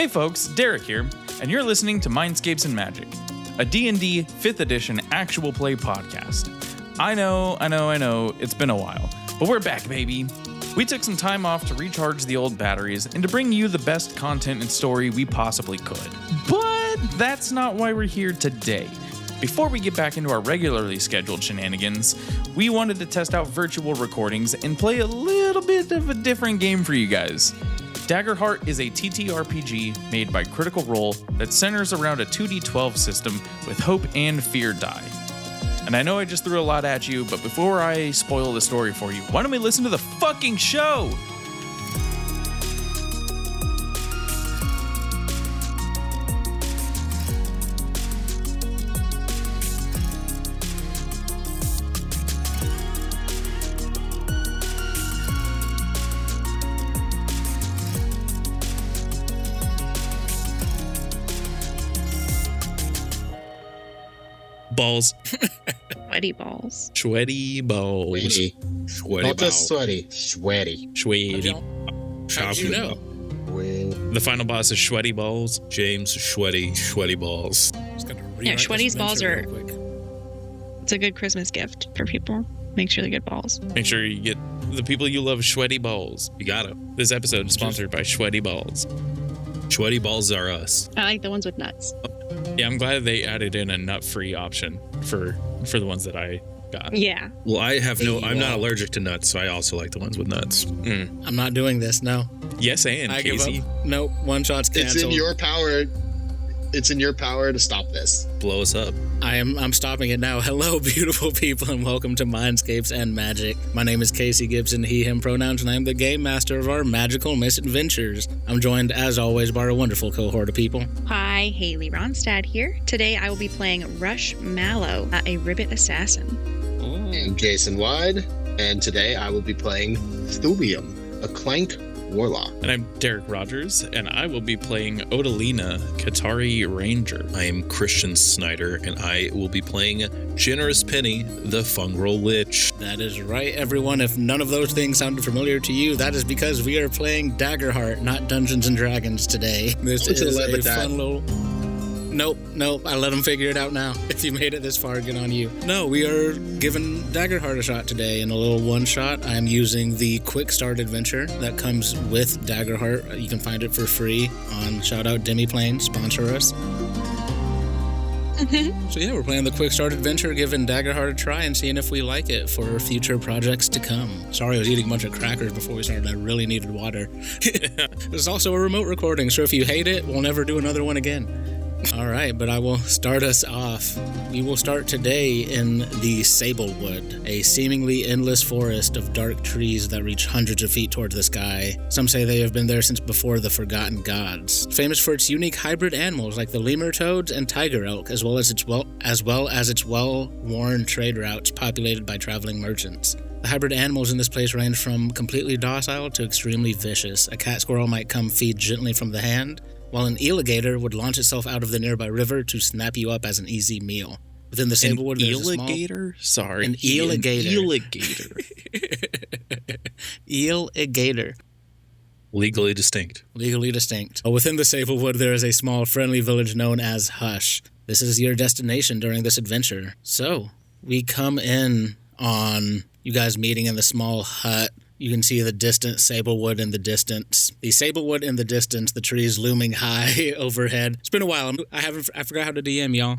Hey folks, Derek here, and you're listening to Mindscapes and Magic, a D&D 5th edition actual play podcast. I know, it's been a while, but we're back, baby. We took some time off to recharge the old batteries and to bring you the best content and story we possibly could. But that's not why we're here today. Before we get back into our regularly scheduled shenanigans, we wanted to test out virtual recordings and play a little bit of a different game for you guys. Daggerheart is a TTRPG made by Critical Role that centers around a 2d12 system with hope and fear die. And I know I just threw a lot at you, but before I spoil the story for you, why don't we listen to the fucking show? Balls. Sweaty balls. Sweaty balls. Sweaty. Sweaty Not balls. just sweaty. Sweaty. Sweaty. How'd you know? The final boss is Sweaty Balls. James Sweaty Balls. Yeah, Sweaty's balls are... It's a good Christmas gift for people. Makes really good balls. Make sure you get the people you love Sweaty Balls. You got it. This episode is sponsored by Sweaty Balls. Sweaty Balls are us. I like the ones with nuts. Yeah, I'm glad they added in a nut-free option for the ones that I got. Yeah. Well, I'm not allergic to nuts, so I also like the ones with nuts. I'm not doing this, no. Yes, and I Casey. give up. Nope, one shot's canceled. It's in your power. It's in your power to stop this. Blow us up. I'm stopping it now. Hello, beautiful people, and welcome to Mindscapes and Magic. My name is Casey Gibson, he, him pronouns, and I'm the game master of our magical misadventures. I'm joined, as always, by our wonderful cohort of people. Hi, Haley Ronstad here. Today I will be playing Rush Mallow, a ribbit assassin. I'm Jason Wide, and today I will be playing Thulium, a Clank Warlock. And I'm Derek Rogers, and I will be playing Odalina, Katari Ranger. I am Christian Snyder, and I will be playing Generous Penny, the Fungal Witch. That is right, everyone. If none of those things sounded familiar to you, that is because we are playing Daggerheart, not Dungeons and Dragons today. This is a fun little... Nope. I let them figure it out now. If you made it this far, good on you. No, we are giving Daggerheart a shot today in a little one-shot. I'm using the Quick Start Adventure that comes with Daggerheart. You can find it for free on Shoutout Demiplane, sponsor us. So yeah, we're playing the Quick Start Adventure, giving Daggerheart a try and seeing if we like it for future projects to come. Sorry, I was eating a bunch of crackers before we started. I really needed water. This is also a remote recording, so if you hate it, we'll never do another one again. All right, but I will start us off. We will start today in the Sablewood, a seemingly endless forest of dark trees that reach hundreds of feet towards the sky. Some say they have been there since before the Forgotten Gods. Famous for its unique hybrid animals like the lemur toads and tiger elk, as well as its well-worn trade routes populated by traveling merchants. The hybrid animals in this place range from completely docile to extremely vicious. A cat squirrel might come feed gently from the hand, while an eeligator would launch itself out of the nearby river to snap you up as an easy meal. Within the Sablewood, there's a small... Sorry. An eeligator. Eeligator. Legally distinct. Within the Sablewood, there is a small, friendly village known as Hush. This is your destination during this adventure. So, we come in on you guys meeting in the small hut. You can see the distant Sablewood in the distance. The Sablewood in the distance, the trees looming high overhead. It's been a while. I forgot how to DM, y'all.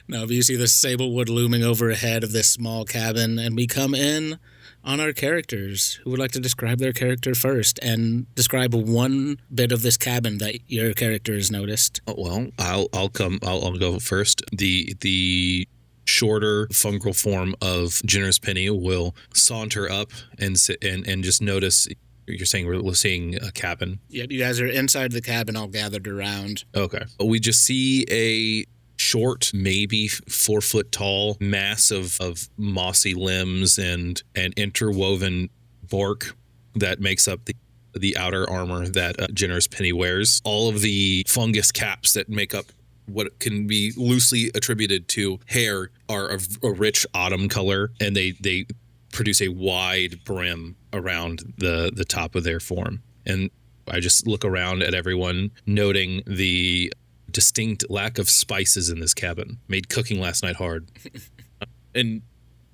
No, but you see the Sablewood looming overhead of this small cabin, and we come in on our characters. Who would like to describe their character first and describe one bit of this cabin that your character has noticed? Well, I'll go first. The shorter fungal form of Generous Penny will saunter up and sit and just notice. You're saying we're seeing a cabin? Yeah, you guys are inside the cabin all gathered around. Okay. We just see a short, maybe 4 foot tall mass of mossy limbs and interwoven bark that makes up the outer armor that Generous Penny wears. All of the fungus caps that make up what can be loosely attributed to hair are of a rich autumn color, and they produce a wide brim around the top of their form. And I just look around at everyone, noting the distinct lack of spices in this cabin. Made cooking last night hard. And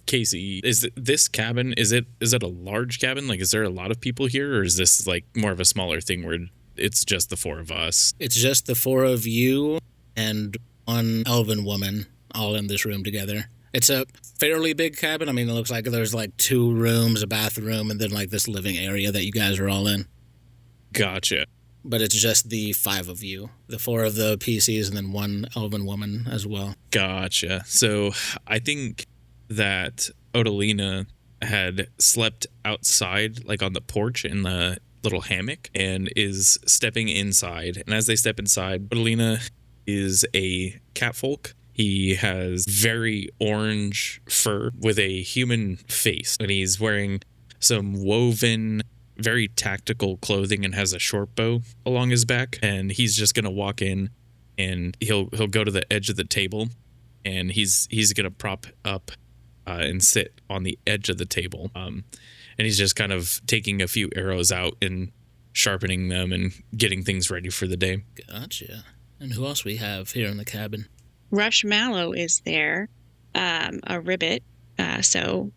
Casey, this cabin, is it a large cabin? Like, is there a lot of people here, or is this like more of a smaller thing where it's just the four of us? It's just the four of you and one elven woman all in this room together. It's a fairly big cabin. I mean, it looks like there's like 2 rooms, a bathroom, and then like this living area that you guys are all in. Gotcha. But it's just the 5 of you, the 4 of the PCs, and then one elven woman as well. Gotcha. So I think that Odalina had slept outside, like on the porch in the little hammock, and is stepping inside. And as they step inside, Odalina is a catfolk. He has very orange fur with a human face, and he's wearing some woven, very tactical clothing and has a short bow along his back. And he's just gonna walk in, and he'll go to the edge of the table, and he's gonna prop up and sit on the edge of the table. And he's just kind of taking a few arrows out and sharpening them and getting things ready for the day. Gotcha. And who else we have here in the cabin? Rush Mallow is there, a ribbit, so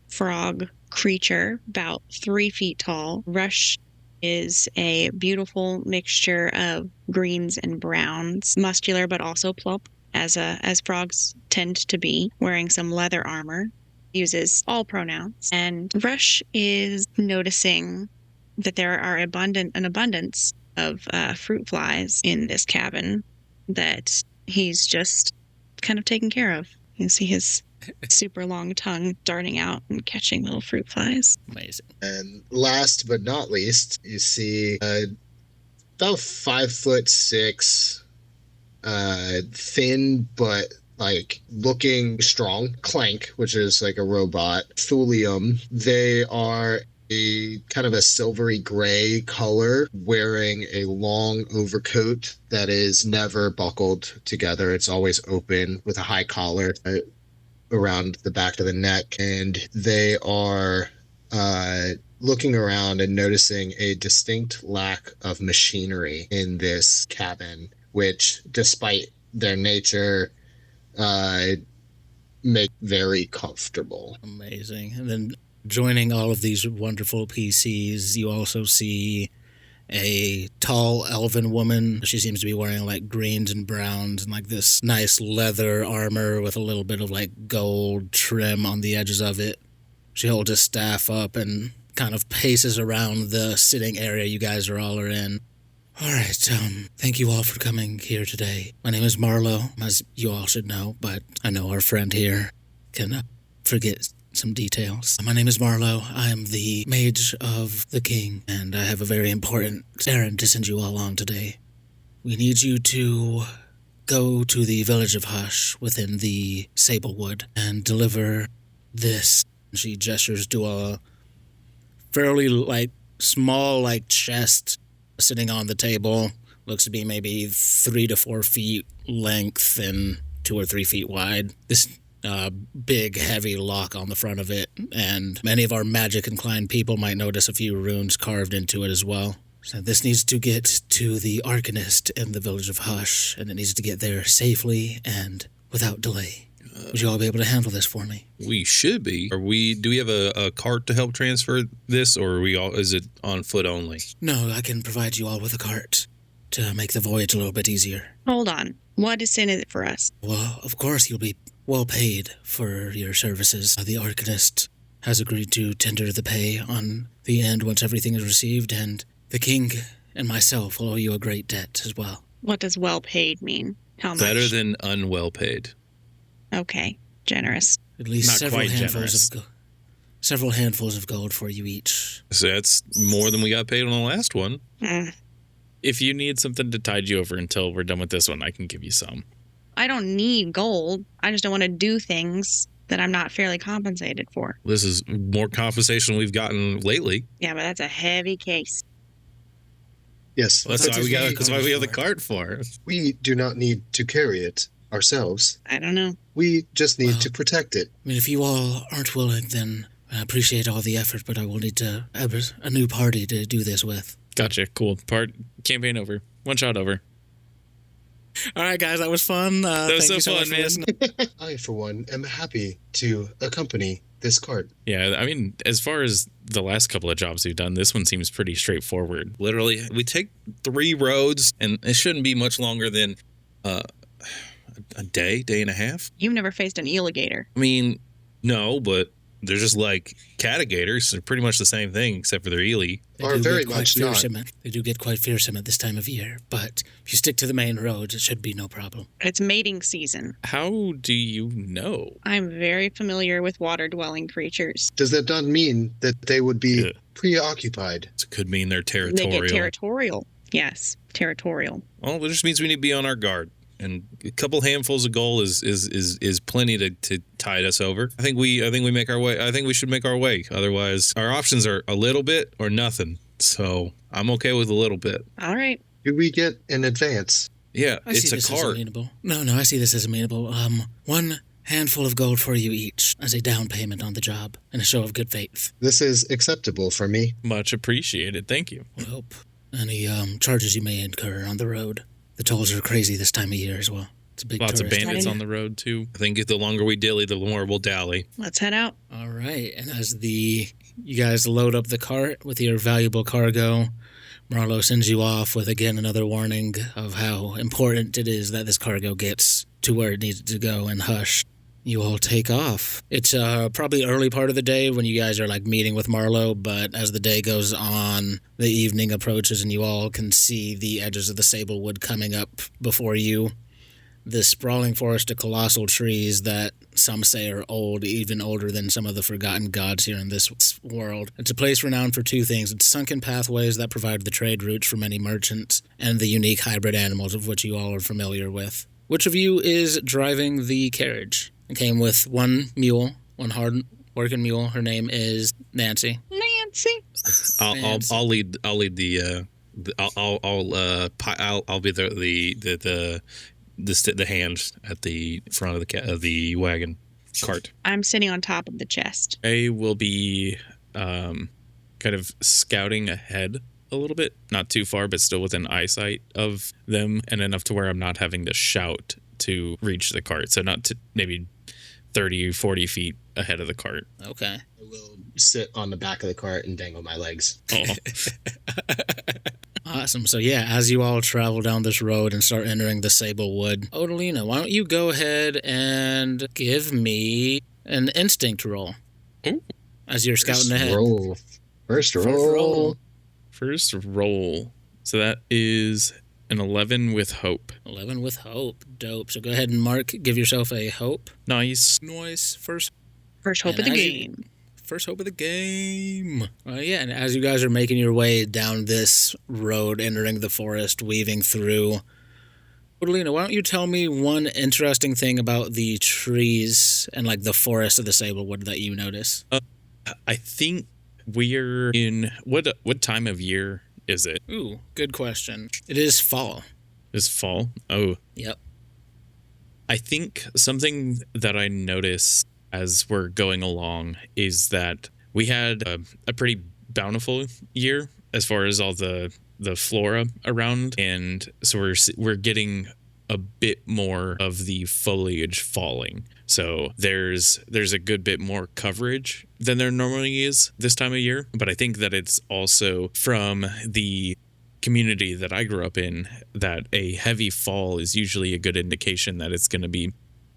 frog creature, about 3 feet tall. Rush is a beautiful mixture of greens and browns, muscular but also plump, as frogs tend to be, wearing some leather armor, uses all pronouns. And Rush is noticing that there are an abundance of fruit flies in this cabin that he's just kind of taken care of. You see his super long tongue darting out and catching little fruit flies. Amazing. And last but not least, you see about 5'6", thin but like looking strong Clank, which is like a robot. Thulium. They are a kind of a silvery gray color, wearing a long overcoat that is never buckled together. It's always open with a high collar around the back of the neck. And they are looking around and noticing a distinct lack of machinery in this cabin, which, despite their nature, make very comfortable. Amazing. And then joining all of these wonderful PCs, you also see a tall elven woman. She seems to be wearing like greens and browns and like this nice leather armor with a little bit of like gold trim on the edges of it. She holds a staff up and kind of paces around the sitting area you guys are all in. All right, thank you all for coming here today. My name is Marlowe, as you all should know, but I know our friend here can forget some details. My name is Marlowe. I am the mage of the king, and I have a very important errand to send you all on today. We need you to go to the village of Hush within the Sablewood and deliver this. She gestures to a fairly like small like chest sitting on the table. Looks to be maybe 3 to 4 feet length and 2 or 3 feet wide. This big, heavy lock on the front of it, and many of our magic-inclined people might notice a few runes carved into it as well. So this needs to get to the Arcanist in the village of Hush, and it needs to get there safely and without delay. Would you all be able to handle this for me? We should be. Do we have a cart to help transfer this, or is it on foot only? No, I can provide you all with a cart to make the voyage a little bit easier. Hold on. What is in it for us? Well, of course you'll be well paid for your services. The Arcanist has agreed to tender the pay on the end once everything is received, and the king and myself will owe you a great debt as well. What does well paid mean? How much? Better than unwell paid. Okay, generous. At least Not several quite handfuls generous. several handfuls of gold for you each. So that's more than we got paid on the last one. If you need something to tide you over until we're done with this one, I can give you some. I don't need gold. I just don't want to do things that I'm not fairly compensated for. This is more compensation we've gotten lately. Yeah, but that's a heavy case. Yes, That's why we have the cart for. we do not need to carry it ourselves. I don't know. We just need Well- to protect it. I mean, if you all aren't willing, then I appreciate all the effort, but I will need to have a new party to do this with. Gotcha. Cool. Campaign over. One shot over. All right, guys, that was fun. That was thank so you fun, much man. for listening. I, for one, am happy to accompany this cart. Yeah, I mean, as far as the last couple of jobs we've done, this one seems pretty straightforward. Literally, we take 3 roads, and it shouldn't be much longer than a day and a half. You've never faced an alligator. I mean, no, but they're just like catigators. They're pretty much the same thing, except for they're eel. They Or do very get quite much not. fearsome. They do get quite fearsome at this time of year, but if you stick to the main roads, it should be no problem. It's mating season. How do you know? I'm very familiar with water-dwelling creatures. Does that not mean that they would be Yeah. preoccupied? So it could mean they're They territorial. get territorial. Yes, territorial. Well, it just means we need to be on our guard. And a couple handfuls of gold is plenty to tide us over. I think we make our way. I think we should make our way. Otherwise, our options are a little bit or nothing. So I'm okay with a little bit. All right. Do we get an advance? Yeah, I it's see a this as cart. amenable. No, I see this as amenable. 1 handful of gold for you each as a down payment on the job and a show of good faith. This is acceptable for me. Much appreciated. Thank you. We'll hope. Any charges you may incur on the road. The tolls are crazy this time of year as well. It's a big Lots of tourist bandits idea. on the road, too. I think the longer we dilly, the more we'll dally. Let's head out. All right, and as you guys load up the cart with your valuable cargo, Marlo sends you off with again another warning of how important it is that this cargo gets to where it needs to go and Hush. You all take off. It's probably early part of the day when you guys are like meeting with Marlo, but as the day goes on, the evening approaches and you all can see the edges of the Sablewood coming up before you. This sprawling forest of colossal trees that some say are old, even older than some of the forgotten gods here in this world. It's a place renowned for 2 things. Its sunken pathways that provide the trade routes for many merchants, and the unique hybrid animals of which you all are familiar with. Which of you is driving the carriage? It came with 1 mule, 1 hard-working mule. Her name is Nancy. Nancy. I'll lead the I'll be the hand at the front of the wagon cart. I'm sitting on top of the chest. I will be kind of scouting ahead a little bit, not too far, but still within eyesight of them, and enough to where I'm not having to shout to reach the cart. So not to maybe 30 or 40 feet ahead of the cart. Okay. I will sit on the back of the cart and dangle my legs. Oh, Awesome. So yeah, as you all travel down this road and start entering the Sablewood, Odalina, why don't you go ahead and give me an instinct roll Ooh. as you're scouting ahead. Roll. First roll. roll. first roll. So that is an 11 with hope. 11 with hope. Dope. So go ahead and give yourself a hope. Nice. Nice. First First hope And of the as you- game. hope of the game. Yeah, and as you guys are making your way down this road, entering the forest, weaving through, Odalina, why don't you tell me one interesting thing about the trees and like the forest of the Sablewood that you notice? I think we're in what time of year is it? Ooh, good question. It is fall. Is fall? Oh, Yep. I think something that I notice as we're going along is that we had a pretty bountiful year as far as all the flora around, and so we're getting a bit more of the foliage falling. So there's a good bit more coverage than there normally is this time of year, but I think that it's also from the community that I grew up in that a heavy fall is usually a good indication that it's going to be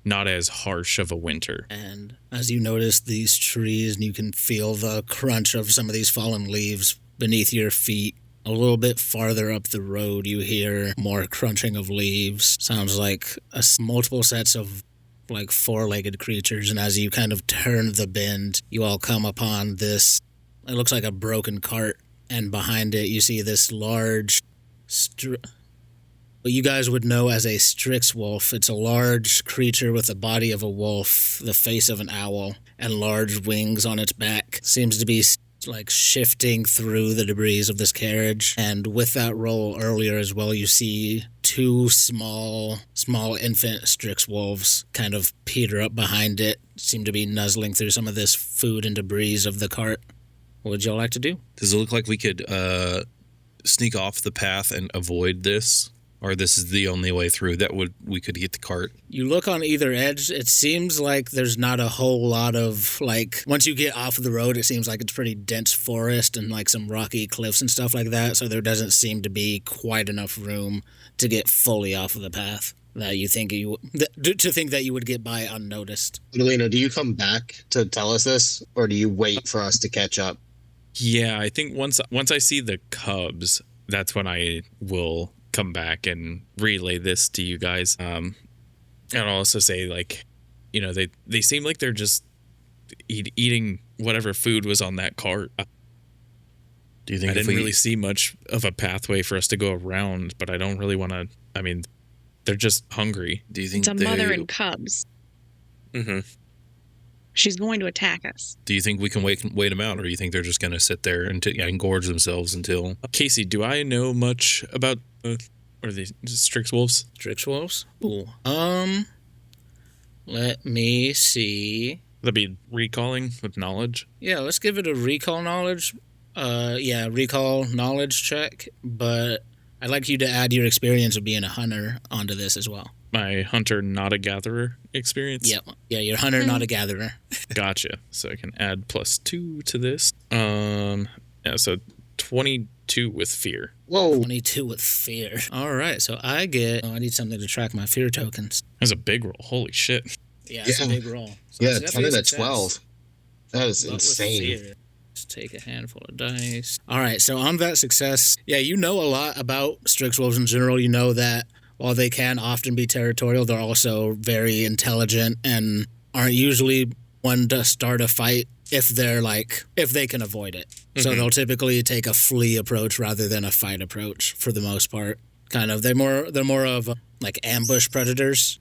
not as harsh of a winter. And as you notice these trees and you can feel the crunch of some of these fallen leaves beneath your feet, a little bit farther up the road you hear more crunching of leaves. Sounds like multiple sets of like 4-legged creatures, and as you kind of turn the bend, you all come upon this, it looks like a broken cart, and behind it you see this large what you guys would know as a Strix wolf. It's a large creature with the body of a wolf, the face of an owl, and large wings on its back. Seems to be like shifting through the debris of this carriage. And with that roll earlier as well, you see 2 small infant Strix wolves kind of peter up behind it, seem to be nuzzling through some of this food and debris of the cart. What would y'all like to do? Does it look like we could sneak off the path and avoid this? Or this is the only way through that we could get the cart? You look on either edge, it seems like there's not a whole lot of, like, once you get off of the road, it seems like it's pretty dense forest and, like, some rocky cliffs and stuff like that, so there doesn't seem to be quite enough room to get fully off of the path that you think to think that you would get by unnoticed. Lena, do you come back to tell us this, or do you wait for us to catch up? Yeah, I think once I see the cubs, that's when I will come back and relay this to you guys. And I'll also say, like, you know, they seem like they're just eating whatever food was on that cart. Do you think I didn't really see much of a pathway for us to go around, but I don't really want to. I mean, they're just hungry. Do you think It's a mother and cubs. Mm-hmm. She's going to attack us. Do you think we can wait them out, or do you think they're just going to sit there and engorge themselves until? Casey, do I know much about or the Strix Wolves? Strix wolves? Ooh. Let me see. That'd be recalling with knowledge. Yeah, let's give it a recall knowledge. Recall knowledge check, but I'd like you to add your experience of being a hunter onto this as well. My hunter, not a gatherer experience. Yep. Yeah, you're a hunter, not a gatherer. Gotcha. So I can add +2 to this. Yeah, so 22 with fear. Whoa. 22 with fear. All right, so I need something to track my fear tokens. That's a big roll. Holy shit. Yeah, it's a big roll. So Yeah, it's 10 definitely and a a success. 12. That is But with insane. fear, let's take a handful of dice. All right, so on that success, yeah, you know a lot about Strix Wolves in general. You know that while they can often be territorial, they're also very intelligent and aren't usually one to start a fight if they can avoid it. So they'll typically take a flee approach rather than a fight approach for the most part. Kind of, they're more of like ambush predators.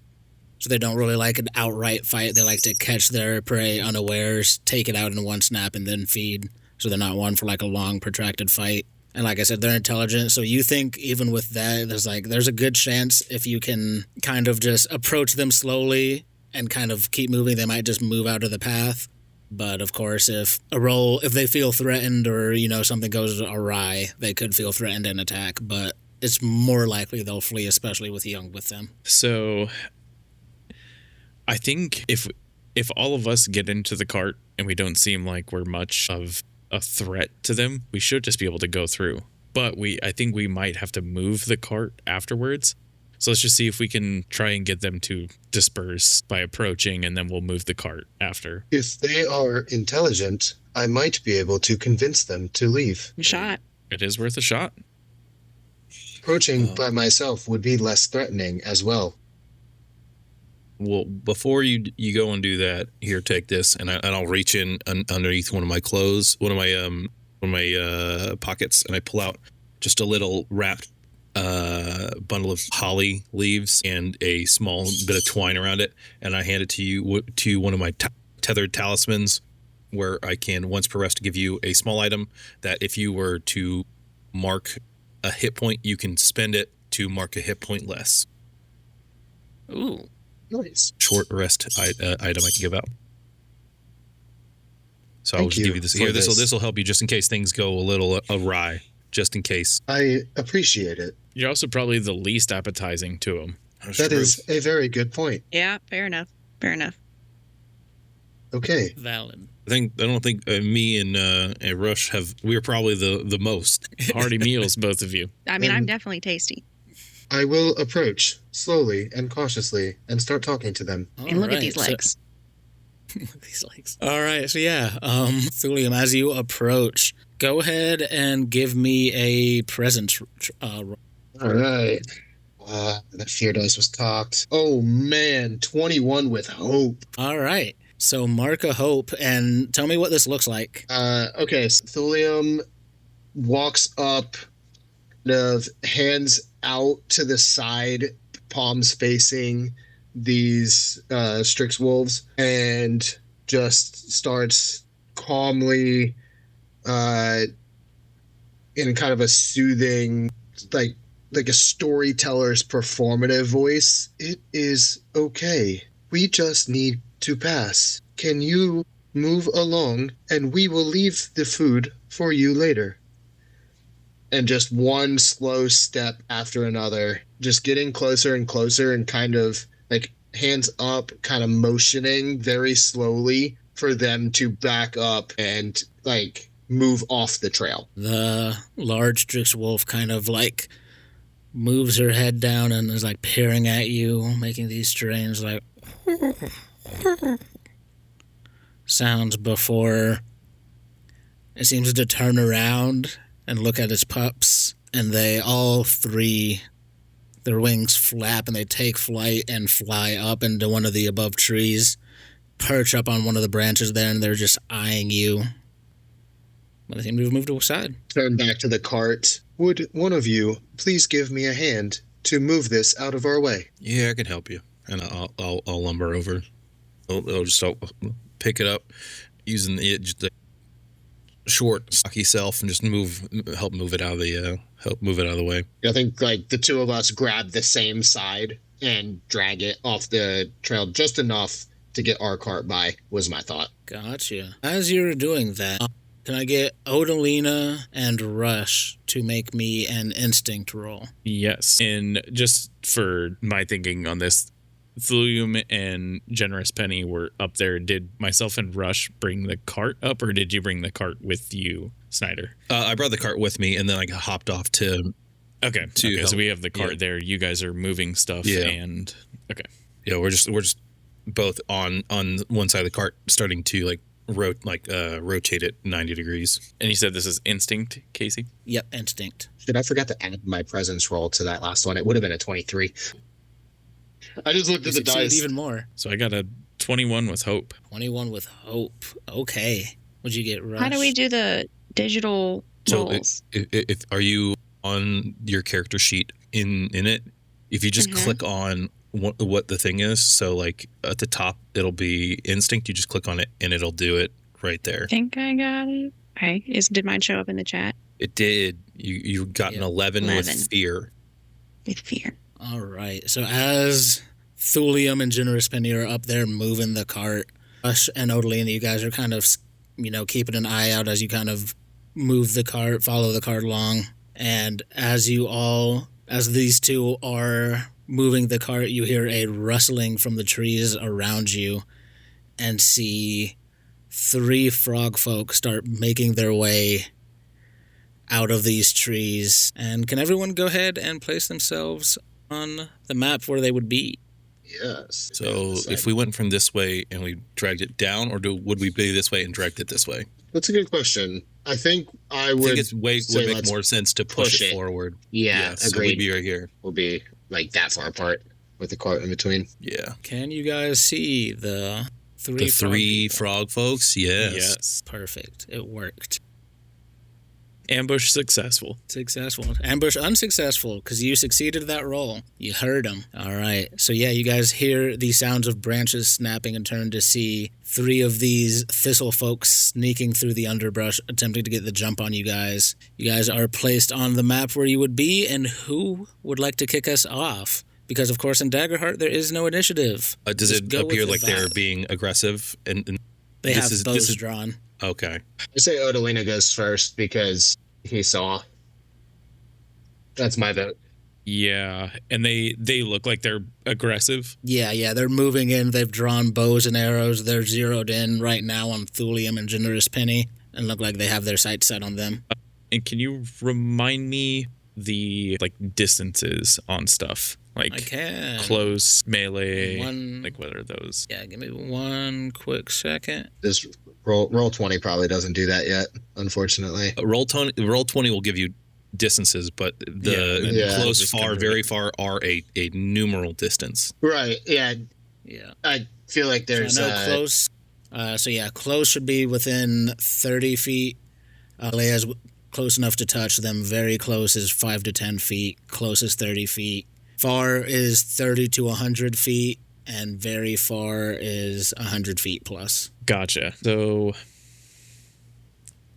So they don't really like an outright fight. They like to catch their prey unawares, take it out in one snap, and then feed. So they're not one for like a long, protracted fight. And like I said, they're intelligent. So you think even with that, there's a good chance if you can kind of just approach them slowly and kind of keep moving, they might just move out of the path. But of course, if they feel threatened or, you know, something goes awry, they could feel threatened and attack. But it's more likely they'll flee, especially with young with them. So I think if all of us get into the cart and we don't seem like we're much of a threat to them, we should just be able to go through. But I think we might have to move the cart afterwards. So let's just see if we can try and get them to disperse by approaching, and then we'll move the cart after. If they are intelligent, I might be able to convince them to leave. Shot. It is worth a shot. Approaching by myself would be less threatening as well. Well, before you go and do that, here, take this, and I'll reach in underneath one of my clothes, one of my pockets, and I pull out just a little wrapped bundle of holly leaves and a small bit of twine around it, and I hand it to you to one of my tethered talismans, where I can once per rest give you a small item that if you were to mark a hit point, you can spend it to mark a hit point less. Ooh. Nice. Short rest item I can give out. So I'll Thank just you give you this for here. this. This will help you just in case things go a little awry. Just in case. I appreciate it. You're also probably the least appetizing to them. That is a very good point. Yeah, fair enough. Fair enough. Okay. Valid. I don't think me and Rush we are probably the most. Hearty meals, both of you. I mean, I'm And- definitely tasty. I will approach slowly and cautiously and start talking to them. And look at these Alright, legs. these legs. All right, so yeah, Thulium, as you approach, go ahead and give me a presence roll. All right. That fear dice was cocked. Oh, man. 21 with hope. All right, so mark a hope and tell me what this looks like. Okay. So Thulium walks up, kind of hands out to the side, palms facing these Strix Wolves, and just starts calmly, in kind of a soothing, like a storyteller's performative voice. It is okay. We just need to pass. Can you move along, and we will leave the food for you later. and just one slow step after another, just getting closer and closer and kind of like hands up, kind of motioning very slowly for them to back up and like move off the trail. The large Drix wolf kind of like moves her head down and is like peering at you, making these strange like sounds before it seems to turn around and look at its pups, and they all three, their wings flap and they take flight and fly up into one of the above trees, perch up on one of the branches there, and they're just eyeing you. But they seem to have moved aside. Turn back to the cart. Would one of you please give me a hand to move this out of our way? Yeah, I can help you. And I'll lumber over. I'll pick it up using the short, stocky self and just help move it out of the way. I think like the two of us grab the same side and drag it off the trail just enough to get our cart by, was my thought. Gotcha. As you're doing that, can I get Odalina and Rush to make me an instinct roll? Yes. And just for my thinking on this, Thulium and Generous Penny were up there. Did myself and Rush bring the cart up, or did you bring the cart with you, Snyder? I brought the cart with me, and then I hopped off to... Okay, so we have the cart there. You guys are moving stuff, and... Okay. Yeah, we're just both on one side of the cart, starting to like rotate it 90 degrees. And you said this is instinct, Casey? Yep, instinct. Shit, I forgot to add my presence roll to that last one. It would have been a 23. I just looked at the dice. Even more. So I got a 21 with hope. 21 with hope. Okay. What'd you get, Rush? How do we do the digital rolls? So if are you on your character sheet in it? If you just click on what the thing is, so like at the top it'll be instinct. You just click on it and it'll do it right there. I think I got it. Okay. Did mine show up in the chat? It did. You got an 11 with fear. With fear. All right. So as Thulium and Generous Penny are up there moving the cart, Rush and Odalina, you guys are kind of, keeping an eye out as you kind of move the cart, follow the cart along. And as these two are moving the cart, you hear a rustling from the trees around you and see 3 frog folk start making their way out of these trees. And can everyone go ahead and place themselves on the map where they would be? Yes. So if we went from this way and we dragged it down, or would we be this way and dragged it this way? That's a good question. I think would it would make more sense to push it forward. Yeah, agreed. So we'd be right here. We'll be like that far apart with the cart in between. Yeah. Can you guys see the three frog folks? Yes. Perfect. It worked. Ambush successful. Successful. Ambush unsuccessful because you succeeded that roll. You heard them. All right. So yeah, you guys hear the sounds of branches snapping and turn to see 3 of these thistle folks sneaking through the underbrush, attempting to get the jump on you guys. You guys are placed on the map where you would be, and who would like to kick us off? Because, of course, in Daggerheart, there is no initiative. Does it appear like they're being aggressive? And they have bows drawn. Okay. I say Odalina goes first because he saw. That's my vote. Yeah, and they look like they're aggressive. Yeah, they're moving in. They've drawn bows and arrows. They're zeroed in right now on Thulium and Generous Penny and look like they have their sights set on them. And can you remind me the distances on stuff? Like I can. Close, melee, what are those? Yeah, give me one quick second. This roll 20 probably doesn't do that yet, unfortunately. Roll 20 will give you distances, but the close, far, very far are a numeral distance. Right, yeah. Yeah. I feel like there's... close. Close should be within 30 feet. Leia's close enough to touch them. Very close is 5 to 10 feet. Close is 30 feet. Far is 30 to 100 feet. And very far is 100 feet plus. Gotcha. So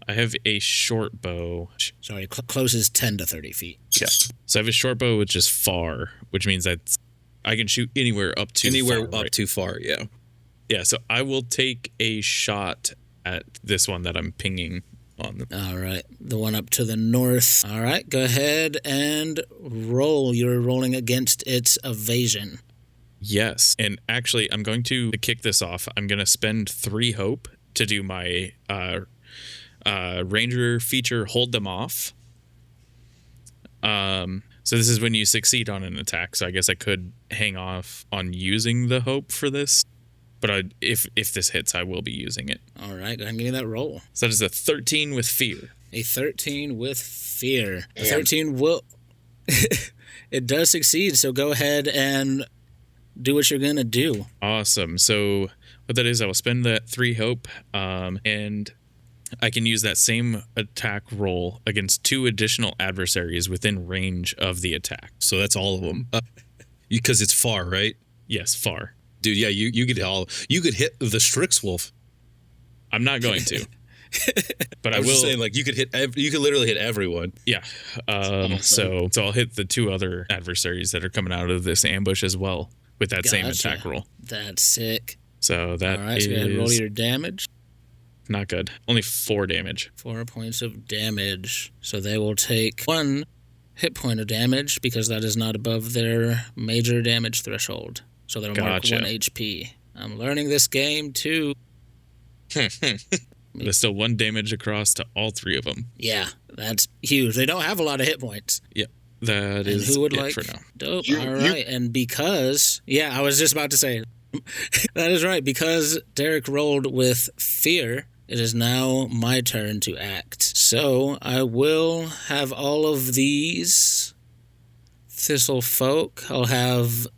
I have a short bow. Sorry, close is 10 to 30 feet. Yeah. So I have a short bow which is far, which means that I can shoot anywhere up to too far, yeah. Yeah, so I will take a shot at this one that I'm pinging on them. All right. The one up to the north. All right. Go ahead and roll. You're rolling against its evasion. Yes. And actually, I'm going to kick this off. I'm going to spend 3 hope to do my Ranger feature, Hold Them Off. So this is when you succeed on an attack. So I guess I could hang off on using the hope for this. But if this hits, I will be using it. All right. Go ahead and give me that roll. So that is a 13 with fear. A 13 with fear. A Damn. 13 will... It does succeed, so go ahead and do what you're going to do. Awesome. So what that is, I will spend that 3 hope, and I can use that same attack roll against 2 additional adversaries within range of the attack. So that's all of them. Because it's far, right? Yes, far. Dude, yeah, you could hit the Strixwolf. I'm not going to. But I was will. just saying, like, you could literally hit everyone. Yeah. So I'll hit the 2 other adversaries that are coming out of this ambush as well with that same Gotcha. attack roll. That's sick. So that All right, so go ahead and roll is your damage. not good. Only 4 damage. 4 points of damage. So they will take 1 hit point of damage because that is not above their major damage threshold. So they'll Gotcha. mark 1 HP. I'm learning this game too. There's still 1 damage across to all 3 of them. Yeah, that's huge. They don't have a lot of hit points. Yep. That And is who would it like for now. dope? All right, and because I was just about to say that is right. Because Derek rolled with fear, it is now my turn to act. So I will have all of these thistle folk. I'll have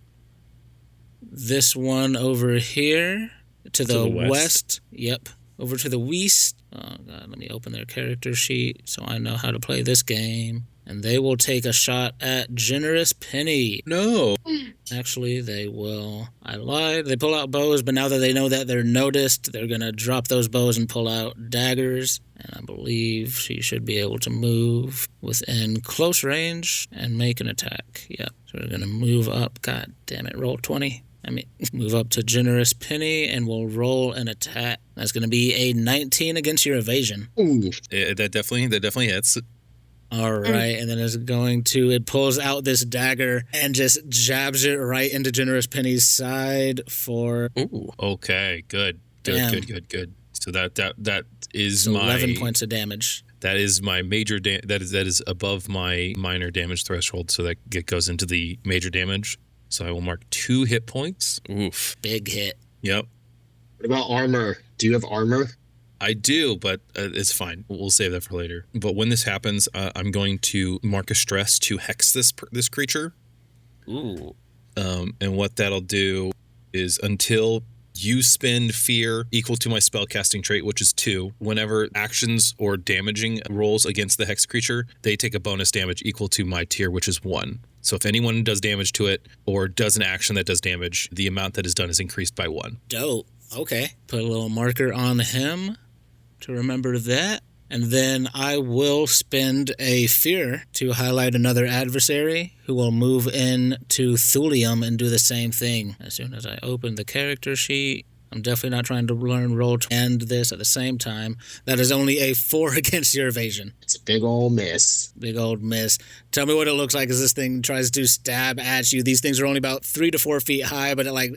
this one over here to the west. Yep, over to the west. Oh God, let me open their character sheet so I know how to play this game. And they will take a shot at Generous Penny. No. Actually, they will. I lied. They pull out bows, but now that they know that they're noticed, they're going to drop those bows and pull out daggers. And I believe she should be able to move within close range and make an attack. Yep. So we're going to move up. God damn it. Roll 20. Move up to Generous Penny and we'll roll an attack. That's going to be a 19 against your evasion. Ooh. Yeah, that definitely hits. All right, and then it pulls out this dagger and just jabs it right into Generous Penny's side for Ooh. Okay, good. Damn. Good. So that is 11 points of damage. That is my major that is above my minor damage threshold, so that goes into the major damage. So I will mark 2 hit points. Oof. Big hit. Yep. What about armor? Do you have armor? I do, but it's fine. We'll save that for later. But when this happens, I'm going to mark a stress to hex this creature. Ooh. And what that'll do is until you spend fear equal to my spellcasting trait, which is 2, whenever actions or damaging rolls against the hex creature, they take a bonus damage equal to my tier, which is 1. So if anyone does damage to it or does an action that does damage, the amount that is done is increased by 1. Dope. Okay. Put a little marker on him to remember that. And then I will spend a fear to highlight another adversary who will move in to Thulium and do the same thing. As soon as I open the character sheet, I'm definitely not trying to learn roll and this at the same time. That is only a 4 against your evasion. It's a big old miss. Big old miss. Tell me what it looks like as this thing tries to stab at you. These things are only about 3 to 4 feet high, but it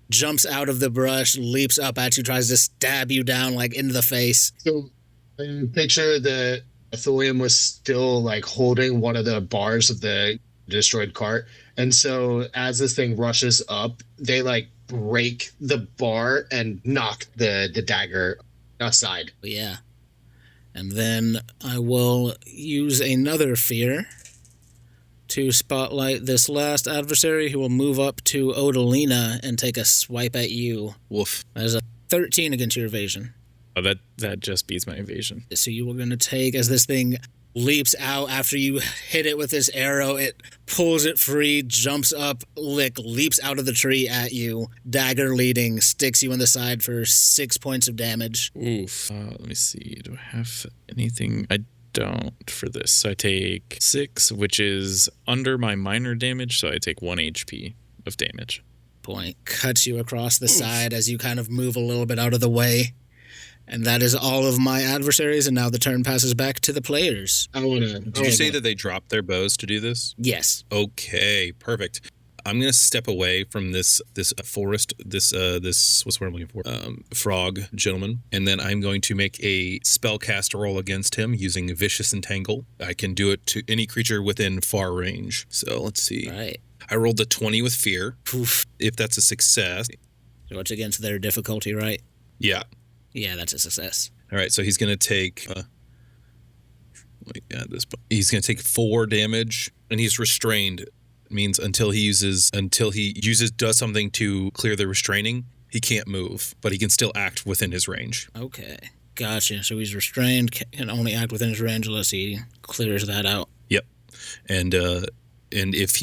jumps out of the brush, leaps up at you, tries to stab you down into the face. So I picture the Thulium was still holding one of the bars of the destroyed cart. And so as this thing rushes up, they break the bar and knock the dagger aside. Yeah. And then I will use another fear to spotlight this last adversary who will move up to Odalina and take a swipe at you. Woof. That is a 13 against your evasion. Oh, that just beats my evasion. So you were going to take, as this thing leaps out after you hit it with this arrow, it pulls it free, jumps up, leaps out of the tree at you, dagger leading, sticks you in the side for 6 points of damage. Oof. Let me see. Do I have anything? I don't for this. So I take 6, which is under my minor damage, so I take 1 HP of damage. Point cuts you across the side as you kind of move a little bit out of the way. And that is all of my adversaries, and now the turn passes back to the players. Did you say that they dropped their bows to do this? Yes. Okay, perfect. I'm gonna step away from this forest, this what's the word I'm looking for? Frog gentleman, and then I'm going to make a spellcast roll against him using Vicious Entangle. I can do it to any creature within far range. So let's see. Right. I rolled a 20 with fear. Oof. If that's a success, So it's against their difficulty, right? yeah. Yeah, that's a success. All right, so he's gonna take. He's gonna take 4 damage, and he's restrained. Means until he does something to clear the restraining, he can't move, but he can still act within his range. Okay. Gotcha. So he's restrained, can only act within his range unless he clears that out. Yep. And if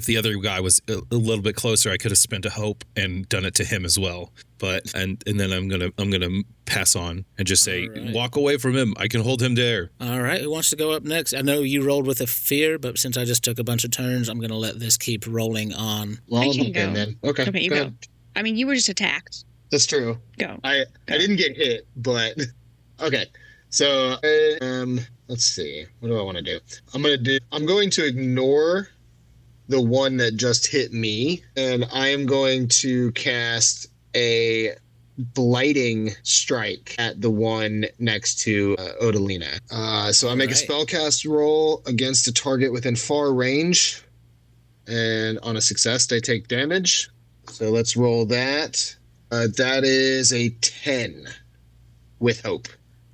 the other guy was a little bit closer, I could have spent a hope and done it to him as well. But and then I'm gonna pass on and just say, right. Walk away from him. I can hold him there. All right. Who wants to go up next? I know you rolled with a fear, but since I just took a bunch of turns, I'm going to let this keep rolling on. Well, I I'll can hop go. in then. Okay, Okay, you go go. ahead. I mean, you were just attacked. That's true. Go. I didn't get hit, but okay. So let's see. What do I want to do? I'm going to ignore the one that just hit me, and I am going to cast a blighting strike at the one next to Odalina. So I make a spellcast roll against a target within far range, and on a success, they take damage. So let's roll that. That is a 10 with hope.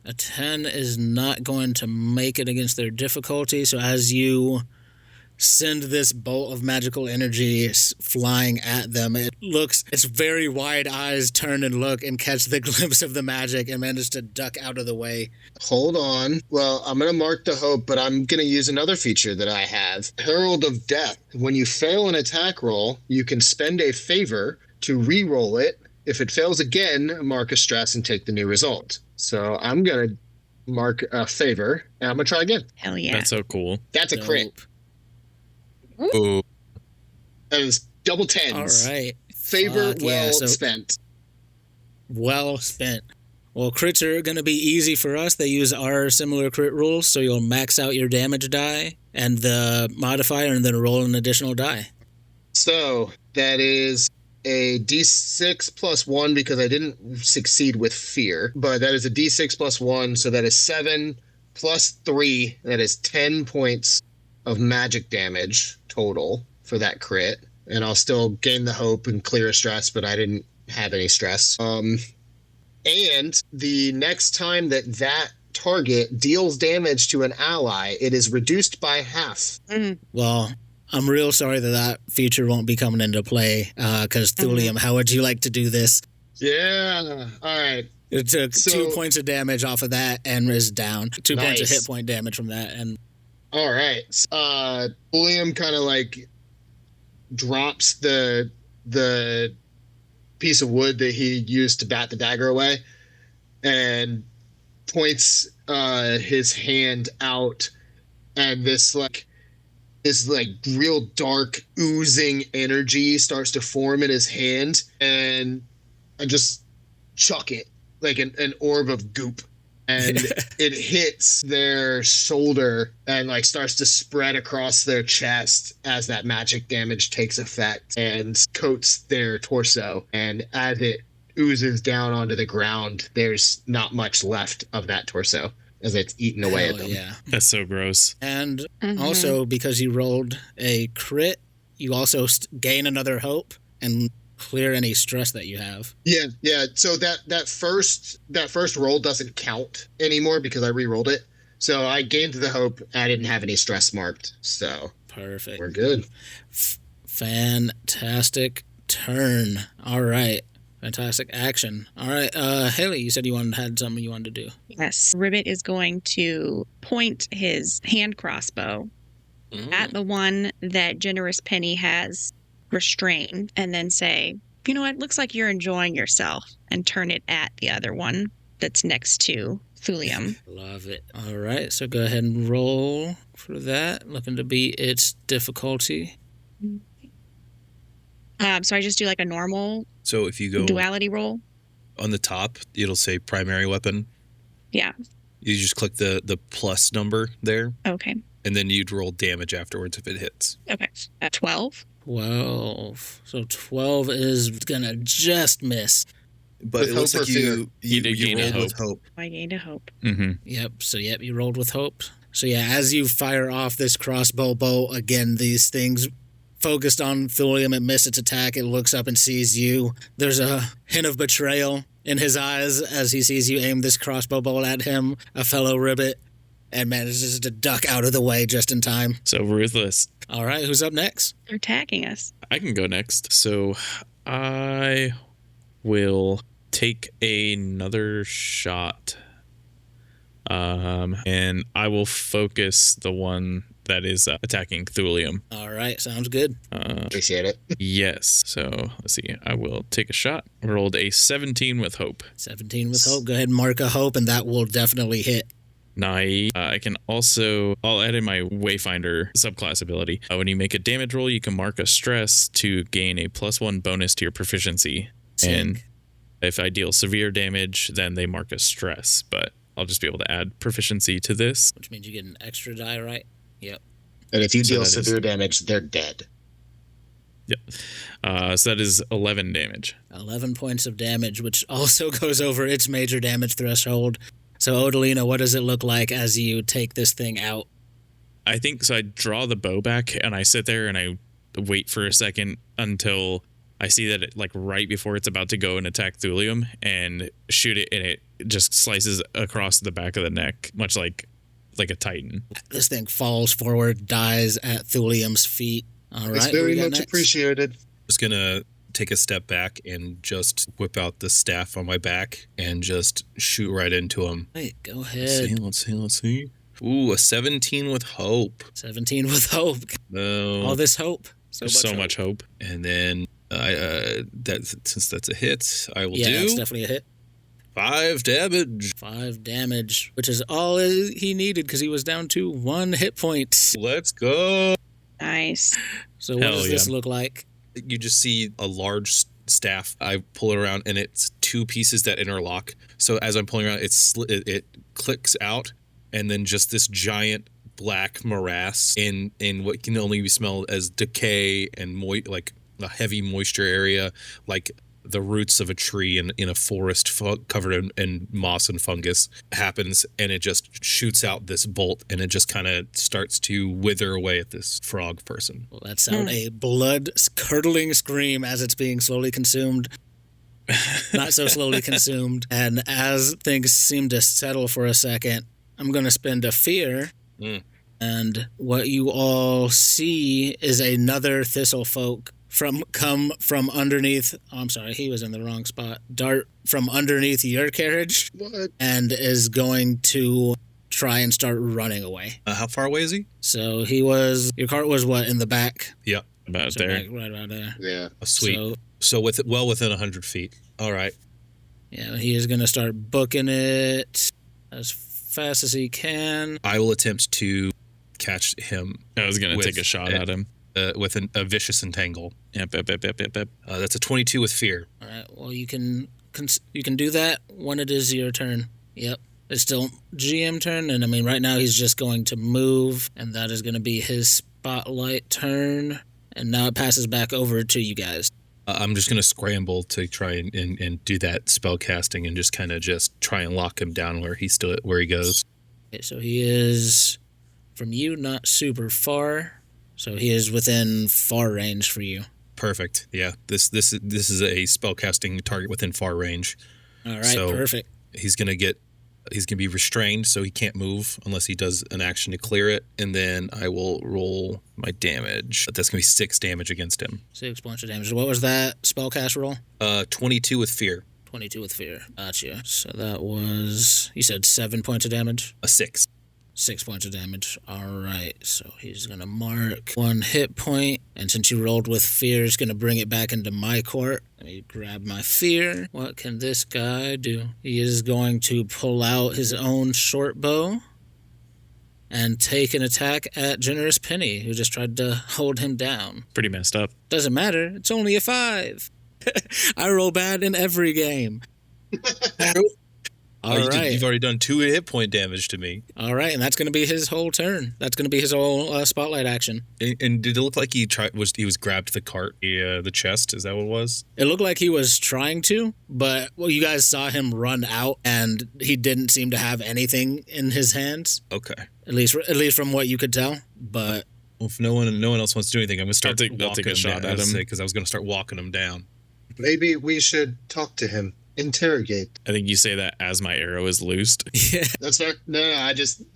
A 10 is not going to make it against their difficulty, so as you send this bolt of magical energy flying at them, its very wide eyes turn and look and catch the glimpse of the magic and manage to duck out of the way. Hold on. Well, I'm going to mark the hope, but I'm going to use another feature that I have. Herald of Death. When you fail an attack roll, you can spend a favor to re-roll it. If it fails again, mark a stress and take the new result. So I'm going to mark a favor, and I'm going to try again. Hell yeah. That's so cool. That's a crit. Dope. Ooh. That is double 10s. All right. Favor Fuck, well yeah, so- spent. Well spent. Well, crits are going to be easy for us. They use our similar crit rules, so you'll max out your damage die and the modifier and then roll an additional die. So that is a D6 plus 1 because I didn't succeed with fear, but that is a D6 plus 1, so that is 7 plus 3. That is 10 points of magic damage total for that crit, and I'll still gain the hope and clear a stress, but I didn't have any stress. And the next time that target deals damage to an ally, it is reduced by half. Well, I'm real sorry that feature won't be coming into play, because Thulium, how would you like to do this? Yeah. All right. It took So- 2 points of damage off of that and is down. 2 points of Nice. hit point damage from that. And All right. William kind of like drops the piece of wood that he used to bat the dagger away and points his hand out, and this real dark oozing energy starts to form in his hand, and I just chuck it like an orb of goop, and it hits their shoulder and like starts to spread across their chest as that magic damage takes effect and coats their torso. And as it oozes down onto the ground, there's not much left of that torso as it's eaten away at hell them. yeah. That's so gross. And also, because you rolled a crit, you also gain another hope and clear any stress that you have. Yeah. So that first roll doesn't count anymore because I re-rolled it. So I gained the hope. I didn't have any stress marked. So Perfect. we're good. Fantastic turn. All right. Fantastic action. All right. Haley, you said you had something you wanted to do. Yes. Ribbit is going to point his hand crossbow at the one that Generous Penny has restrained and then say, you know what, looks like you're enjoying yourself, and turn it at the other one that's next to Thulium. Love it. All right. So go ahead and roll for that. Looking to be its difficulty. So I just do like a normal So if you go duality roll. On the top, it'll say primary weapon. Yeah. You just click the plus number there, Okay. and then you'd roll damage afterwards if it hits. Okay. 12. 12. So 12 is gonna just miss. But With it looks hope like or fear? you did gain a rolled hope. with hope. I gained a hope. Mm-hmm. Yep. So you rolled with hope. So yeah, as you fire off this crossbow bolt, again, these things focused on Thulium, it missed its attack. It looks up and sees you. There's a hint of betrayal in his eyes as he sees you aim this crossbow bolt at him, a fellow ribbit, and manages to duck out of the way just in time. So ruthless. All right, who's up next? They're attacking us. I can go next. So I will take another shot. And I will focus the one that is attacking Thulium. All right, sounds good. Appreciate it. Yes. So let's see. I will take a shot. Rolled a 17 with hope. 17 with hope. Go ahead and mark a hope, and that will definitely hit. Nice. I can also, I'll add in my Wayfinder subclass ability. When you make a damage roll, you can mark a stress to gain a +1 bonus to your proficiency. Sick. And if I deal severe damage, then they mark a stress. But I'll just be able to add proficiency to this. Which means you get an extra die, right? Yep. And if you So deal that is- severe damage, they're dead. Yep. So that is 11 damage. 11 points of damage, which also goes over its major damage threshold. So, Odalina, what does it look like as you take this thing out? I think so. I draw the bow back and I sit there and I wait for a second until I see that it, like right before it's about to go and attack Thulium, and shoot it, and it just slices across the back of the neck, much like a titan. This thing falls forward, dies at Thulium's feet. All right. It's who very we got much next? appreciated. Just gonna take a step back and just whip out the staff on my back and just shoot right into him. Wait, go Let's ahead. see. Ooh, a 17 with hope. 17 with hope. No. All this hope. There's so much hope. And then since that's a hit, I will Yeah, that's do definitely a hit. 5 damage. 5 damage, which is all he needed because he was down to 1 hit point. Let's go. Nice. So what Hell does this yeah. look like? You just see a large staff. I pull it around, and it's 2 pieces that interlock. So as I'm pulling around, it clicks out, and then just this giant black morass in what can only be smelled as decay and like a heavy moisture area, like the roots of a tree in a forest covered in moss and fungus happens, and it just shoots out this bolt, and it just kind of starts to wither away at this frog person. Well, lets out a blood-curdling scream as it's being slowly consumed. Not so slowly consumed. And as things seem to settle for a second, I'm going to spend a fear. And what you all see is another thistle folk come from underneath. Oh, I'm sorry, he was in the wrong spot. Dart from underneath your carriage What? and is going to try and start running away. How far away is he? So your cart was what, in the back? Yeah. About So there. back, right about there. Yeah. Oh, sweet. So, So within 100 feet. All right. yeah, he is going to start booking it as fast as he can. I will attempt to catch him I was going to with take a shot at him. With a vicious entangle. Yep. That's a 22 with fear. All right. Well, you can do that when it is your turn. Yep. It's still GM turn, and I mean right now he's just going to move, and that is going to be his spotlight turn. And now it passes back over to you guys. I'm just going to scramble to try and do that spell casting and just kind of just try and lock him down where he goes. Okay, so he is from you, not super far. So he is within far range for you. Perfect. Yeah. This is a spell casting target within far range. All right, So- perfect. He's going to be restrained, so he can't move unless he does an action to clear it. And then I will roll my damage. That's going to be 6 damage against him. 6 points of damage. What was that spellcast roll? 22 with fear. 22 with fear. Gotcha. So that was, you said 7 points of damage? A 6. 6 points of damage. All right. So he's going to mark 1 hit point. And since you rolled with fear, it's going to bring it back into my court. Let me grab my fear. What can this guy do? He is going to pull out his own short bow and take an attack at Generous Penny, who just tried to hold him down. Pretty messed up. Doesn't matter. It's only a 5. I roll bad in every game. All right. You've already done 2 hit point damage to me. All right, and that's going to be his whole turn. That's going to be his whole spotlight action. And did it look like he was grabbed the cart, the chest? Is that what it was? It looked like he was trying to, but you guys saw him run out, and he didn't seem to have anything in his hands. Okay. At least from what you could tell. But Well, if no one else wants to do anything, I'm going to start I'll take a shot at him because I was going to start walking him down. Maybe we should talk to him. Interrogate. I think you say that as my arrow is loosed. yeah, That's fair. No,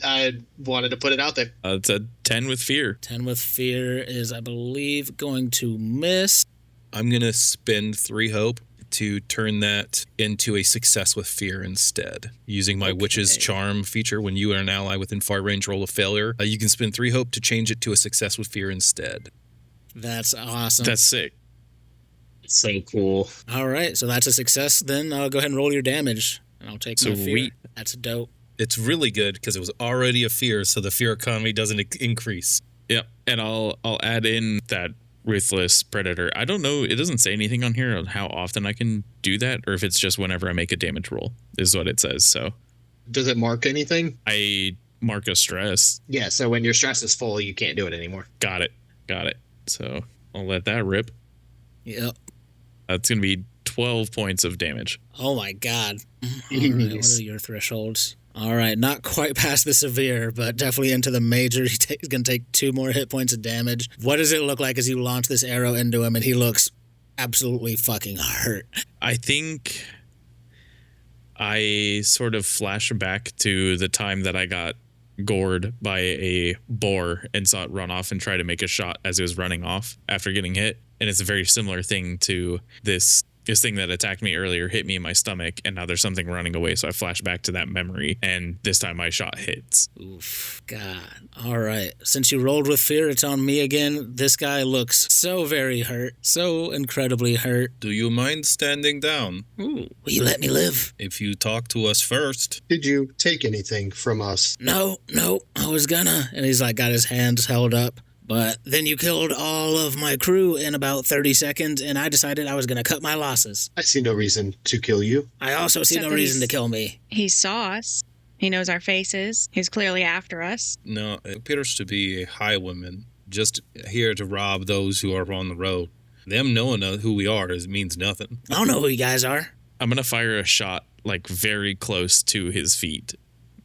I wanted to put it out there. It's a 10 with fear. 10 with fear is, I believe, going to miss. I'm going to spend 3 hope to turn that into a success with fear instead. Using my Witch's Charm feature, when you are an ally within far range, roll a failure. You can spend 3 hope to change it to a success with fear instead. That's awesome. That's sick. So cool. All right, so that's a success. Then go ahead and roll your damage, and I'll take my fear. Sweet. That's dope. It's really good because it was already a fear, so the fear economy doesn't increase. Yep. And I'll add in that Ruthless Predator. I don't know. It doesn't say anything on here on how often I can do that, or if it's just whenever I make a damage roll, is what it says. So Does it mark anything? I mark a stress. Yeah, so when your stress is full, you can't do it anymore. Got it. So I'll let that rip. Yep. That's going to be 12 points of damage. Oh my god. All right, what are your thresholds? All right, not quite past the severe, but definitely into the major. He's going to take 2 more hit points of damage. What does it look like as you launch this arrow into him and he looks absolutely fucking hurt? I think I sort of flash back to the time that I got gored by a boar and saw it run off and try to make a shot as it was running off after getting hit. And it's a very similar thing to this thing that attacked me earlier, hit me in my stomach, and now there's something running away. So I flash back to that memory, and this time my shot hits. Oof, God. All right. Since you rolled with fear, it's on me again. This guy looks so very hurt. So incredibly hurt. Do you mind standing down? Ooh, will you let me live? If you talk to us first. Did you take anything from us? No, I was gonna. And he's like got his hands held up. But then you killed all of my crew in about 30 seconds, and I decided I was going to cut my losses. I see no reason to kill you. I also see no reason to kill me. He saw us. He knows our faces. He's clearly after us. No, it appears to be a highwayman, just here to rob those who are on the road. Them knowing who we are means nothing. I don't know who you guys are. I'm going to fire a shot like very close to his feet.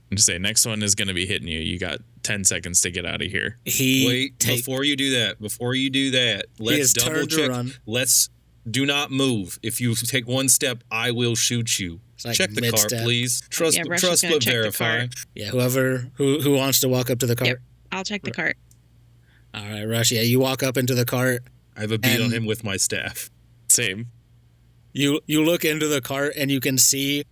And just say, next one is going to be hitting you. You got 10 seconds to get out of here. Before you do that, let's double check. Do not move. If you take one step, I will shoot you. Like check the cart, please. Trust but verify. Yeah, whoever who wants to walk up to the cart. Yep, I'll check the cart. All right, Rush. Yeah, you walk up into the cart. I have a beat on him with my staff. Same. You look into the cart and you can see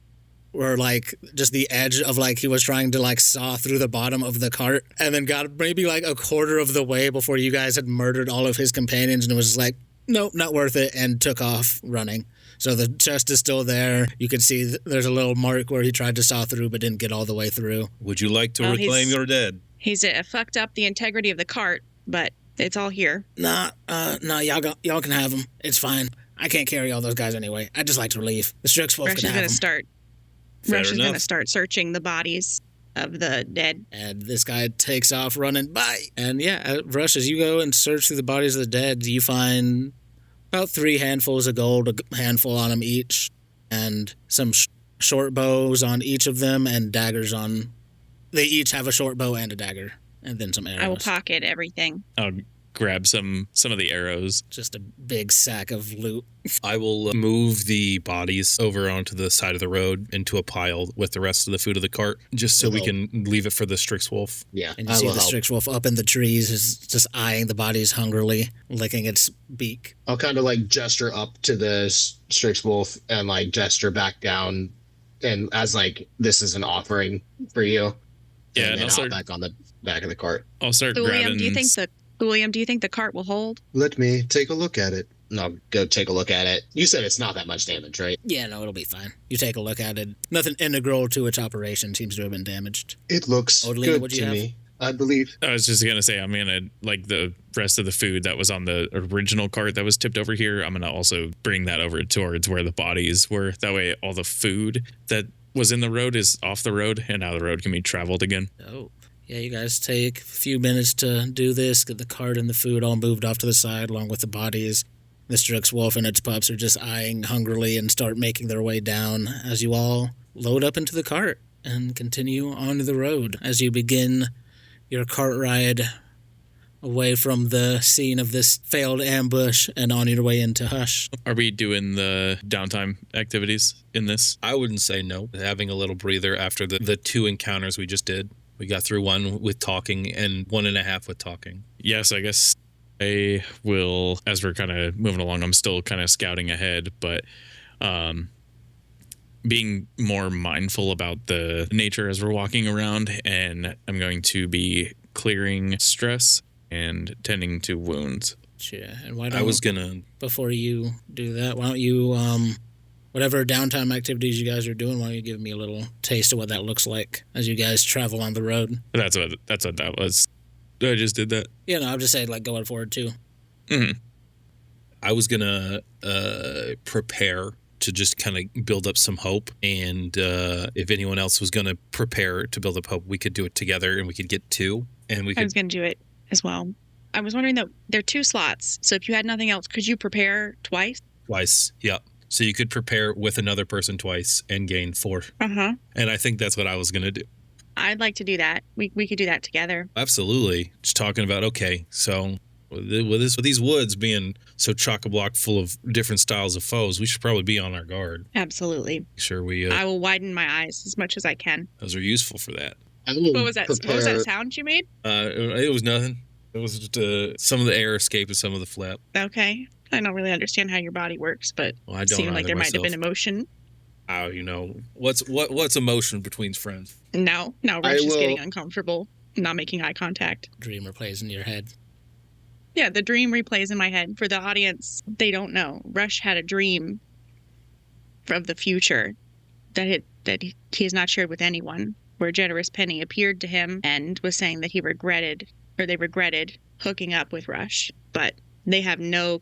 where like just the edge of like he was trying to like saw through the bottom of the cart and then got maybe like a quarter of the way before you guys had murdered all of his companions and it was just like, nope, not worth it, and took off running. So the chest is still there. You can see there's a little mark where he tried to saw through but didn't get all the way through. Would you like to reclaim your dead? He's fucked up the integrity of the cart, but it's all here. Nah, y'all can have them. It's fine. I can't carry all those guys anyway. I just like to leave. The Strix Wolf can have them. Rush is going to start searching the bodies of the dead. And this guy takes off running. Bye! And yeah, Rush, as you go and search through the bodies of the dead, you find about 3 handfuls of gold, a handful on them each, and some short bows on each of them, and daggers on... They each have a short bow and a dagger, and then some arrows. I will pocket everything. I'll grab some of the arrows. Just a big sack of loot. I will move the bodies over onto the side of the road into a pile with the rest of the food of the cart, just so we can leave it for the Strix Wolf. Yeah, and you see the Strix Wolf up in the trees is just eyeing the bodies hungrily, licking its beak. I'll kind of like gesture up to the Strix Wolf and like gesture back down, and as like this is an offering for you. Yeah, and I'll start back on the back of the cart. I'll start grabbing. William, do you think the cart will hold? Let me take a look at it. And I'll go take a look at it. You said it's not that much damage, right? Yeah, no, it'll be fine. You take a look at it. Nothing integral to its operation seems to have been damaged. It looks Odalina, good what'd you to have? me. I believe. I was just gonna say I'm gonna like the rest of the food that was on the original cart that was tipped over here. I'm gonna also bring that over towards where the bodies were. That way, all the food that was in the road is off the road, and now the road can be traveled again. Oh. Yeah, you guys take a few minutes to do this, get the cart and the food all moved off to the side along with the bodies. Mr. X-Wolf and its pups are just eyeing hungrily and start making their way down as you all load up into the cart and continue on the road as you begin your cart ride away from the scene of this failed ambush and on your way into Hush. Are we doing the downtime activities in this? I wouldn't say no. Having a little breather after the 2 encounters we just did. We got through 1 with talking and 1.5 with talking. Yes, I guess I will, as we're kind of moving along, I'm still kind of scouting ahead, but being more mindful about the nature as we're walking around, and I'm going to be clearing stress and tending to wounds. Yeah, and why don't before you do that, why don't you whatever downtime activities you guys are doing, why don't you give me a little taste of what that looks like as you guys travel on the road? That's what that was. I just did that. Yeah, no, I'm just saying, like, going forward, too. Mm-hmm. I was going to prepare to just kind of build up some hope. And if anyone else was going to prepare to build up hope, we could do it together and we could get 2. And we could... I was going to do it as well. I was wondering, though, there are 2 slots. So if you had nothing else, could you prepare twice? Twice, yeah. So you could prepare with another person twice and gain 4. Uh-huh. And I think that's what I was going to do. I'd like to do that. We could do that together. Absolutely. Just talking about, okay, so with these woods being so chock-a-block full of different styles of foes, we should probably be on our guard. Absolutely. Make sure we... I will widen my eyes as much as I can. Those are useful for that. What was that? What was that sound you made? It was nothing. It was just some of the air escaped and some of the flap. Okay. I don't really understand how your body works, but it seemed like there might have been emotion. Oh, what's emotion between friends? No, Rush is getting uncomfortable, not making eye contact. Dream replays in your head. Yeah, the dream replays in my head. For the audience, they don't know. Rush had a dream of the future that he has not shared with anyone, where Generous Penny appeared to him and was saying that they regretted hooking up with Rush, but they have no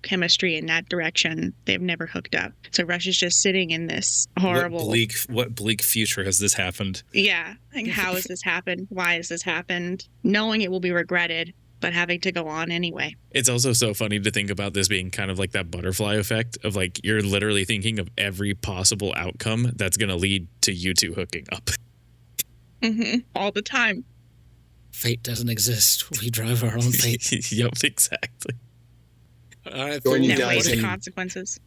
chemistry in that direction. They've never hooked up. So Rush is just sitting in this horrible... What bleak future has this happened? Yeah. Like, how has this happened? Why has this happened? Knowing it will be regretted, but having to go on anyway. It's also so funny to think about this being kind of like that butterfly effect of, like, you're literally thinking of every possible outcome that's going to lead to you 2 hooking up. Mm-hmm. All the time. Fate doesn't exist. We drive our own fate. Yep, exactly. All right, Join you No guys way to in, consequences.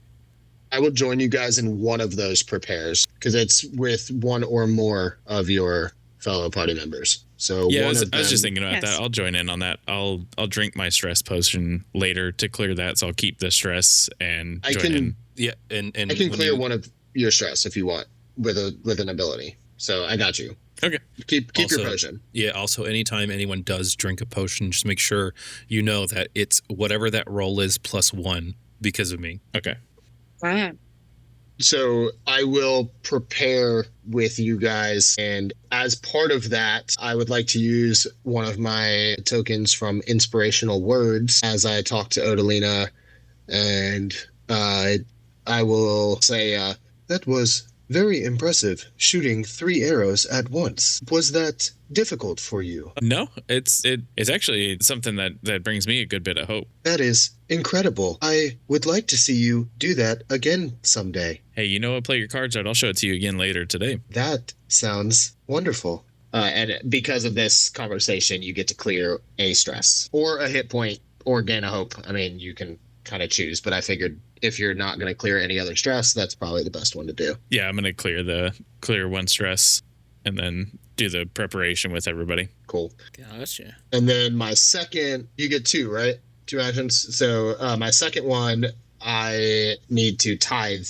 I will join you guys in one of those prepares because it's with one or more of your fellow party members. So yeah, I was just thinking about Yes. that. I'll join in on that. I'll drink my stress potion later to clear that, so I'll keep the stress and join in. Yeah, and I can clear one of your stress if you want with an ability. So I got you. Okay. Keep Also, your potion. Yeah, also anytime anyone does drink a potion, just make sure you know that it's whatever that roll is +1 because of me. Okay. Wow. So I will prepare with you guys, and as part of that, I would like to use one of my tokens from Inspirational Words as I talk to Odalina, and I will say, that was very impressive, shooting 3 arrows at once. Was that difficult for you? No, it's actually something that brings me a good bit of hope. That is incredible. I would like to see you do that again someday. Hey, you know what? Play your cards out. I'll show it to you again later today. That sounds wonderful. And because of this conversation, you get to clear a stress or a hit point or gain a hope. I mean, you can kind of choose, but I figured if you're not going to clear any other stress, that's probably the best one to do. Yeah, I'm going to clear 1 stress and then do the preparation with everybody. Cool. Gotcha. And then my second, you get 2, right? 2 actions. So my second one, I need to tithe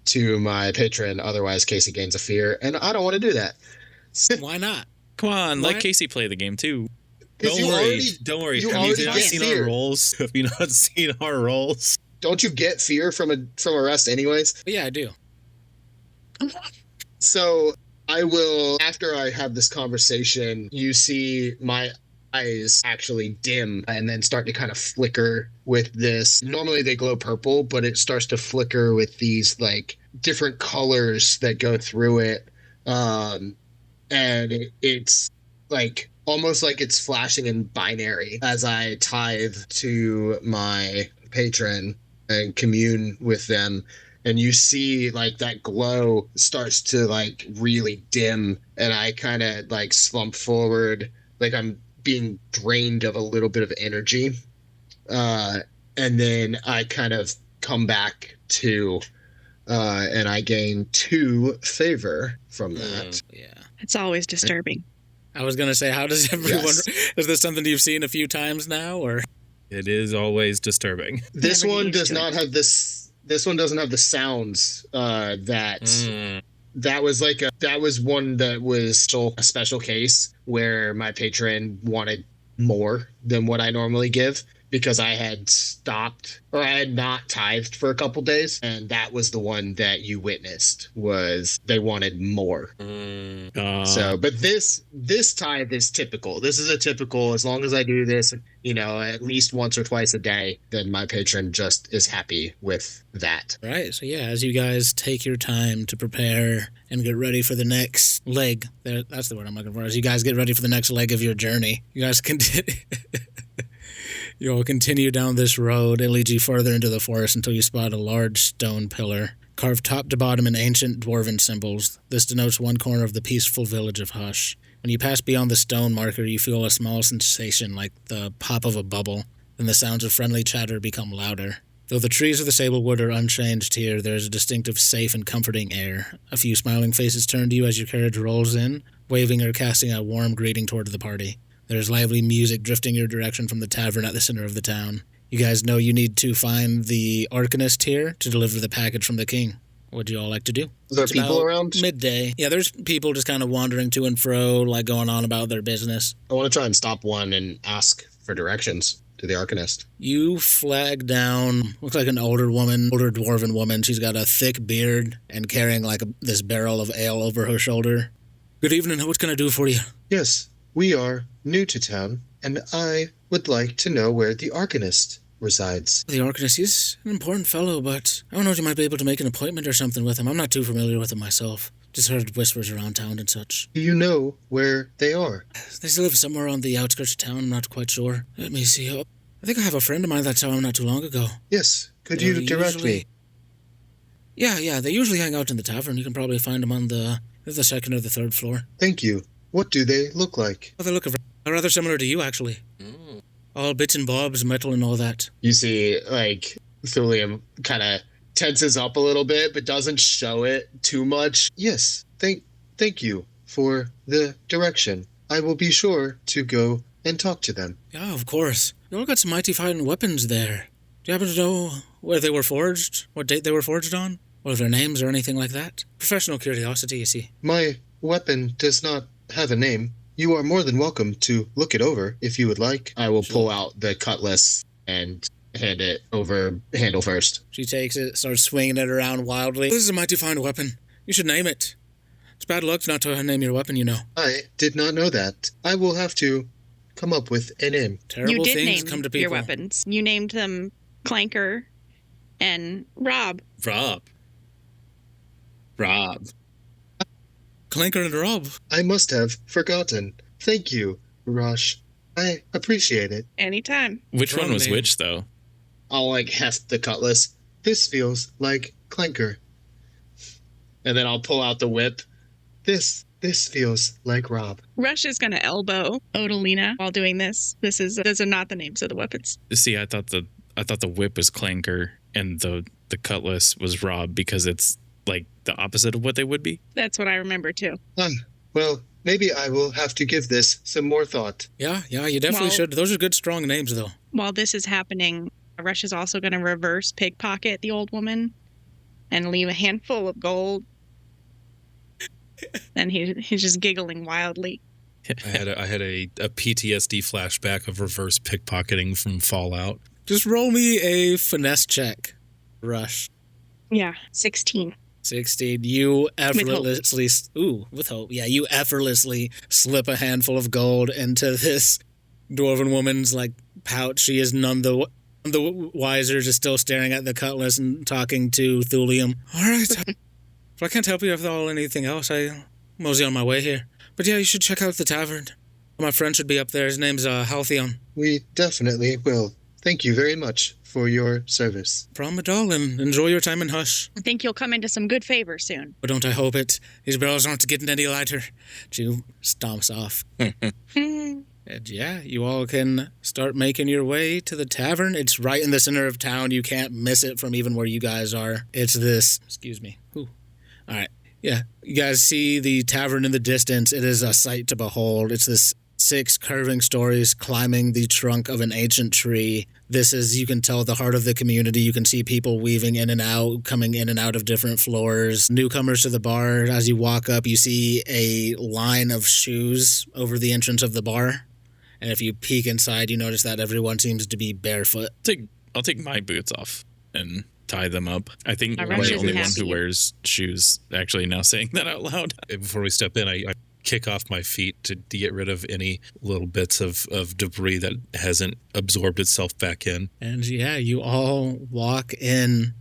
to my patron, otherwise Casey gains a fear, and I don't want to do that. Why not? Come on, What? let Casey play the game too. Don't worry. you Have already you not get seen fear. our rolls? Have you not seen our rolls? Don't you get fear from a rest anyways? But yeah, I do. So I will, after I have this conversation, you see my eyes actually dim and then start to kind of flicker with this. Normally they glow purple, but it starts to flicker with these like different colors that go through it. And it's like almost like it's flashing in binary as I tithe to my patron and commune with them. And you see like that glow starts to like really dim, and I kind of like slump forward, like I'm being drained of a little bit of energy. And then I kind of come back to, and I gain 2 favor from that. Yeah. It's always disturbing. I was going to say, how does everyone... Yes. Is this something you've seen a few times now, or... It is always disturbing. This Never get one used does to not have this. This one doesn't have the sounds that that was one that was a special case where my patron wanted more than what I normally give because I had stopped, or I had not tithed for a couple days, and that was the one that you witnessed. Was they wanted more. So, but this tithe is typical. This is a typical. As long as I do this, at least once or twice a day, then my patron just is happy with that. Right, so yeah, as you guys take your time to prepare and get ready for the next leg, that's the word I'm looking for, as you guys get ready for the next leg of your journey, you guys continue... You'll continue down this road. It leads you further into the forest until you spot a large stone pillar, carved top to bottom in ancient dwarven symbols. This denotes one corner of the peaceful village of Hush. When you pass beyond the stone marker, you feel a small sensation like the pop of a bubble, and the sounds of friendly chatter become louder. Though the trees of the Sablewood are unchanged here, there is a distinctive safe and comforting air. A few smiling faces turn to you as your carriage rolls in, waving or casting a warm greeting toward the party. There's lively music drifting your direction from the tavern at the center of the town. You guys know you need to find the Arcanist here to deliver the package from the king. What do you all like to do? Are there It's people about around? Midday. Yeah, there's people just kind of wandering to and fro, like going on about their business. I want to try and stop one and ask for directions to the Arcanist. You flag down, looks like an older dwarven woman. She's got a thick beard and carrying like this barrel of ale over her shoulder. Good evening, what can I do for you? Yes, we are new to town, and I would like to know where the Arcanist resides. The Arcanist, he's an important fellow, but I don't know if you might be able to make an appointment or something with him. I'm not too familiar with him myself. Just heard whispers around town and such. Do you know where they are? They still live somewhere on the outskirts of town, I'm not quite sure. Let me see. Oh, I think I have a friend of mine that saw him not too long ago. Yes, could you direct me? Yeah, they usually hang out in the tavern. You can probably find them on the second or the third floor. Thank you. What do they look like? Well, they look rather similar to you, actually. All bits and bobs, metal and all that. You see, like, Thulium kind of tenses up a little bit, but doesn't show it too much. Yes, thank you for the direction. I will be sure to go and talk to them. Yeah, of course. You all got some mighty fine weapons there. Do you happen to know where they were forged? What date they were forged on? Or their names or anything like that? Professional curiosity, you see. My weapon does not have a name. You are more than welcome to look it over if you would like. I will pull out the cutlass and hand it over handle first. She takes it, starts swinging it around wildly. This is a mighty fine weapon. You should name it. It's bad luck not to name your weapon, you know. I did not know that. I will have to come up with a name. Terrible You did things name come to people. your weapons. You named them Clanker and Rob. Rob. Clanker and Rob. I must have forgotten. Thank you, Rosh. I appreciate it. Anytime. Which one was name. which, though? I'll heft the cutlass. This feels like Clanker. And then I'll pull out the whip. This feels like Rob. Rush is going to elbow Odalina while doing this. Those are not the names of the weapons. See, I thought the whip was Clanker and the cutlass was Rob because it's like the opposite of what they would be. That's what I remember too. Well, maybe I will have to give this some more thought. Yeah, you definitely should. Those are good, strong names, though. While this is happening, Rush is also going to reverse pickpocket the old woman and leave a handful of gold. And he's just giggling wildly. I had a PTSD flashback of reverse pickpocketing from Fallout. Just roll me a finesse check, Rush. Yeah, 16. 16. You effortlessly, with hope. Yeah, you effortlessly slip a handful of gold into this dwarven woman's like pouch. She is none the wiser, just still staring at the cutlass and talking to Thulium. All right. If I can't help you with anything else, I mosey on my way here. But yeah, you should check out the tavern. My friend should be up there. His name's Halcyon. We definitely will. Thank you very much for your service. Problem at all, and enjoy your time in Hush. I think you'll come into some good favor soon. But don't I hope it? These barrels aren't getting any lighter. She stomps off. And yeah, you all can start making your way to the tavern. It's right in the center of town. You can't miss it from even where you guys are. It's this... Excuse me. Ooh. All right. Yeah, you guys see the tavern in the distance. It is a sight to behold. It's this 6 curving stories climbing the trunk of an ancient tree. This is, you can tell, the heart of the community. You can see people weaving in and out, coming in and out of different floors. Newcomers to the bar. As you walk up, you see a line of shoes over the entrance of the bar. And if you peek inside, you notice that everyone seems to be barefoot. I'll take my boots off and tie them up. I think I'm Our the Rush only isn't one who happy. wears shoes, actually, now saying that out loud. Before we step in, I kick off my feet to get rid of any little bits of debris that hasn't absorbed itself back in. And yeah, you all walk in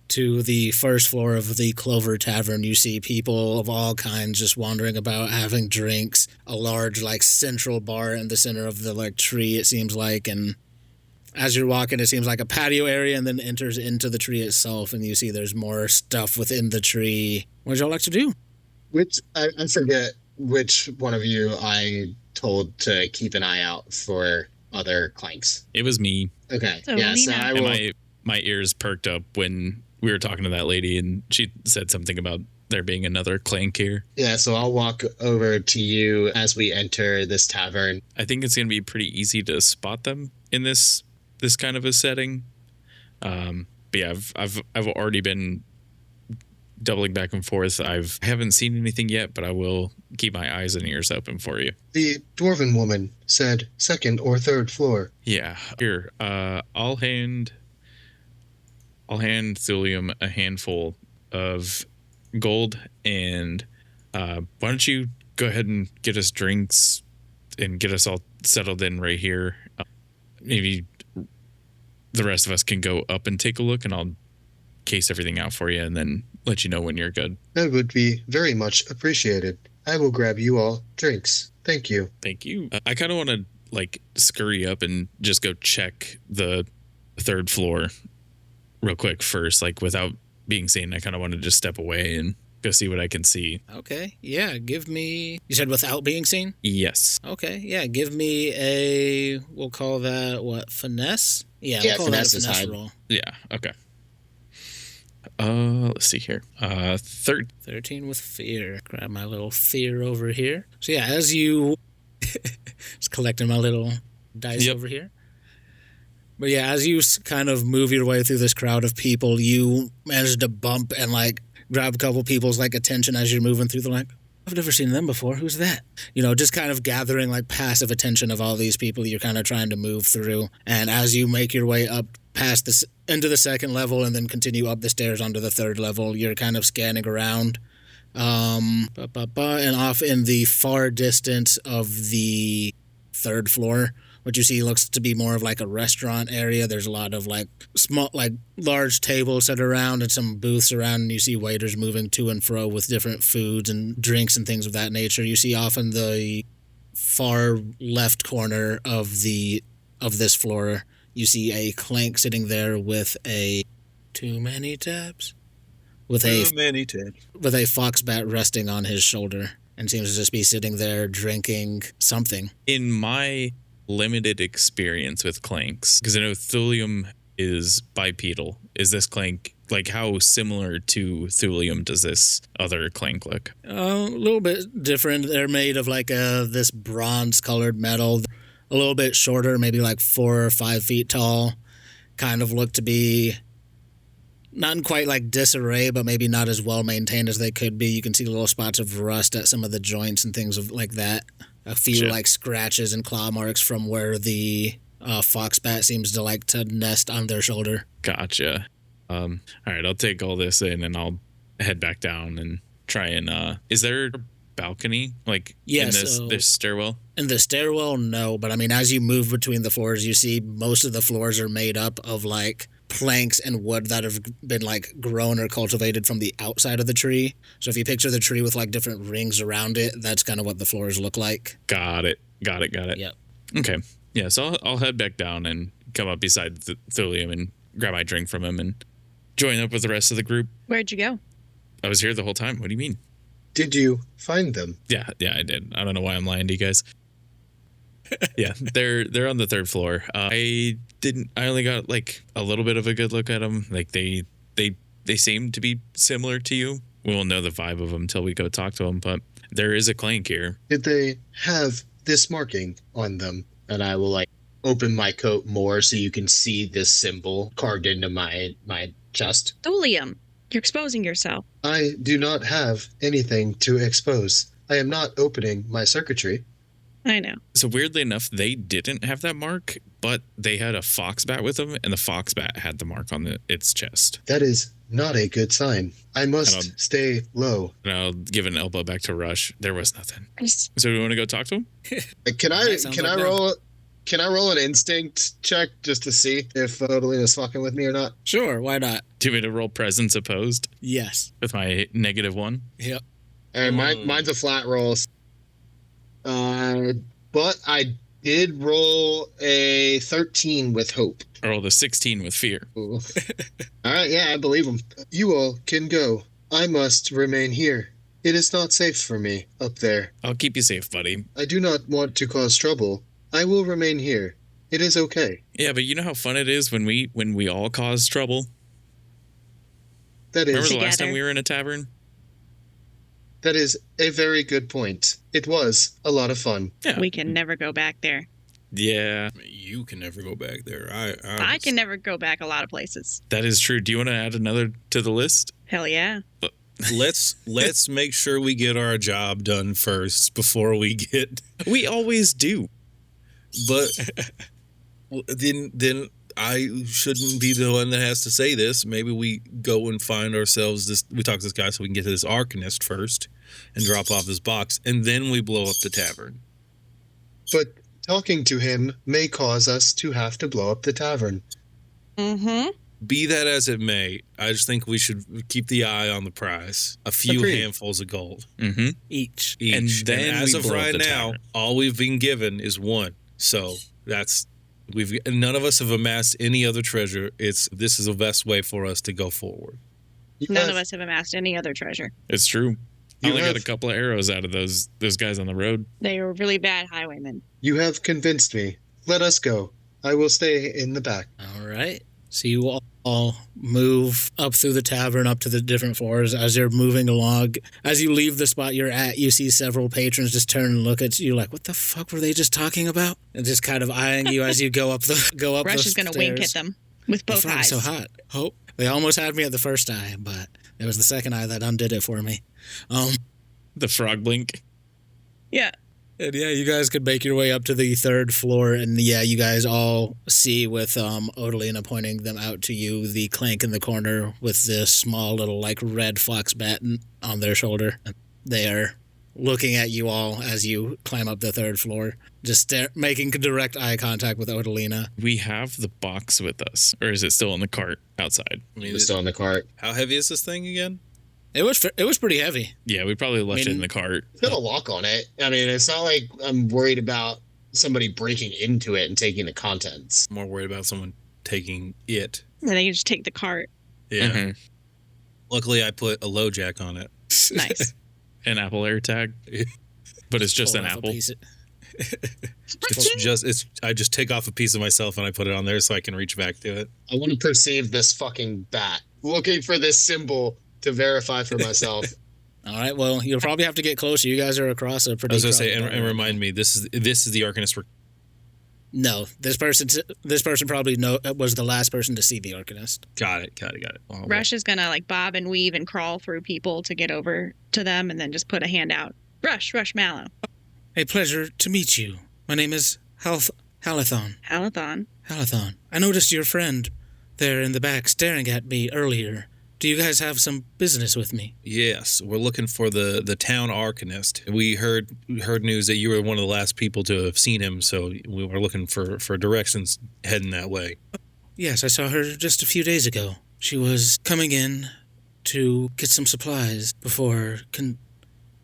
to the first floor of the Clover Tavern. You see people of all kinds just wandering about, having drinks. A large, like, central bar in the center of the, like, tree, it seems like. And as you're walking, it seems like a patio area and then enters into the tree itself. And you see there's more stuff within the tree. What would y'all like to do? Which, I forget which one of you I told to keep an eye out for other clanks. It was me. Okay. So, yeah, so Lena- I And will... my ears perked up when we were talking to that lady, and she said something about there being another clank here. Yeah, so I'll walk over to you as we enter this tavern. I think it's going to be pretty easy to spot them in this kind of a setting. But yeah, I've already been doubling back and forth. I haven't seen anything yet, but I will keep my eyes and ears open for you. The dwarven woman said 2nd or 3rd floor. Yeah. Here, I'll hand Thulium a handful of gold, and why don't you go ahead and get us drinks and get us all settled in right here. Maybe the rest of us can go up and take a look, and I'll case everything out for you and then let you know when you're good. That would be very much appreciated. I will grab you all drinks. Thank you. Thank you. I kind of want to like scurry up and just go check the 3rd floor real quick first, like without being seen. I kind of want to just step away and go see what I can see. Okay, yeah, give me... You said without being seen? Yes. Okay, yeah, give me a... We'll call that, what, finesse? Yeah, we'll call finesse that is a finesse high. roll. Yeah. Okay. Let's see here. 13 with fear. Grab my little fear over here. So yeah, as you... Just collecting my little dice Yep. over here. But yeah, as you kind of move your way through this crowd of people, you manage to bump and like grab a couple people's like attention as you're moving through. They're like, I've never seen them before. Who's that? You know, just kind of gathering like passive attention of all these people you're kind of trying to move through. And as you make your way up past this into the 2nd level and then continue up the stairs onto the 3rd level, you're kind of scanning around. And off in the far distance of the 3rd floor, what you see looks to be more of like a restaurant area. There's a lot of like small, like large tables set around and some booths around, and you see waiters moving to and fro with different foods and drinks and things of that nature. You see off in the far left corner of this floor, you see a clank sitting there with a too many tabs with a foxbat resting on his shoulder, and seems to just be sitting there drinking something. In my limited experience with clanks, because I know Thulium is bipedal, is this clank, like, how similar to Thulium does this other clank look? A little bit different. They're made of like this bronze-colored metal, a little bit shorter, maybe like 4 or 5 feet tall. Kind of look to be not in quite like disarray, but maybe not as well maintained as they could be. You can see little spots of rust at some of the joints and things of like that. A few like scratches and claw marks from where the foxbat seems to like to nest on their shoulder. Gotcha. All right, I'll take all this in and I'll head back down and try and is there a balcony like Yeah, in so- this stairwell? In the stairwell, no, but I mean, as you move between the floors, you see most of the floors are made up of like planks and wood that have been like grown or cultivated from the outside of the tree. So if you picture the tree with like different rings around it, that's kind of what the floors look like. Got it. Yep. Okay. Yeah, so I'll head back down and come up beside Thulium and grab my drink from him and join up with the rest of the group. Where'd you go? I was here the whole time. What do you mean? Did you find them? Yeah, I did. I don't know why I'm lying to you guys. Yeah, they're on the third floor. I only got like a little bit of a good look at them. Like they seem to be similar to you. We won't know the vibe of them until we go talk to them. But there is a clank here. Did they have this marking on them? And I will like open my coat more so you can see this symbol carved into my chest. Thulium, you're exposing yourself. I do not have anything to expose. I am not opening my circuitry. I know. So weirdly enough, they didn't have that mark, but they had a fox bat with them, and the fox bat had the mark on its chest. That is not a good sign. I must stay low. And I'll give an elbow back to Rush. There was nothing. I just, So do you want to go talk to him? Can I That sounds like them. roll an instinct check just to see if Odalina's fucking with me or not? Sure, why not? Do you want me to roll presence opposed Yes. with my -1? Yep. And mine's a flat roll. But I did roll a 13 with hope. I rolled a 16 with fear. Ooh. All right, yeah, I believe him. You all can go. I must remain here. It is not safe for me up there. I'll keep you safe, buddy. I do not want to cause trouble. I will remain here. It is okay. Yeah, but you know how fun it is when we all cause trouble? That Remember is the last time Together. we were in a tavern? that is a very good point. It was a lot of fun. Yeah. we can never go back there. Yeah, You can never go back there. I can never go back a lot of places. that is true. Do you want to add another to the list? Hell yeah. Let's make sure we get our job done first before we get. We always do. But then I shouldn't be the one that has to say this. Maybe we go and find ourselves this. We talk to this guy so we can get to this Arcanist first and drop off this box, and then we blow up the tavern. But talking to him may cause us to have to blow up the tavern. Mm-hmm. Be that as it may, I just think we should keep the eye on the prize. A few Agreed. handfuls of gold Mm-hmm. Each. each. And then as we of blow up right the now, tavern. all we've been given is one. So none of us have amassed any other treasure. This is the best way for us to go forward. None of us have amassed any other treasure. It's true. I You only got have- a couple of arrows out of those guys on the road. They were really bad highwaymen. You have convinced me. Let us go. I will stay in the back. All right. So you all move up through the tavern, up to the different floors. As you're moving along, as you leave the spot you're at, you see several patrons just turn and look at you like, "What the fuck were they just talking about?" And just kind of eyeing you as you go up the Rush the is going to stairs. wink at them with The both frog eyes. is so hot. Oh, they almost had me at the first eye, but it was the second eye that undid it for me. The frog blink. Yeah. And yeah, you guys could make your way up to the third floor, and yeah, you guys all see with Odalina pointing them out to you, the clank in the corner with this small little like red fox bat on their shoulder. And they are looking at you all as you climb up the third floor, just making direct eye contact with Odalina. We have the box with us, or is it still in the cart outside? I mean, It's still in the cart. how heavy is this thing again? It was pretty heavy. Yeah, we probably left it in the cart. It's got a lock on it. I mean, it's not like I'm worried about somebody breaking into it and taking the contents. I'm more worried about someone taking it. Then they can just take the cart. Yeah. Mhm. Luckily, I put a low jack on it. Nice. An Apple AirTag, but it's just Pull an off a apple. piece of- I just take off a piece of myself and I put it on there so I can reach back to it. I want to perceive this fucking bat. Looking for this symbol to verify for myself. All right, well, you'll probably have to get closer. You guys are across a pretty. I was gonna say, crowded and area. remind me, this is the Arcanist. No, this person probably was the last person to see the Arcanist. Got it. Oh, Rush is going to like bob and weave and crawl through people to get over to them and then just put a hand out. Rush Mallow. A pleasure to meet you. My name is Halathon. Alathon. I noticed your friend there in the back staring at me earlier. Do you guys have some business with me? Yes, we're looking for the town arcanist. We heard news that you were one of the last people to have seen him, so we were looking for directions heading that way. Yes, I saw her just a few days ago. She was coming in to get some supplies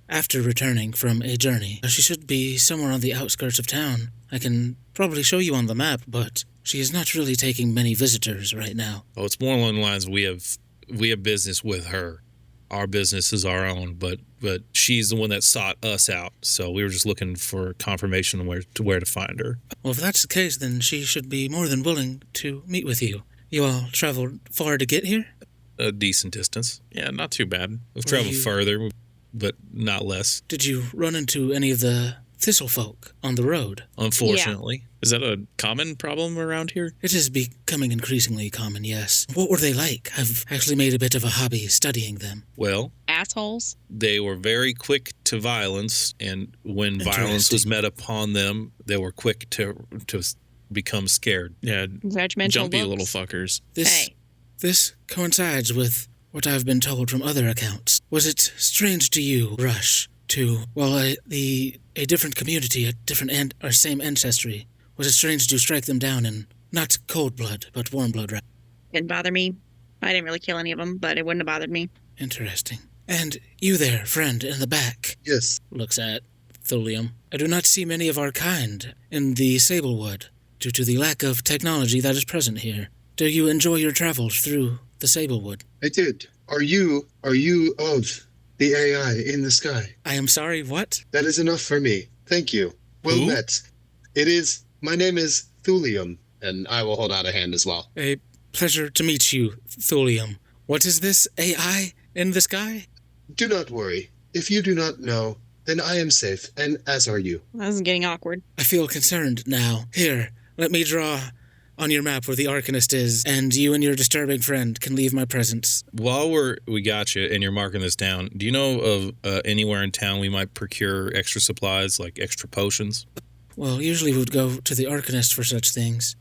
after returning from a journey. She should be somewhere on the outskirts of town. I can probably show you on the map, but she is not really taking many visitors right now. Oh, it's more along the lines we have business with her. Our business is our own, but she's the one that sought us out, so we were just looking for confirmation on where to find her. Well, if that's the case, then she should be more than willing to meet with you. You all traveled far to get here? A decent distance. Yeah, not too bad. We've traveled further, but not less. Did you run into any of the thistle folk on the road? Unfortunately. Is that a common problem around here? It is becoming increasingly common, yes. What were they like? I've actually made a bit of a hobby studying them. Well, Assholes. they were very quick to violence, and when violence was met upon them, they were quick to become scared. Yeah, Judgmental jumpy looks. little fuckers. This coincides with what I've been told from other accounts. Was it strange to you, Rush, a different community, our same ancestry? Was it strange to strike them down in not cold blood, but warm blood? Didn't bother me. I didn't really kill any of them, but it wouldn't have bothered me. Interesting. And you there, friend, in the back. Yes. Looks at Thulium. I do not see many of our kind in the Sablewood, due to the lack of technology that is present here. Do you enjoy your travels through the Sablewood? I did. Are you of the AI in the sky? I am sorry, what? That is enough for me. Thank you. Well Who? met. My name is Thulium, and I will hold out a hand as well. A pleasure to meet you, Thulium. What is this AI in the sky? Do not worry. If you do not know, then I am safe, and as are you. This is getting awkward. I feel concerned now. Here, let me draw on your map where the Arcanist is, and you and your disturbing friend can leave my presence. While we got you and you're marking this down, do you know of anywhere in town we might procure extra supplies, like extra potions? Well, usually we would go to the Arcanist for such things.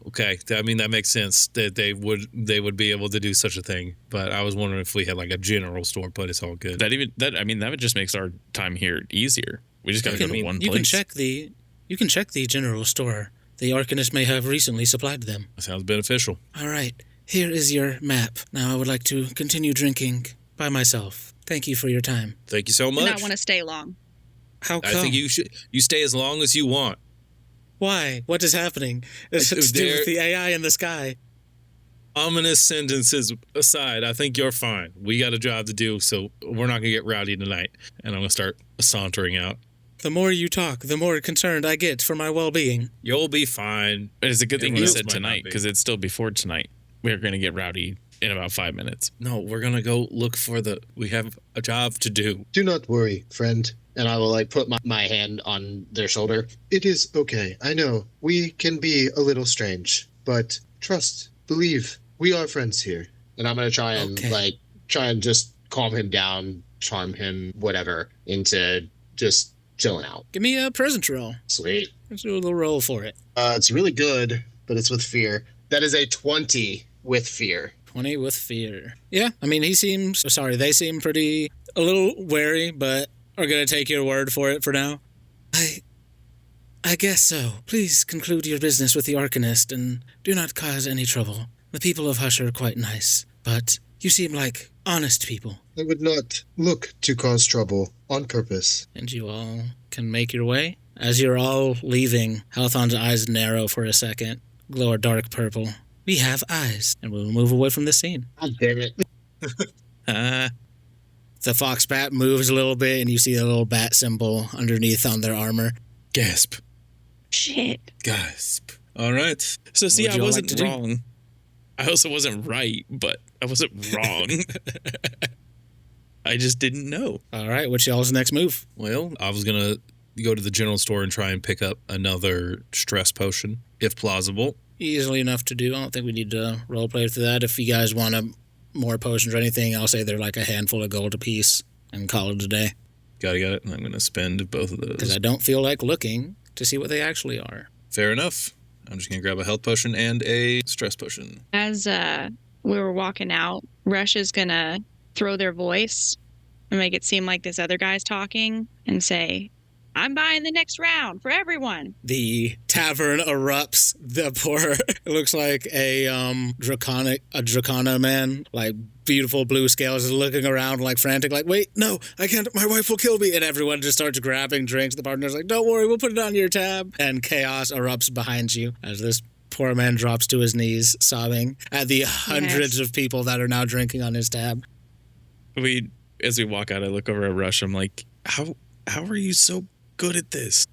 Okay, that makes sense that they would be able to do such a thing. But I was wondering if we had like a general store, but it's all good. That just makes our time here easier. We just got to go to one place. You can check the general store. The Arcanist may have recently supplied them. That sounds beneficial. All right, here is your map. Now I would like to continue drinking by myself. Thank you for your time. Thank you so I much. do not want to stay long. How come? I think you stay as long as you want. Why? What is happening? It's to do with the AI in the sky. Ominous sentences aside, I think you're fine. We got a job to do, so we're not going to get rowdy tonight. And I'm going to start sauntering out. The more you talk, the more concerned I get for my well-being. You'll be fine. It's a good thing Everyone you else said might not tonight, be. because it's still before tonight. We're going to get rowdy in about 5 minutes. No, we're going to go look for we have a job to do. Do not worry, friend. And I will put my hand on their shoulder. It is okay. I know we can be a little strange, but trust, believe, we are friends here. And I'm going to try and just calm him down, charm him, whatever, into just chilling out. Give me a presence roll. Sweet. Let's do a little roll for it. It's really good, but it's with fear. That is a 20 with fear. 20 with fear. Yeah, I mean, they seem a little wary, but are going to take your word for it for now. I guess so. Please conclude your business with the Arcanist and do not cause any trouble. The people of Hush are quite nice, but you seem like honest people. I would not look to cause trouble on purpose. And you all can make your way. As you're all leaving, Halthon's eyes narrow for a second, glow a dark purple. We have eyes, and we'll move away from the scene. God damn it. The fox bat moves a little bit, and you see a little bat symbol underneath on their armor. Gasp. Shit. Gasp. All right. So see, What would I you all like wasn't to do? wrong. I also wasn't right, but I wasn't wrong. I just didn't know. All right, what's y'all's next move? Well, I was going to go to the general store and try and pick up another stress potion, if plausible. Easily enough to do. I don't think we need to roleplay through that. If you guys want more potions or anything, I'll say they're like a handful of gold apiece and call it a day. Got it. I'm going to spend both of Because those. I don't feel like looking to see what they actually are. Fair enough. I'm just going to grab a health potion and a stress potion. As we were walking out, Rush is going to throw their voice and make it seem like this other guy's talking and say, I'm buying the next round for everyone. The tavern erupts. The poor, it looks like a Dracona man, like beautiful blue scales, is looking around like frantic, like, wait, no, I can't, my wife will kill me. And everyone just starts grabbing drinks. The bartender's like, don't worry, we'll put it on your tab. And chaos erupts behind you as this poor man drops to his knees, sobbing at the hundreds of people that are now drinking on his tab. As we walk out, I look over at Rush. I'm like, how are you so good at this?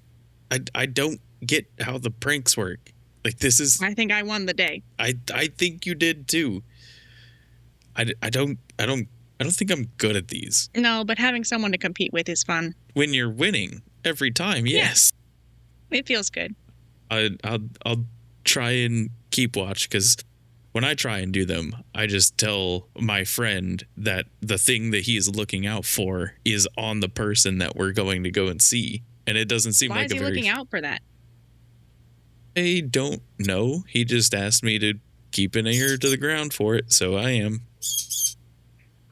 I don't get how the pranks work. Like, this is. I think I won the day. I think you did too. I don't think I'm good at these. No, but having someone to compete with is fun. When you're winning every time, yes. It feels good. I'll try and keep watch, because when I try and do them, I just tell my friend that the thing that he is looking out for is on the person that we're going to go and see. And it doesn't seem Why like is he looking out for that? I don't know. He just asked me to keep an ear to the ground for it, so I am.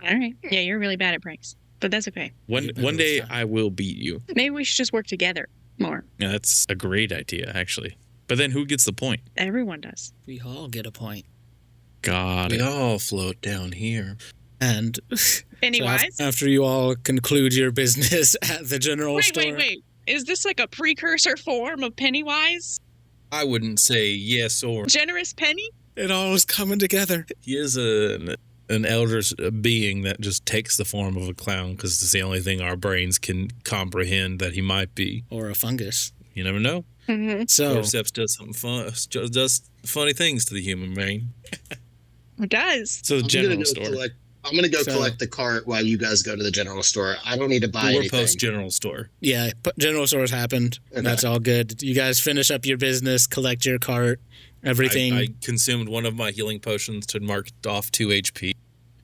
All right. Yeah, you're really bad at pranks, but that's okay. One day I will beat you. Maybe we should just work together more. Yeah, that's a great idea, actually. But then who gets the point? Everyone does. We all get a point. Got We it. all float down here. And Pennywise? after you all conclude your business at the general store. Wait. Is this like a precursor form of Pennywise? I wouldn't say yes or. Generous Penny? It all is coming together. He is an elder being that just takes the form of a clown because it's the only thing our brains can comprehend that he might be. Or a fungus. You never know. Mm-hmm. So, Cordyceps does something fun, does funny things to the human brain. It does. So the general store. I'm going to go So- collect the cart while you guys go to the general store. I don't need to buy We're anything. post general store. yeah, general stores happened. Okay. That's all good. You guys finish up your business, collect your cart, everything. I consumed one of my healing potions to mark off 2 HP.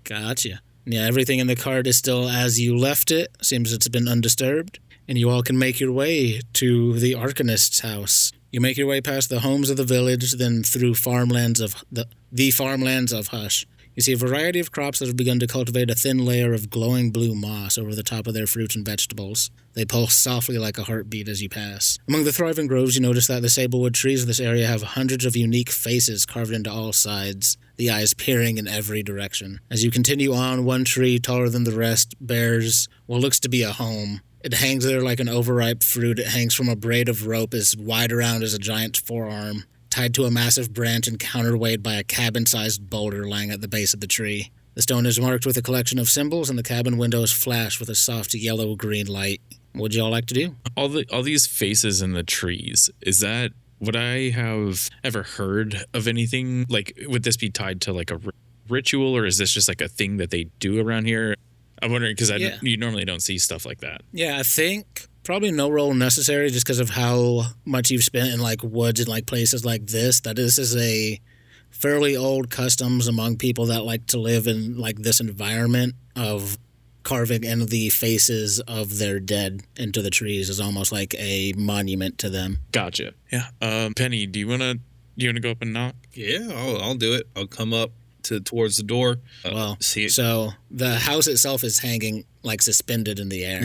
Gotcha. Yeah, everything in the cart is still as you left it. Seems it's been undisturbed. And you all can make your way to the Arcanist's house. You make your way past the homes of the village, then through farmlands of the farmlands of Hush. You see a variety of crops that have begun to cultivate a thin layer of glowing blue moss over the top of their fruits and vegetables. They pulse softly like a heartbeat as you pass. Among the thriving groves, you notice that the sablewood trees of this area have hundreds of unique faces carved into all sides, the eyes peering in every direction. As you continue on, one tree, taller than the rest, bears what looks to be a home. It hangs there like an overripe fruit. It hangs from a braid of rope as wide around as a giant's forearm, tied to a massive branch and counterweighted by a cabin-sized boulder lying at the base of the tree. The stone is marked with a collection of symbols, and the cabin windows flash with a soft yellow-green light. What would y'all like to do? All these faces in the trees, is that, would I have ever heard of anything? Like, would this be tied to like a ritual, or is this just like a thing that they do around here? I'm wondering, because Yeah. you normally don't see stuff like that. Yeah, I think probably no roll necessary just because of how much you've spent in like woods and like places like this. That this is a fairly old customs among people that like to live in like this environment of carving in the faces of their dead into the trees is almost like a monument to them. Gotcha. Yeah. Penny, do you wanna go up and knock? Yeah, I'll do it. I'll come up towards the door. Well, see it. so the house itself is hanging like suspended in the air,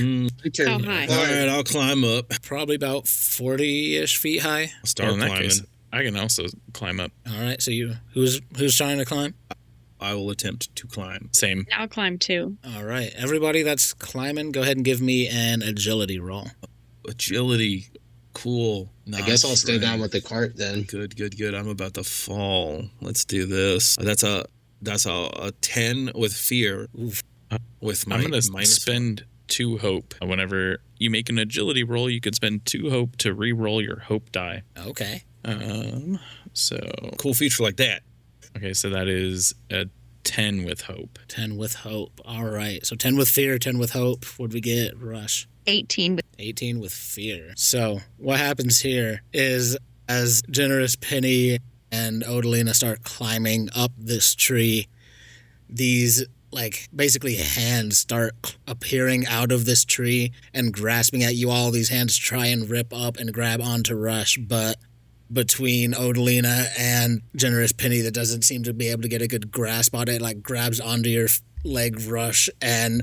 How high? All right, I'll climb up. probably about 40-ish feet high. I'll start in that climbing. case, I can also climb up. All right, so who's trying to climb? I will attempt to climb. Same. I'll climb too. All right, everybody that's climbing, go ahead and give me an agility roll. Agility, cool. I guess I'll stay down with. with the cart then. Good. I'm about to fall. Let's do this. That's a 10 with fear. Oof. With my I'm gonna minus spend 2 hope. Whenever you make an agility roll, you could spend 2 hope to re-roll your hope die. Okay. So cool feature like that. okay, so that is a 10 with hope. 10 with hope. All right, so 10 with fear, 10 with hope. What'd we get, Rush? 18. 18 with fear. So what happens here is as Generous Penny and Odalina start climbing up this tree, these like basically hands start appearing out of this tree and grasping at you all. These hands try and rip up and grab onto Rush, but between Odalina and Generous Penny that doesn't seem to be able to get a good grasp on it, like grabs onto your leg, Rush, and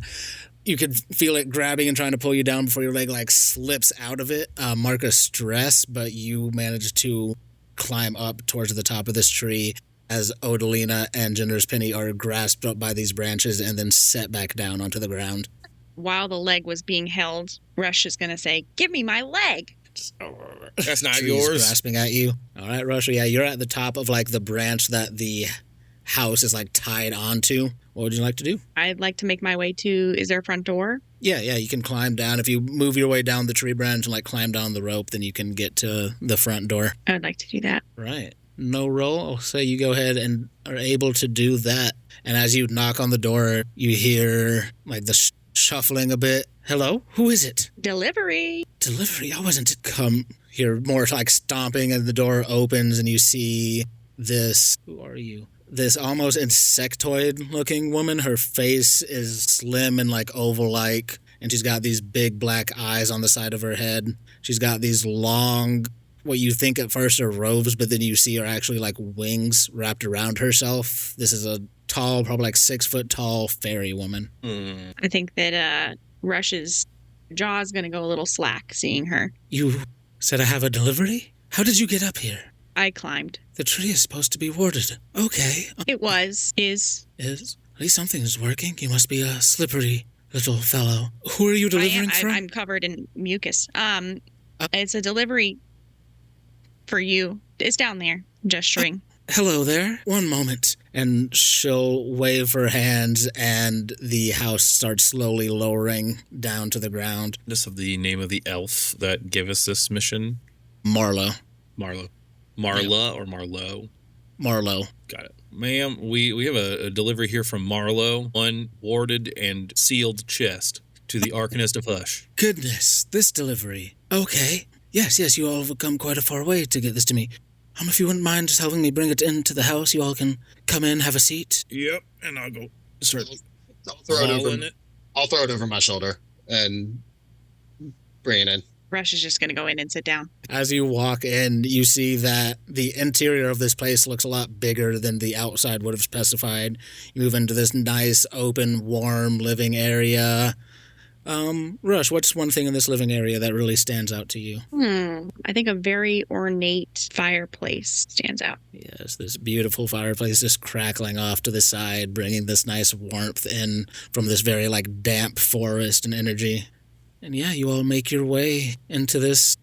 you could feel it grabbing and trying to pull you down before your leg like slips out of it. Mark a stress, but you manage to climb up towards the top of this tree as Odalina and Generous Penny are grasped up by these branches and then set back down onto the ground. While the leg was being held, Rush is going to say, "Give me my leg." That's not Trees yours. grasping at you. All right, Rush. Yeah, you're at the top of like the branch that the house is like tied onto. What would you like to do? I'd like to make my way to, is there a front door? Yeah, you can climb down. If you move your way down the tree branch and like climb down the rope, then you can get to the front door. I would like to do that. Right. No roll. I'll say you go ahead and are able to do that. And as you knock on the door, you hear like the shuffling a bit. Hello? Who is it? Delivery. Delivery? I wasn't come here. More like stomping, and the door opens and you see this. Who are you? This almost insectoid-looking woman. Her face is slim and like oval-like, and she's got these big black eyes on the side of her head. She's got these long, what you think at first are robes, but then you see are actually like wings wrapped around herself. This is a tall, probably like 6 foot tall fairy woman. I think that Rush's jaw is going to go a little slack seeing her. You said I have a delivery? How did you get up here? I climbed. The tree is supposed to be warded. Okay. It is. Is? At least something is working. You must be a slippery little fellow. Who are you delivering from? I'm covered in mucus. It's a delivery for you. It's down there, gesturing. Hello there. One moment. And she'll wave her hands, and the house starts slowly lowering down to the ground. Just of the name of the elf that gave us this mission. Marlo. Marla or Marlowe? Marlo. Got it. Ma'am, we have a delivery here from Marlo. One warded and sealed chest to the Arcanist of Hush. Goodness, this delivery. Okay. Yes, you all have come quite a far way to get this to me. If you wouldn't mind just helping me bring it into the house, you all can come in, have a seat. Yep, and I'll go start I'll throw it it. over my shoulder and bring it in. Rush is just going to go in and sit down. As you walk in, you see that the interior of this place looks a lot bigger than the outside would have specified. You move into this nice, open, warm living area. Rush, what's one thing in this living area that really stands out to you? I think a very ornate fireplace stands out. Yes, this beautiful fireplace just crackling off to the side, bringing this nice warmth in from this very, like, damp forest and energy. And yeah, you all make your way into this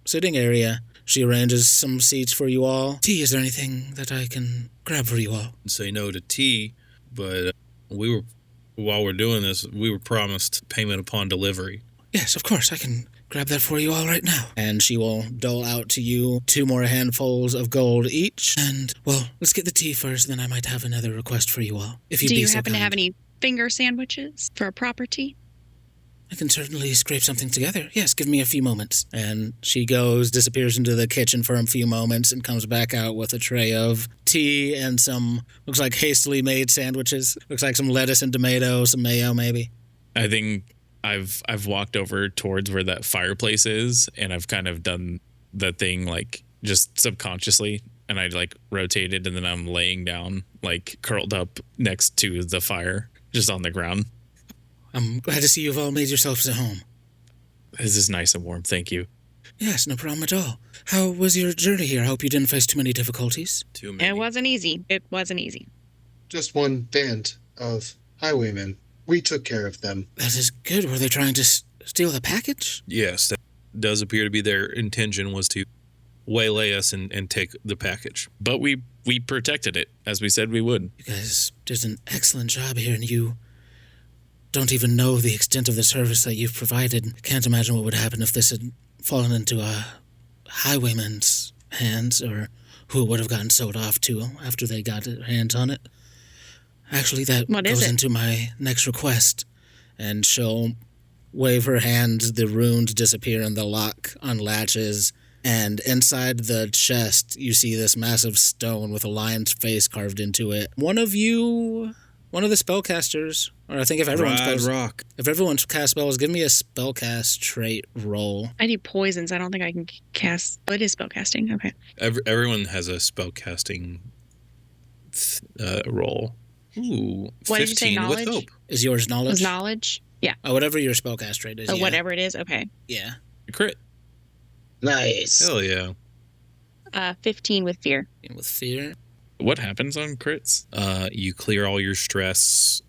sitting area. She arranges some seats for you all. Tea, is there anything that I can grab for you all? Say no to tea, but while we're doing this, we were promised payment upon delivery. Yes, of course, I can grab that for you all right now. And she will dole out to you 2 more handfuls of gold each. And, well, let's get the tea first, then I might have another request for you all. If you'd Do be you so happen to kind. have any finger sandwiches for a proper tea? I can certainly scrape something together. Yes, give me a few moments. And she disappears into the kitchen for a few moments and comes back out with a tray of tea and some, looks like hastily made sandwiches. Looks like some lettuce and tomato, some mayo maybe. I think I've walked over towards where that fireplace is, and I've kind of done the thing like just subconsciously, and I like rotated, and then I'm laying down like curled up next to the fire, just on the ground. I'm glad to see you've all made yourselves at home. This is nice and warm, thank you. Yes, no problem at all. How was your journey here? I hope you didn't face too many difficulties. Too many. It wasn't easy. Just one band of highwaymen. We took care of them. That is good. Were they trying to steal the package? Yes, that does appear to be their intention, was to waylay us and take the package. But we protected it, as we said we would. You guys did an excellent job here, and you don't even know the extent of the service that you've provided. Can't imagine what would happen if this had fallen into a highwayman's hands, or who it would have gotten sold off to after they got their hands on it. Actually, that goes into my next request. And she'll wave her hand, the runes disappear and the lock unlatches. And inside the chest, you see this massive stone with a lion's face carved into it. One of you one of the spellcasters, or I think if everyone's rock. if everyone's cast spells, give me a spellcast trait roll. I need poisons. I don't think I can cast. Oh, it is spellcasting. Okay. Everyone has a spellcasting roll. Ooh, What did you say, 15 with knowledge? hope. Is yours knowledge? Was knowledge? Yeah. Oh, whatever your spellcast trait is. Oh, yeah. whatever it is. Okay. Yeah. Crit. Nice. Hell yeah. 15 with fear. And with fear. What happens on crits? You clear all your stress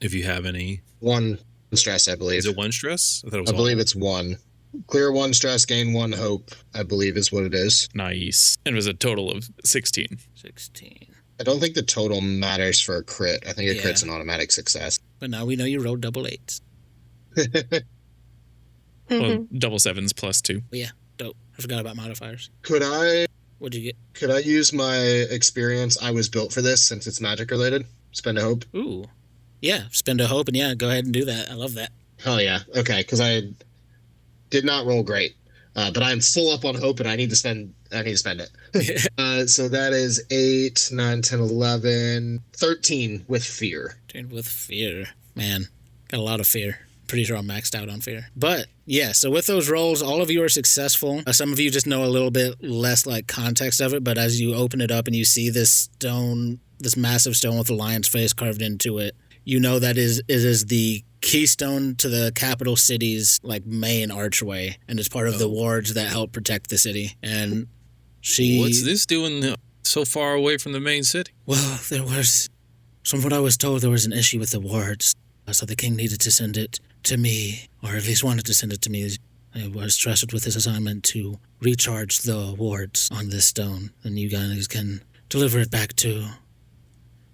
if you have any. 1 stress, I believe. Is it 1 stress? I thought it was I believe it's 1. Clear 1 stress, gain 1 hope, I believe is what it is. Nice. And it was a total of 16. 16. I don't think the total matters for a crit. I think a Yeah. crit's an automatic success. But now we know you rolled double 8s. Well, double 7s plus 2. But yeah, dope. I forgot about modifiers. Could I What'd you use my experience? I was built for this since it's magic related. Spend a hope. get? Ooh. Yeah, spend a hope, and yeah, go ahead and do that. I love that. Hell yeah. Okay, because I did not roll great. But I'm full up on hope and I need to spend it. So that is 8, 9, 10, 11, 13 with fear. Dude, with fear. Man, got a lot of fear. Pretty sure I'm maxed out on fear. But yeah, so with those rolls, all of you are successful. Some of you just know a little bit less like context of it, but as you open it up and you see this stone, this massive stone with a lion's face carved into it, you know that it is the keystone to the capital city's like main archway, and it's part of the wards that help protect the city. And What's this doing so far away from the main city? Well, from what I was told, there was an issue with the wards, so the king needed to send it to me, or at least wanted to send it to me. I was trusted with this assignment to recharge the wards on this stone, and you guys can deliver it back to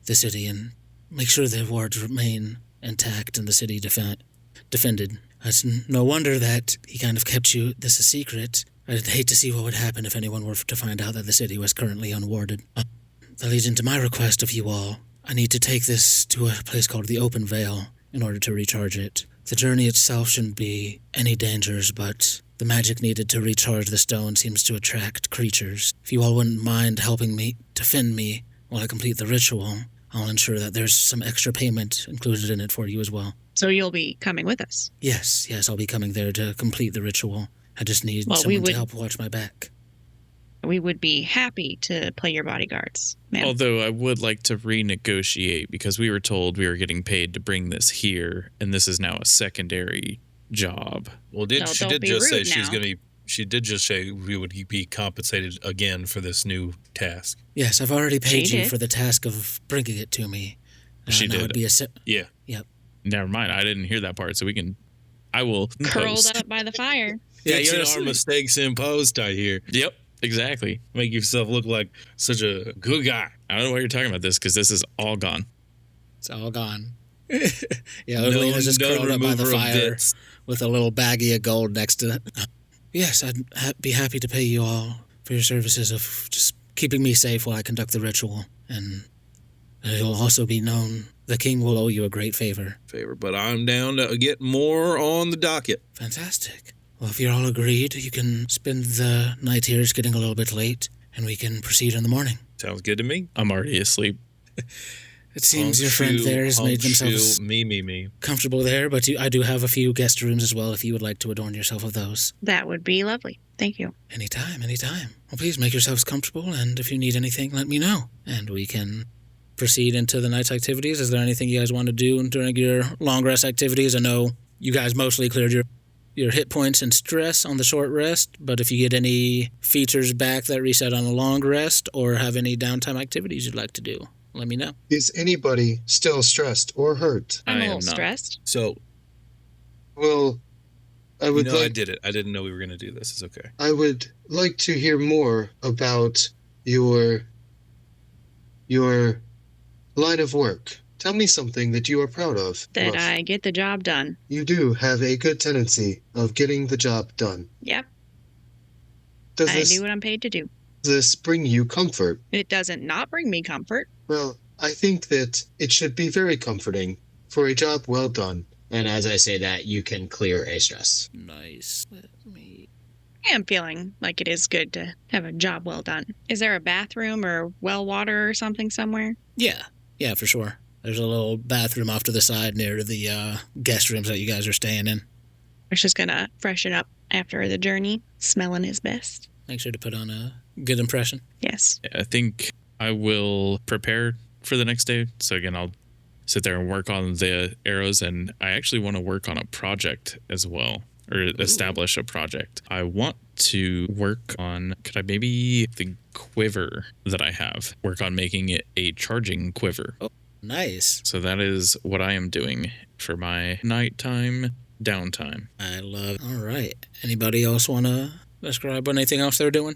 the city and make sure the wards remain intact and the city defended. It's no wonder that he kind of kept this a secret. I'd hate to see what would happen if anyone were to find out that the city was currently unwarded. That leads into my request of you all. I need to take this to a place called the Open Vale in order to recharge it. The journey itself shouldn't be any dangers, but the magic needed to recharge the stone seems to attract creatures. If you all wouldn't mind helping me defend me while I complete the ritual, I'll ensure that there's some extra payment included in it for you as well. So you'll be coming with us? Yes, I'll be coming there to complete the ritual. I just need someone to help watch my back. We would be happy to play your bodyguards, ma'am. Although I would like to renegotiate because we were told we were getting paid to bring this here, and this is now a secondary job. Well, she did just say we would be compensated again for this new task. Yes, I've already paid you for the task of bringing it to me. She did. Would be Yeah. Yep. Never mind. I didn't hear that part, so I will curled post. up by the fire. Yeah, our mistakes imposed, I hear. Yep, exactly. Make yourself look like such a good guy. I don't know why you're talking about this because this is all gone. It's all gone. Yeah, Odalina's just curled up by the fire with a little baggie of gold next to it. Yes, I'd be happy to pay you all for your services of just keeping me safe while I conduct the ritual. And it'll also be known the king will owe you a great favor. But I'm down to get more on the docket. Fantastic. Well, if you're all agreed, you can spend the night here. It's getting a little bit late, and we can proceed in the morning. Sounds good to me. I'm already asleep. It seems your friend there has made themselves comfortable there, but I do have a few guest rooms as well if you would like to adorn yourself with those. That would be lovely. Thank you. Anytime. Well, please make yourselves comfortable, and if you need anything, let me know. And we can proceed into the night's activities. Is there anything you guys want to do during your long rest activities? I know you guys mostly cleared your hit points and stress on the short rest, but if you get any features back that reset on a long rest or have any downtime activities you'd like to do, let me know. Is anybody still stressed or hurt? I'm a I am little not. stressed. So, Well, I would I did it. I didn't know we were going to do this. It's okay. I would like to hear more about your line of work. Tell me something that you are proud of. That Ruff. I get the job done. You do have a good tendency of getting the job done. Yep. Does I do what I'm paid to do. this bring you comfort? It doesn't not bring me comfort. Well, I think that it should be very comforting for a job well done. And as I say that, you can clear a stress. Nice. Let me... I am feeling like it is good to have a job well done. Is there a bathroom or well water or something somewhere? Yeah, for sure. There's a little bathroom off to the side near the guest rooms that you guys are staying in. Rush is gonna freshen up after the journey, smelling his best. Make sure to put on a good impression. Yes. Yeah, I think I will prepare for the next day. So again, I'll sit there and work on the arrows, and I actually want to work on a project as well, or establish a project. I want to work on, could I maybe the quiver that I have, work on making it a charging quiver. Oh, nice. So that is what I am doing for my nighttime downtime. I love it. All right. Anybody else want to describe anything else they're doing?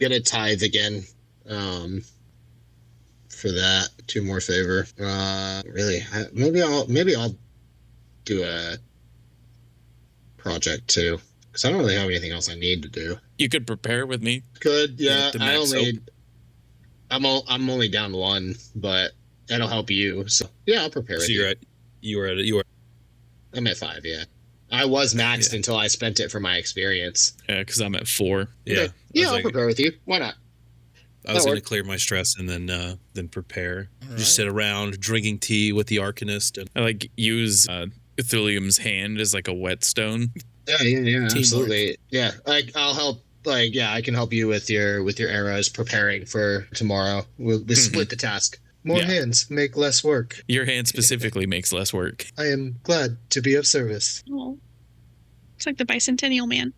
Gonna tithe again. For that, 2 more favor. Really, maybe I'll do a project too, because I don't really have anything else I need to do. You could prepare with me. Good, yeah. The max I'm only down 1, but that'll help you. So yeah, I'll prepare with So you. I'm at 5. Yeah, I was maxed until I spent it for my experience. Yeah, because I'm at 4. Yeah. Okay. Yeah, I'll prepare with you. Why not? I was That'll going to clear my stress and then prepare. All Just sit around drinking tea with the Arcanist. And I use Thulium's hand as like a whetstone. Yeah, absolutely. Yeah, I'll help. I can help you with your arrows preparing for tomorrow. We'll split the task. More hands make less work. Your hand specifically makes less work. I am glad to be of service. Oh, it's like the Bicentennial Man.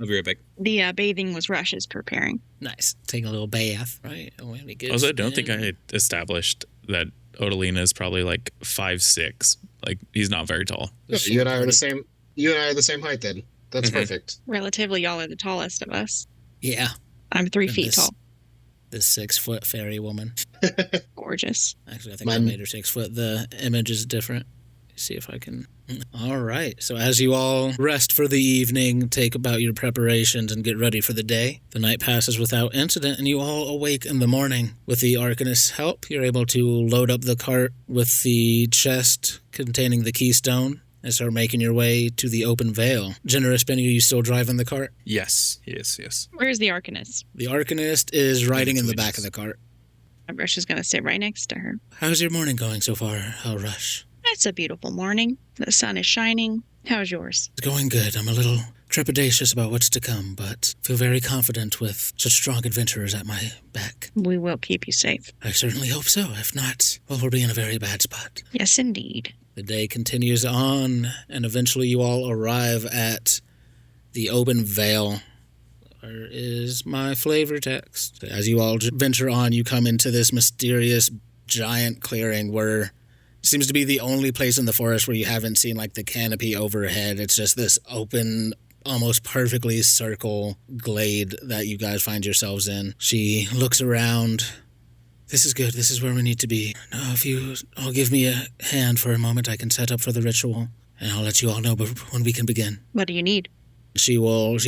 I'll be right back. The bathing was Rush's preparing. Nice. Take a little bath. Right. Oh, we good. Also, I don't think I had established that Odalina is probably like 5'6". Like, he's not very tall. You and I are the same. You and I are the same height. Then that's perfect. Relatively, y'all are the tallest of us. Yeah. I'm 3 feet tall. This 6-foot fairy woman. Gorgeous. Actually, I think I made her 6 foot. The image is different. See if I can. All right. So as you all rest for the evening, take about your preparations and get ready for the day, the night passes without incident, and you all awake in the morning. With the Arcanist's help, you're able to load up the cart with the chest containing the keystone and start making your way to the open vale. Generous Benny, are you still driving the cart? Yes. Where's the Arcanist? The Arcanist is riding in the back of the cart. Rush is going to sit right next to her. How's your morning going so far, Rush? It's a beautiful morning. The sun is shining. How's yours? It's going good. I'm a little trepidatious about what's to come, but feel very confident with such strong adventurers at my back. We will keep you safe. I certainly hope so. If not, well, we'll be in a very bad spot. Yes, indeed. The day continues on, and eventually you all arrive at the open vale. Where is my flavor text? As you all venture on, you come into this mysterious giant clearing where seems to be the only place in the forest where you haven't seen like the canopy overhead. It's just this open, almost perfectly circle glade that you guys find yourselves in. She looks around. This is good. This is where we need to be. Now, if you all give me a hand for a moment, I can set up for the ritual, and I'll let you all know when we can begin. What do you need? She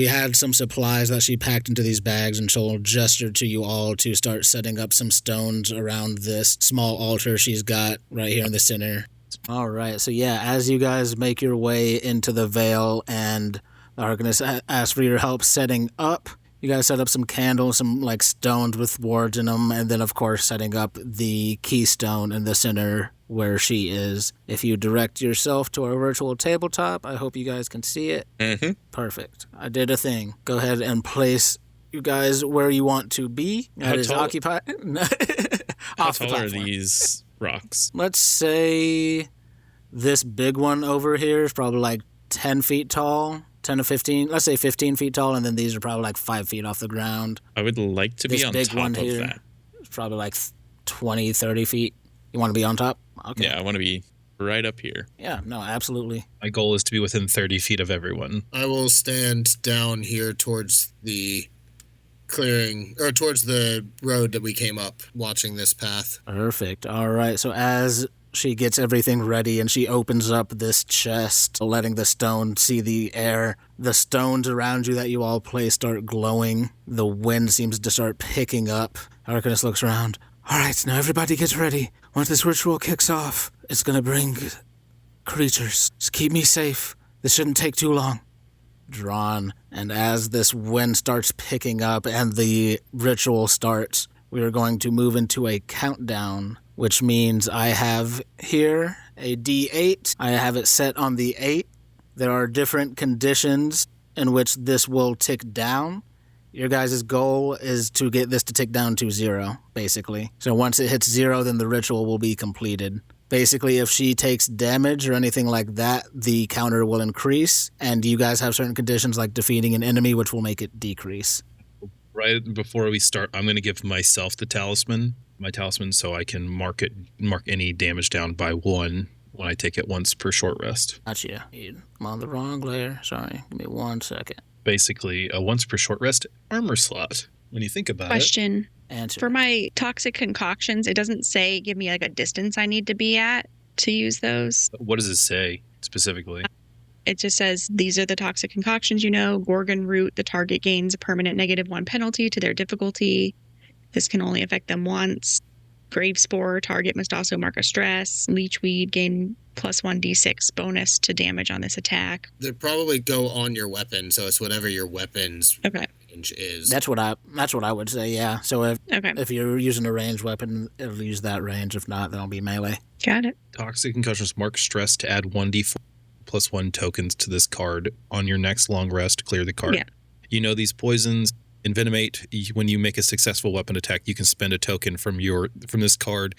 had some supplies that she packed into these bags, and she'll gesture to you all to start setting up some stones around this small altar she's got right here in the center. All right, so yeah, as you guys make your way into the Vale and the Arcanist asks for your help setting up, you guys set up some candles, some like stones with wards in them, and then of course setting up the keystone in the center where she is. If you direct yourself to our virtual tabletop, I hope you guys can see it. Mm-hmm. Perfect. I did a thing. Go ahead and place you guys where you want to be. That is occupied. How tall are these rocks? Let's say this big one over here is probably like 10 feet tall. 10 to 15, let's say 15 feet tall, and then these are probably like 5 feet off the ground. I would like to be on top of that. It's probably like 20, 30 feet. You want to be on top? Okay. Yeah, I want to be right up here. Yeah, no, absolutely. My goal is to be within 30 feet of everyone. I will stand down here towards the clearing, or towards the road that we came up, watching this path. Perfect. All right, so as she gets everything ready and she opens up this chest, letting the stone see the air. The stones around you that you all place start glowing. The wind seems to start picking up. Arcanist looks around. All right, now everybody get ready. Once this ritual kicks off, it's going to bring creatures. Just keep me safe. This shouldn't take too long. Drawn. And as this wind starts picking up and the ritual starts, we are going to move into a countdown which means I have here a D8. I have it set on the 8. There are different conditions in which this will tick down. Your guys' goal is to get this to tick down to 0, basically. So once it hits 0, then the ritual will be completed. Basically, if she takes damage or anything like that, the counter will increase, and you guys have certain conditions like defeating an enemy, which will make it decrease. Right before we start, I'm going to give myself the talisman, my talisman, so I can mark any damage down by 1 when I take it once per short rest. Gotcha. I'm on the wrong layer. Sorry. Give me 1 second. Basically, a once per short rest armor slot, when you think about Question. Answer. For my toxic concoctions, it doesn't say give me like a distance I need to be at to use those. it. What does it say specifically? It just says these are the toxic concoctions, Gorgon root, the target gains a permanent -1 penalty to their difficulty. This can only affect them once. Grave spore, target must also mark a stress. Leechweed, gain +1 d6 bonus to damage on this attack. They probably go on your weapon, so it's whatever your weapon's Okay. range is. That's what I would say, yeah. So Okay. if you're using a ranged weapon, it'll use that range. If not, then it'll be melee. Got it. Toxic concussions mark stress to add 1d4 +1 tokens to this card on your next long rest to clear the card. Yeah. You know these poisons envenomate. When you make a successful weapon attack, you can spend a token from this card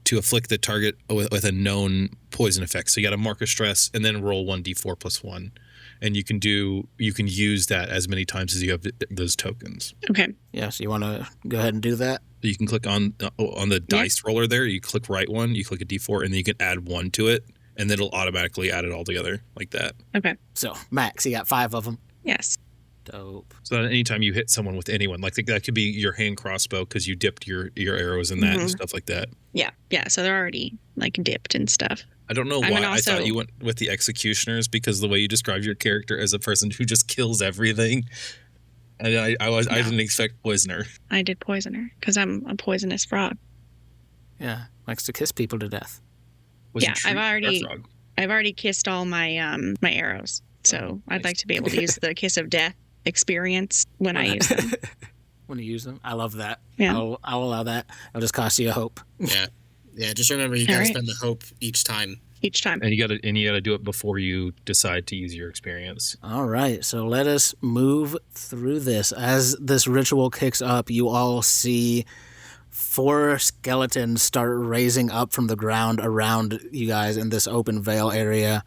to afflict the target with a known poison effect. So you got to mark a stress and then roll 1d4 +1, and you can use that as many times as you have those tokens. Okay. Yeah, so you want to go ahead and do that? You can click on the dice roller there. You click right one, you click a d4, and then you can add 1 to it, and then it'll automatically add it all together like that. Okay. So, Max, you got 5 of them. Yes. Dope. So that anytime you hit someone with anyone, like that could be your hand crossbow because you dipped your arrows in that and stuff like that. Yeah. Yeah. So they're already like dipped and stuff. I don't know I'm why gonna I also- thought you went with the executioners, because the way you described your character as a person who just kills everything. And I didn't expect poisoner. I did poisoner because I'm a poisonous frog. Yeah, likes to kiss people to death. Was Yeah, a tree I've or a already- frog? I've already kissed all my my arrows, so I'd like to be able to use the kiss of death experience when I use them. When you use them. I love that. Yeah. I'll allow that. It'll just cost you a hope. Yeah. Yeah, just remember you gotta Alright. spend the hope each time. Each time. And you gotta do it before you decide to use your experience. All right, so let us move through this. As this ritual kicks up, you all see 4 skeletons start raising up from the ground around you guys in this open veil area.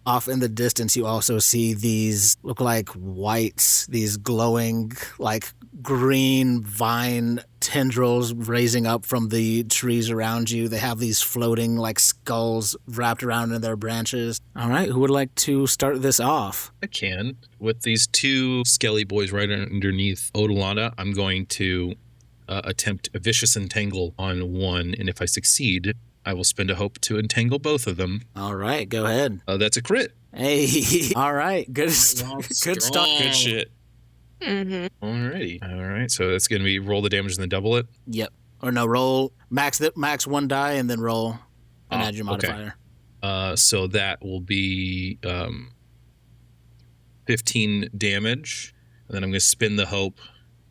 Off in the distance, you also see these look like whites, these glowing, like green vine tendrils raising up from the trees around you. They have these floating, like skulls wrapped around in their branches. All right, who would like to start this off? I can. With these 2 skelly boys right underneath Odolana, I'm going to attempt a vicious entangle on one, and if I succeed, I will spend a hope to entangle both of them. All right, go ahead. That's a crit. Hey, all right, good Strong. start. Good shit. Mm-hmm. Alrighty. All right, so that's going to be roll the damage and then double it. Yep. Or no, roll max 1 die and then roll and add your okay. modifier. So that will be 15 damage, and then I'm going to spin the hope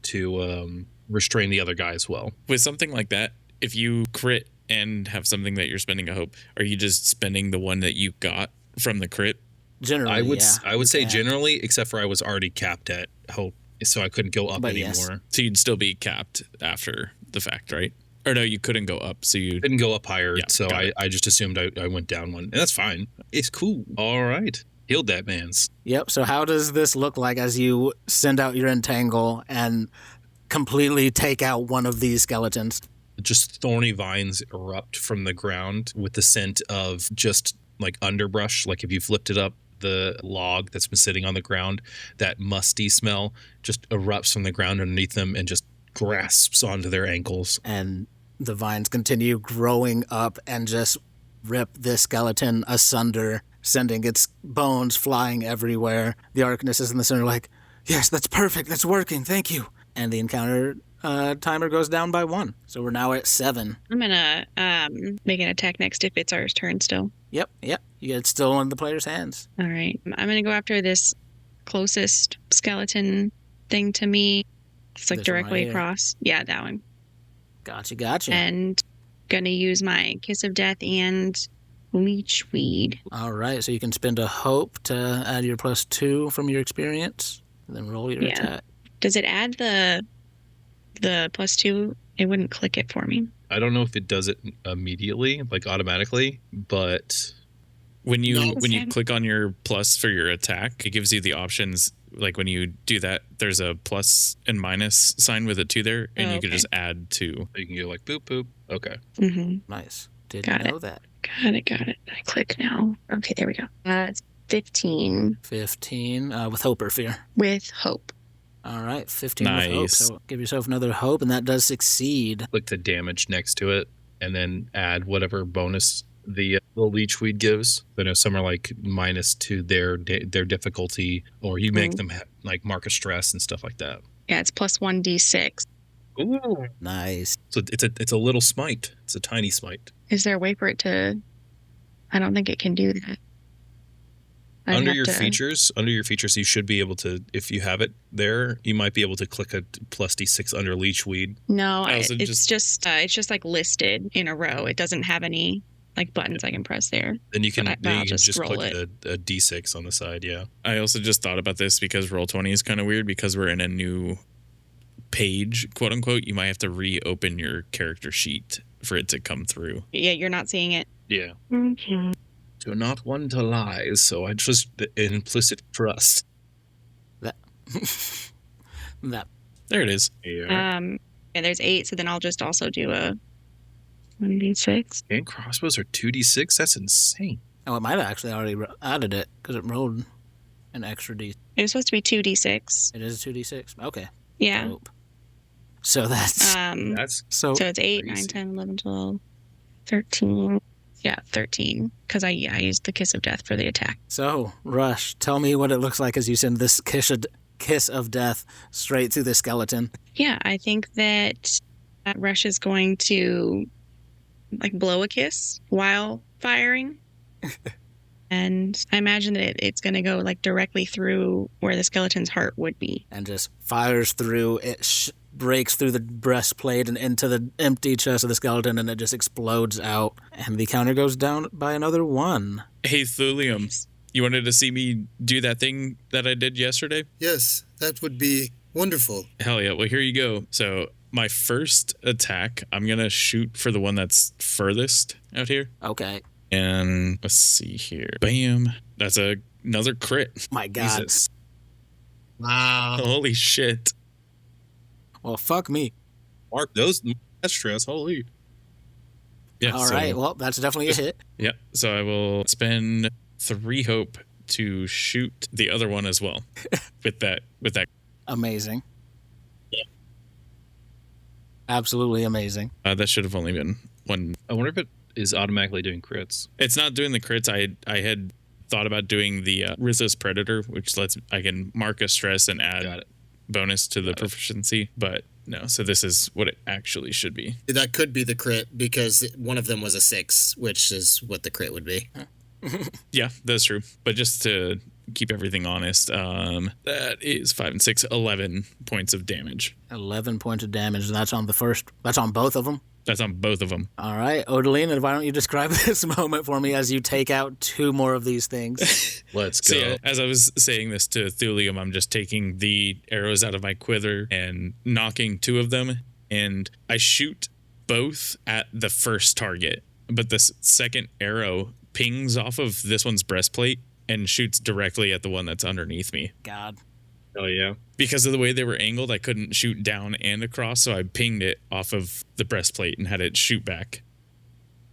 to restrain the other guy as well. With something like that, if you crit and have something that you're spending a hope, are you just spending the one that you got from the crit? Generally, I would yeah, I would say you can. generally, except for I was already capped at hope, so I couldn't go up But anymore. yes. So you'd still be capped after the fact, right? Or no, you couldn't go up. So you Didn't go up higher, Yeah, so got it. I just assumed I went down one, and that's fine. It's cool. All right, healed that man's. Yep. So how does this look like as you send out your entangle and completely take out one of these skeletons? Just thorny vines erupt from the ground with the scent of just like underbrush. Like if you've lifted up the log that's been sitting on the ground, that musty smell just erupts from the ground underneath them and just grasps onto their ankles. And the vines continue growing up and just rip this skeleton asunder, sending its bones flying everywhere. The Arcanist is in the center like, yes, that's perfect. That's working. Thank you. And the encounter timer goes down by 1. So we're now at 7. I'm gonna make an attack next if it's our turn still. Yep. It's still in the player's hands. All right. I'm gonna go after this closest skeleton thing to me. It's like This one directly right here. across. Yeah, that one. Gotcha. And gonna use my Kiss of Death and Leech Weed. All right, so you can spend a hope to add your +2 from your experience, and then roll your attack. Does it add the +2? It wouldn't click it for me. I don't know if it does it immediately, like automatically, but When you No. when you click on your plus for your attack, it gives you the options. Like when you do that, there's a plus and minus sign with a 2 there, and Oh, you can okay. just add 2. you can go like boop boop. Okay. Mm-hmm. Nice. Didn't Got know that. Got it. I click now. Okay, there we go. It's 15 15 with hope or fear. with hope. All right, 15 with hope. Nice. So give yourself another hope, and that does succeed. Click the damage next to it, and then add whatever bonus the leech weed gives. I know some are like minus to their difficulty, or you make them like mark a stress and stuff like that. Yeah, it's plus 1d6. Ooh. Nice. So it's a little smite. It's a tiny smite. Is there a way for it to? I don't think it can do that. I'd Under have your to- features, you should be able to, if you have it there, you might be able to click a plus D6 under leech weed. No, I also it's just like listed in a row. It doesn't have any like buttons I can press there. Then you can, But then I'll you can just just roll click a D6 on the side. Yeah. I also just thought about this because Roll20 is kind of weird because we're in a new page, quote unquote. You might have to reopen your character sheet for it to come through. Yeah, you're not seeing it. Yeah. Mm-hmm. So not one to lie, so I just implicit trust. That. There it is. Yeah. And there's 8, so then I'll just also do a 1d6. And crossbows are 2D6? That's insane. Oh, it might have actually already added it because it rolled an extra D. It was supposed to be 2d6. It is a 2d6. Okay. Yeah. Hope. So that's That's so. So it's 8, 9, crazy. 10, 11, 12, 13. Yeah, 13. Because I used the Kiss of Death for the attack. So, Rush, tell me what it looks like as you send this kiss of death straight through the skeleton. Yeah, I think that Rush is going to like blow a kiss while firing. And I imagine that it's going to go like directly through where the skeleton's heart would be. And just fires through. It breaks through the breastplate and into the empty chest of the skeleton, and it just explodes out. And the counter goes down by another 1. Hey, Thulium, you wanted to see me do that thing that I did yesterday? Yes, that would be wonderful. Hell yeah. Well, here you go. So my first attack, I'm going to shoot for the one that's furthest out here. Okay. And let's see here. Bam. That's another crit. My God. Jesus. Wow. Holy shit. Well, fuck me. Mark those. That's stress. Holy. Yeah. All right. Well, that's definitely a hit. Yeah. So I will spend 3 hope to shoot the other one as well with that. Amazing. Absolutely amazing. That should have only been 1. I wonder if it is automatically doing crits. It's not doing the crits. I had thought about doing the resist predator, which I can mark a stress and Got add it. bonus to the proficiency, but no. So this is what it actually should be. That could be the crit because one of them was a 6, which is what the crit would be. Yeah, that's true. But just to keep everything honest, that is 5 and 6, 11 points of damage. 11 points of damage. That's on the first. That's on both of them. That's on both of them. All right, Odalina, why don't you describe this moment for me as you take out 2 more of these things? Let's So go. yeah, as I was saying this to Thulium, I'm just taking the arrows out of my quiver and knocking 2 of them, and I shoot both at the first target. But the second arrow pings off of this one's breastplate and shoots directly at the one that's underneath me. God. Oh, yeah. Because of the way they were angled, I couldn't shoot down and across, so I pinged it off of the breastplate and had it shoot back.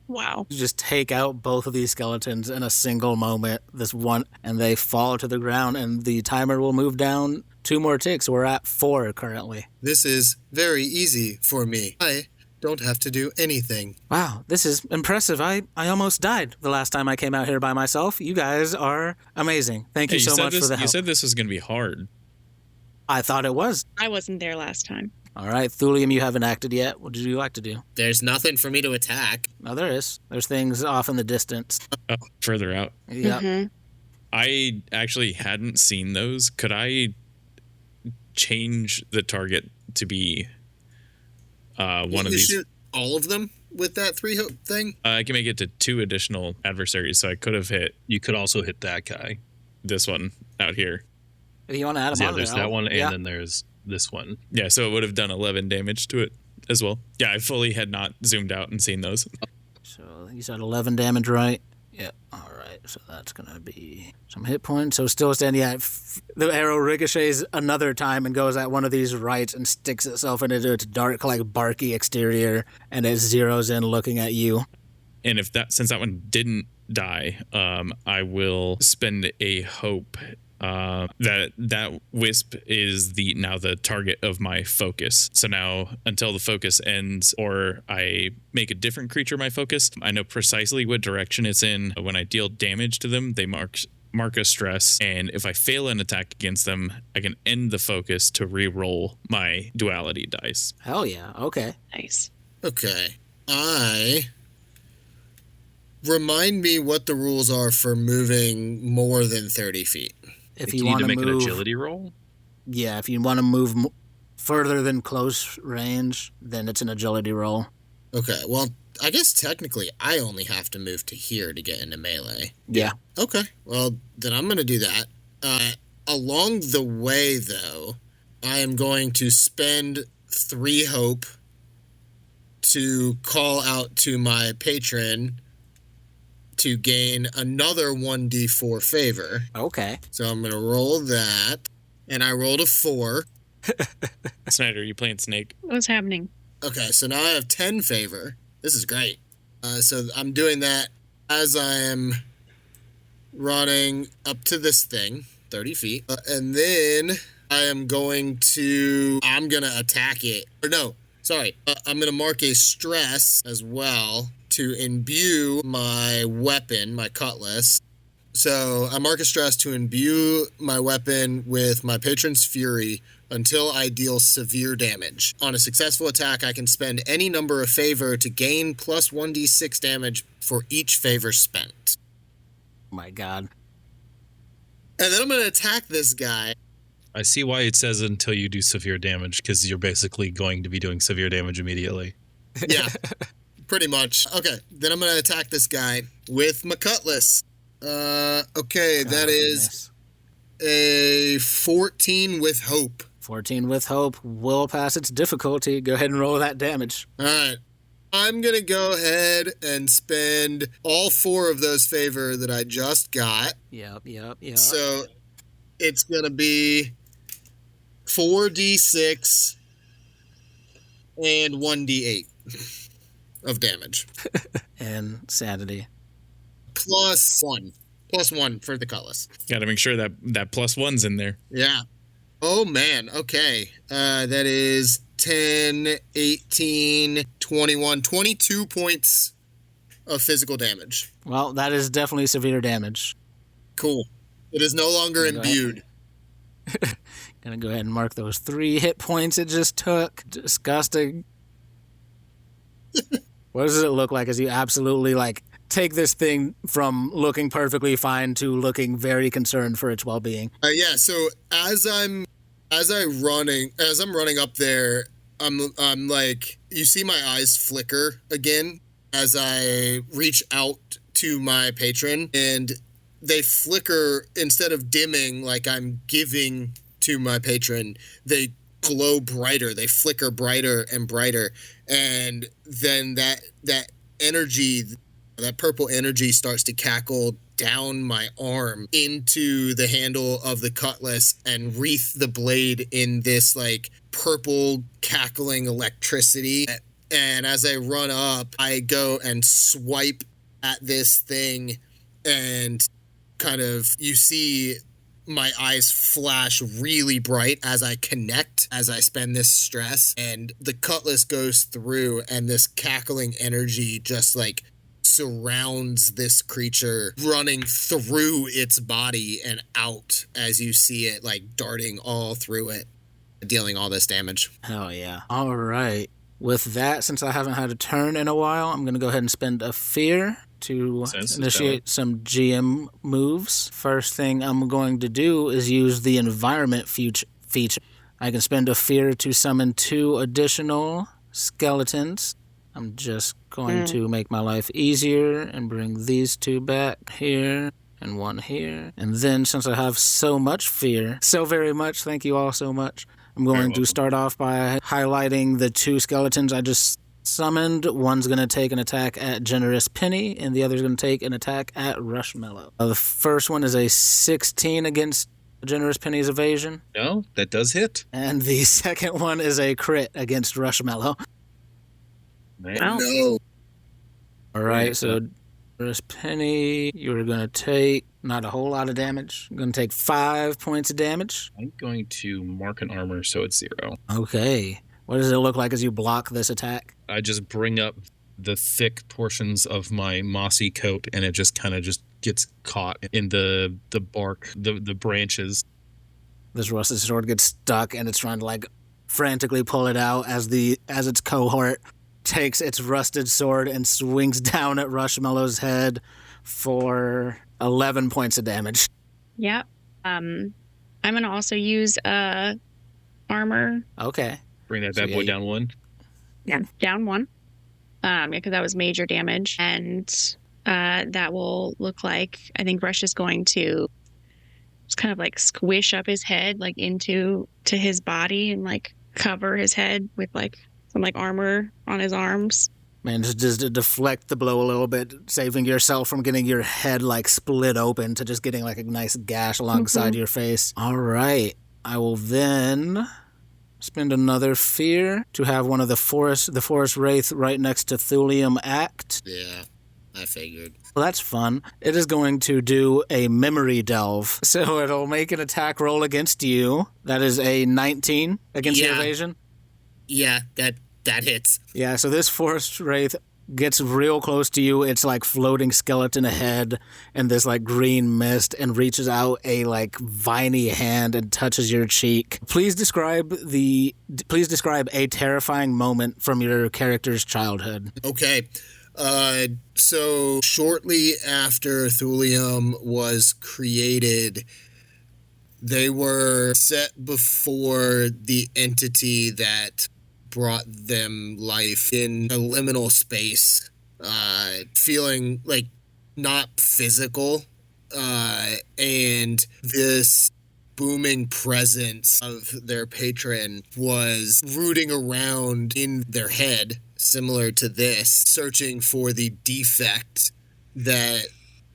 Wow. You just take out both of these skeletons in a single moment, this one, and they fall to the ground, and the timer will move down 2 more ticks. We're at 4 currently. This is very easy for me. I don't have to do anything. Wow, this is impressive. I almost died the last time I came out here by myself. You guys are amazing. Thank you so much for the You help. said this was going to be hard. I thought it was. I wasn't there last time. All right, Thulium, you haven't acted yet. What did you like to do? There's nothing for me to attack. No, there is. There's things off in the distance. Oh, further out. Yeah. Mhm. I actually hadn't seen those. Could I change the target to be one of You these? shoot all of them? with that 3 hope thing? I can make it to 2 additional adversaries, so I could have hit You could also hit that guy. this one out here. If you want to add them Yeah, on there's there, that one, and yeah. then there's this one. Yeah, so it would have done 11 damage to it as well. Yeah, I fully had not zoomed out and seen those. So you said 11 damage, right? Yeah. All right. So that's going to be some hit points. So still standing at the arrow ricochets another time and goes at one of these right and sticks itself into its dark, like barky exterior, and it zeroes in looking at you. And since that one didn't die, I will spend a hope that wisp is now the target of my focus. So now until the focus ends or I make a different creature my focus, I know precisely what direction it's in. When I deal damage to them, they mark a stress, and if I fail an attack against them, I can end the focus to re-roll my duality dice. Hell yeah. Okay. Nice. Okay. Remind me what the rules are for moving more than 30 feet. If You you need want to to make move, an agility roll. yeah, if you want to move further than close range, then it's an agility roll. Okay, well, I guess technically I only have to move to here to get into melee. Yeah. Okay, well, then I'm going to do that. Along the way, though, I am going to spend 3 hope to call out to my patron to gain another 1d4 favor. Okay. So I'm going to roll that, and I rolled a 4. Snyder, you playing Snake? What's happening? Okay, so now I have 10 favor. This is great. So I'm doing that as I am running up to this thing, 30 feet. And then I'm going to attack it. Or no, sorry. I'm going to mark a stress as well to imbue my weapon, my cutlass. So I mark a stress to imbue my weapon with my patron's fury until I deal severe damage. On a successful attack, I can spend any number of favor to gain plus 1d6 damage for each favor spent. Oh my God. And then I'm going to attack this guy. I see why it says until you do severe damage, because you're basically going to be doing severe damage immediately. Yeah, pretty much. Okay, then I'm going to attack this guy with my cutlass. Okay, that is a 14 with hope. 14 with hope will pass its difficulty. Go ahead and roll that damage. All right. I'm going to go ahead and spend all 4 of those favor that I just got. Yep. So it's going to be 4d6 and 1d8 of damage. And sanity. Plus 1. Plus 1 for the cutlass. Got to make sure that plus 1's in there. Yeah. Oh, man. Okay. That is 10, 18, 21, 22 points of physical damage. Well, that is definitely severe damage. Cool. It is no longer imbued. Gonna go ahead and mark those 3 hit points it just took. Disgusting. What does it look like as you absolutely, take this thing from looking perfectly fine to looking very concerned for its well-being? Yeah, so as I'm running up there, I'm like, you see my eyes flicker again as I reach out to my patron, and they flicker instead of dimming like I'm giving to my patron. They glow brighter. They flicker brighter and brighter, and then that energy, that purple energy, starts to cackle down my arm into the handle of the cutlass and wreath the blade in this purple cackling electricity. And as I run up, I go and swipe at this thing, and kind of, you see my eyes flash really bright as I connect, as I spend this stress, and the cutlass goes through, and this cackling energy just surrounds this creature, running through its body and out as you see it darting all through it, dealing all this damage. Hell yeah. All right. With that, since I haven't had a turn in a while, I'm going to go ahead and spend a fear to initiate some GM moves. First thing I'm going to do is use the environment feature. I can spend a fear to summon 2 additional skeletons I'm just going to make my life easier and bring these two back here and one here. And then since I have so much fear, so very much, thank you all so much, I'm going to start off by highlighting the two skeletons I just summoned. One's going to take an attack at Generous Penny, and the other's going to take an attack at Rushmallow. The first one is a 16 against Generous Penny's evasion. No, that does hit. And the second one is a crit against Rushmallow. Wow. No. All right, so Generous Penny, you're going to take not a whole lot of damage. You're going to take 5 points of damage. I'm going to mark an armor so it's 0. Okay. What does it look like as you block this attack? I just bring up the thick portions of my mossy coat, and it just kind of just gets caught in the bark, the branches. This rusted sword gets stuck, and it's trying to like frantically pull it out as its cohort takes its rusted sword and swings down at Rushmallow's head for 11 points of damage. Yep. I'm gonna also use armor. Okay. Bring that bad boy down 1. Yeah, down 1. Because that was major damage, and that will look like, I think Rush is going to just kind of like squish up his head like to his body and like cover his head with like some like armor on his arms. Man, just to deflect the blow a little bit, saving yourself from getting your head like split open to just getting like a nice gash alongside your face. All right. I will then spend another fear to have one of the forest wraith right next to Thulium act. Yeah, I figured. Well, that's fun. It is going to do a memory delve. So it'll make an attack roll against you. That is a 19 against your evasion. Yeah, that hits. Yeah, so this forest wraith gets real close to you. It's like floating skeleton ahead in this like green mist and reaches out a like viney hand and touches your cheek. Please describe a terrifying moment from your character's childhood. Okay. So shortly after Thulium was created, they were set before the entity that brought them life in a liminal space, feeling like not physical, and this booming presence of their patron was rooting around in their head, similar to this, searching for the defect that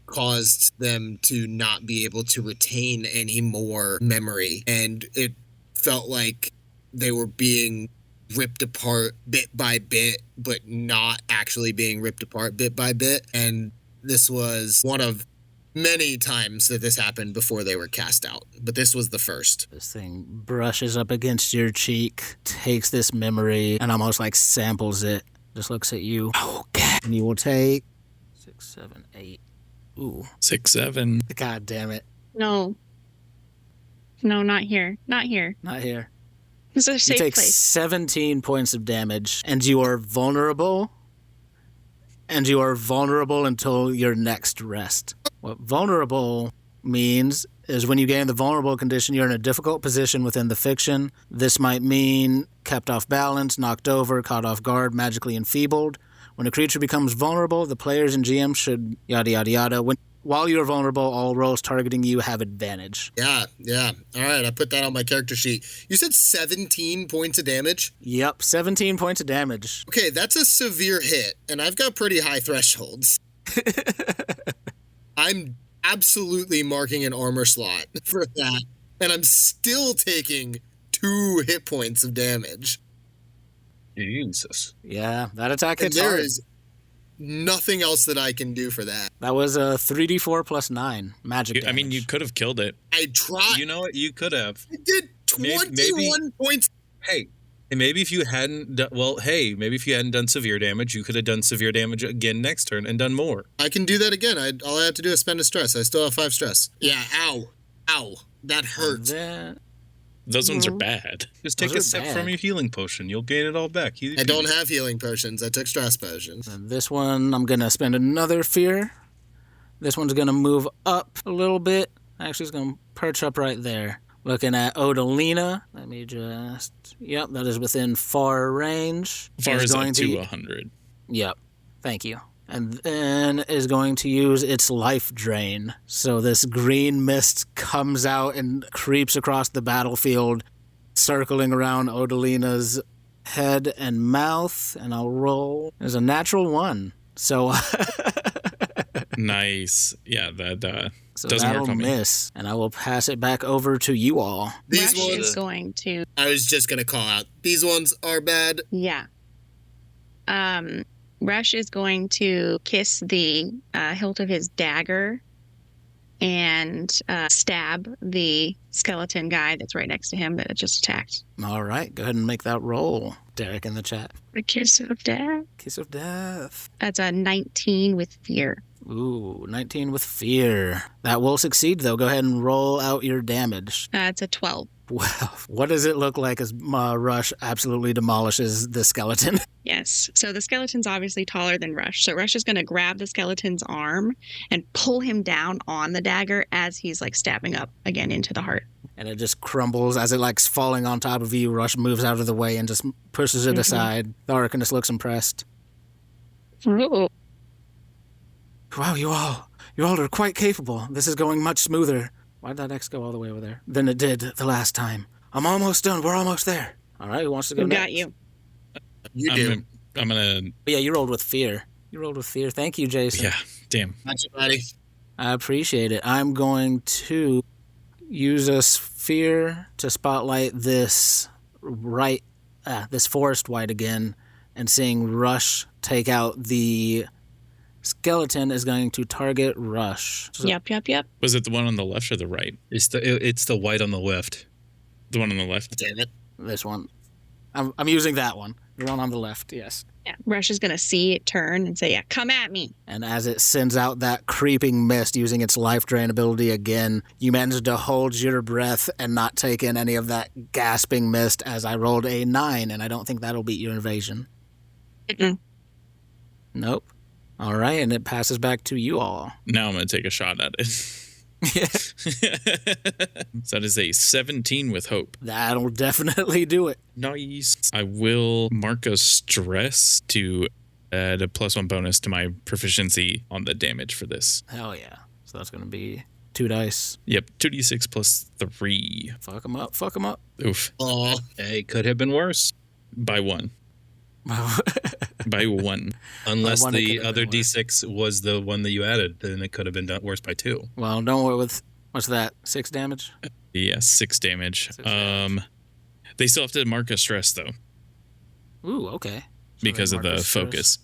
caused them to not be able to retain any more memory. And it felt like they were being ripped apart bit by bit, but not actually being ripped apart bit by bit. And this was one of many times that this happened before they were cast out. But this was the first. This thing brushes up against your cheek, takes this memory, and almost like samples it. Just looks at you. Okay. And you will take 6, 7, 8. Ooh. 6, 7. God damn it. No, not here. Not here. Not here. It's a You safe take place. 17 points of damage, and you are vulnerable. And you are vulnerable until your next rest. What vulnerable means is when you gain the vulnerable condition, you're in a difficult position within the fiction. This might mean kept off balance, knocked over, caught off guard, magically enfeebled. When a creature becomes vulnerable, the players and GM should yada yada yada. While you're vulnerable, all rolls targeting you have advantage. Yeah. All right, I put that on my character sheet. You said 17 points of damage? Yep, 17 points of damage. Okay, that's a severe hit, and I've got pretty high thresholds. I'm absolutely marking an armor slot for that, and I'm still taking 2 hit points of damage. Jesus. Yeah, that attack And hits there hard. is nothing else that I can do for that. That was a 3d4 plus 9 magic damage. I mean, you could have killed it. I tried. You know what? You could have. I did 21 points. Hey, and maybe if you hadn't done, maybe if you hadn't done severe damage, you could have done severe damage again next turn and done more. I can do that again. All I have to do is spend a stress. I still have 5 stress. Yeah, ow. That hurts. Those ones are bad. Just take Those a are sip bad. from your healing potion. You'll gain it all back. I don't have healing potions. I took stress potions. And this one, I'm going to spend another fear. This one's going to move up a little bit. Actually, it's going to perch up right there. Looking at Odalina. Let me just... Yep, that is within far range. Far It's is going up to 100. Yep. Thank you. And then is going to use its life drain. So this green mist comes out and creeps across the battlefield, circling around Odalina's head and mouth. And I'll roll. There's a natural 1. So Nice. Yeah, that so doesn't that'll work on me. miss. And I will pass it back over to you all. These Rush ones, is going to, I was just going to call out. These ones are bad. yeah. Rush is going to kiss the hilt of his dagger and stab the skeleton guy that's right next to him that just attacked. All right. Go ahead and make that roll. Derek in the chat. A kiss of death. Kiss of death. That's a 19 with fear. Ooh, 19 with fear. That will succeed, though. Go ahead and roll out your damage. It's a 12. Well, what does it look like as Rush absolutely demolishes the skeleton? Yes. So the skeleton's obviously taller than Rush. So Rush is going to grab the skeleton's arm and pull him down on the dagger as he's like stabbing up again into the heart. And it just crumbles as it like's falling on top of you. Rush moves out of the way and just pushes it aside. The Arcanist looks impressed. Ooh. Wow, you all are quite capable. This is going much smoother. Why'd that X go all the way over there? Than it did the last time. I'm almost done. We're almost there. All right, who wants to go Who next? got you? You do. I'm gonna. Yeah, you rolled with fear. Thank you, Jason. Yeah. Damn. Got you, buddy. I appreciate it. I'm going to use a sphere to spotlight this forest white again, and seeing Rush take out the skeleton is going to target Rush. So Yep. Was it the one on the left or the right? It's the white on the left. The one on the left. Damn it. this one. I'm using that one. The one on the left, yes. Yeah. Rush is going to see it turn and say, yeah, come at me. And as it sends out that creeping mist using its life drain ability again, you manage to hold your breath and not take in any of that gasping mist as I rolled a 9, and I don't think that'll beat your evasion. Mm-mm. Nope. All right, and it passes back to you all. Now I'm gonna take a shot at it. So that is a 17 with hope. That'll definitely do it. Nice. I will mark a stress to add a +1 bonus to my proficiency on the damage for this. Hell yeah. So that's going to be 2 dice. Yep, 2d6 plus 3. Fuck them up. Fuck them up. Oof. Oh, Hey, could have been worse. By 1. By 1. Unless one, it could the have other been worse. D6 was the one that you added, then it could have been done worse by 2. Well, don't worry with, what's that, 6 damage? Yeah, 6 damage. 6 damage. They still have to mark a stress though Ooh, okay. So because they of mark the a stress. focus.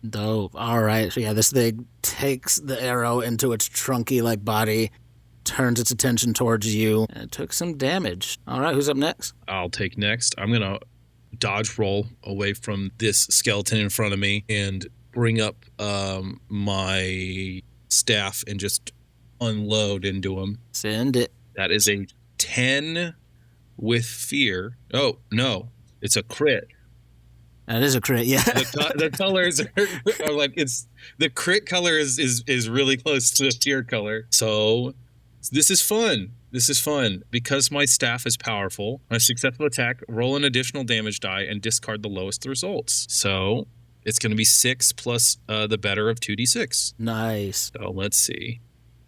Dope. All right. So yeah, this thing takes the arrow into its trunky like body, turns its attention towards you, and it took some damage. All right, who's up next? I'll take next. I'm going to dodge roll away from this skeleton in front of me and bring up my staff and just unload into him. Send it. That is a 10 with fear. Oh, no. It's a crit. That is a crit, yeah. The colors are like, it's the crit color is really close to the fear color. So this is fun. This is fun. Because my staff is powerful, my successful attack, roll an additional damage die and discard the lowest results. So it's going to be 6 plus the better of 2d6. Nice. So let's see.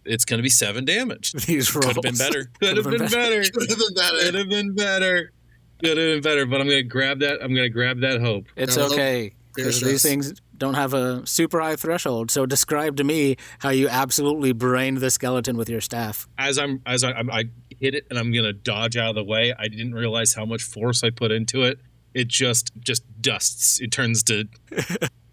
It's going to be 7 damage. These rolls. Could have been better. Could have been better. could have been better. Could have been better. Could have been better. But I'm going to grab that. I'm going to grab that hope. It's No, okay. Because these things don't have a super high threshold. So describe to me how you absolutely brained the skeleton with your staff. As I hit it and I'm going to dodge out of the way, I didn't realize how much force I put into it. It just dusts. It turns to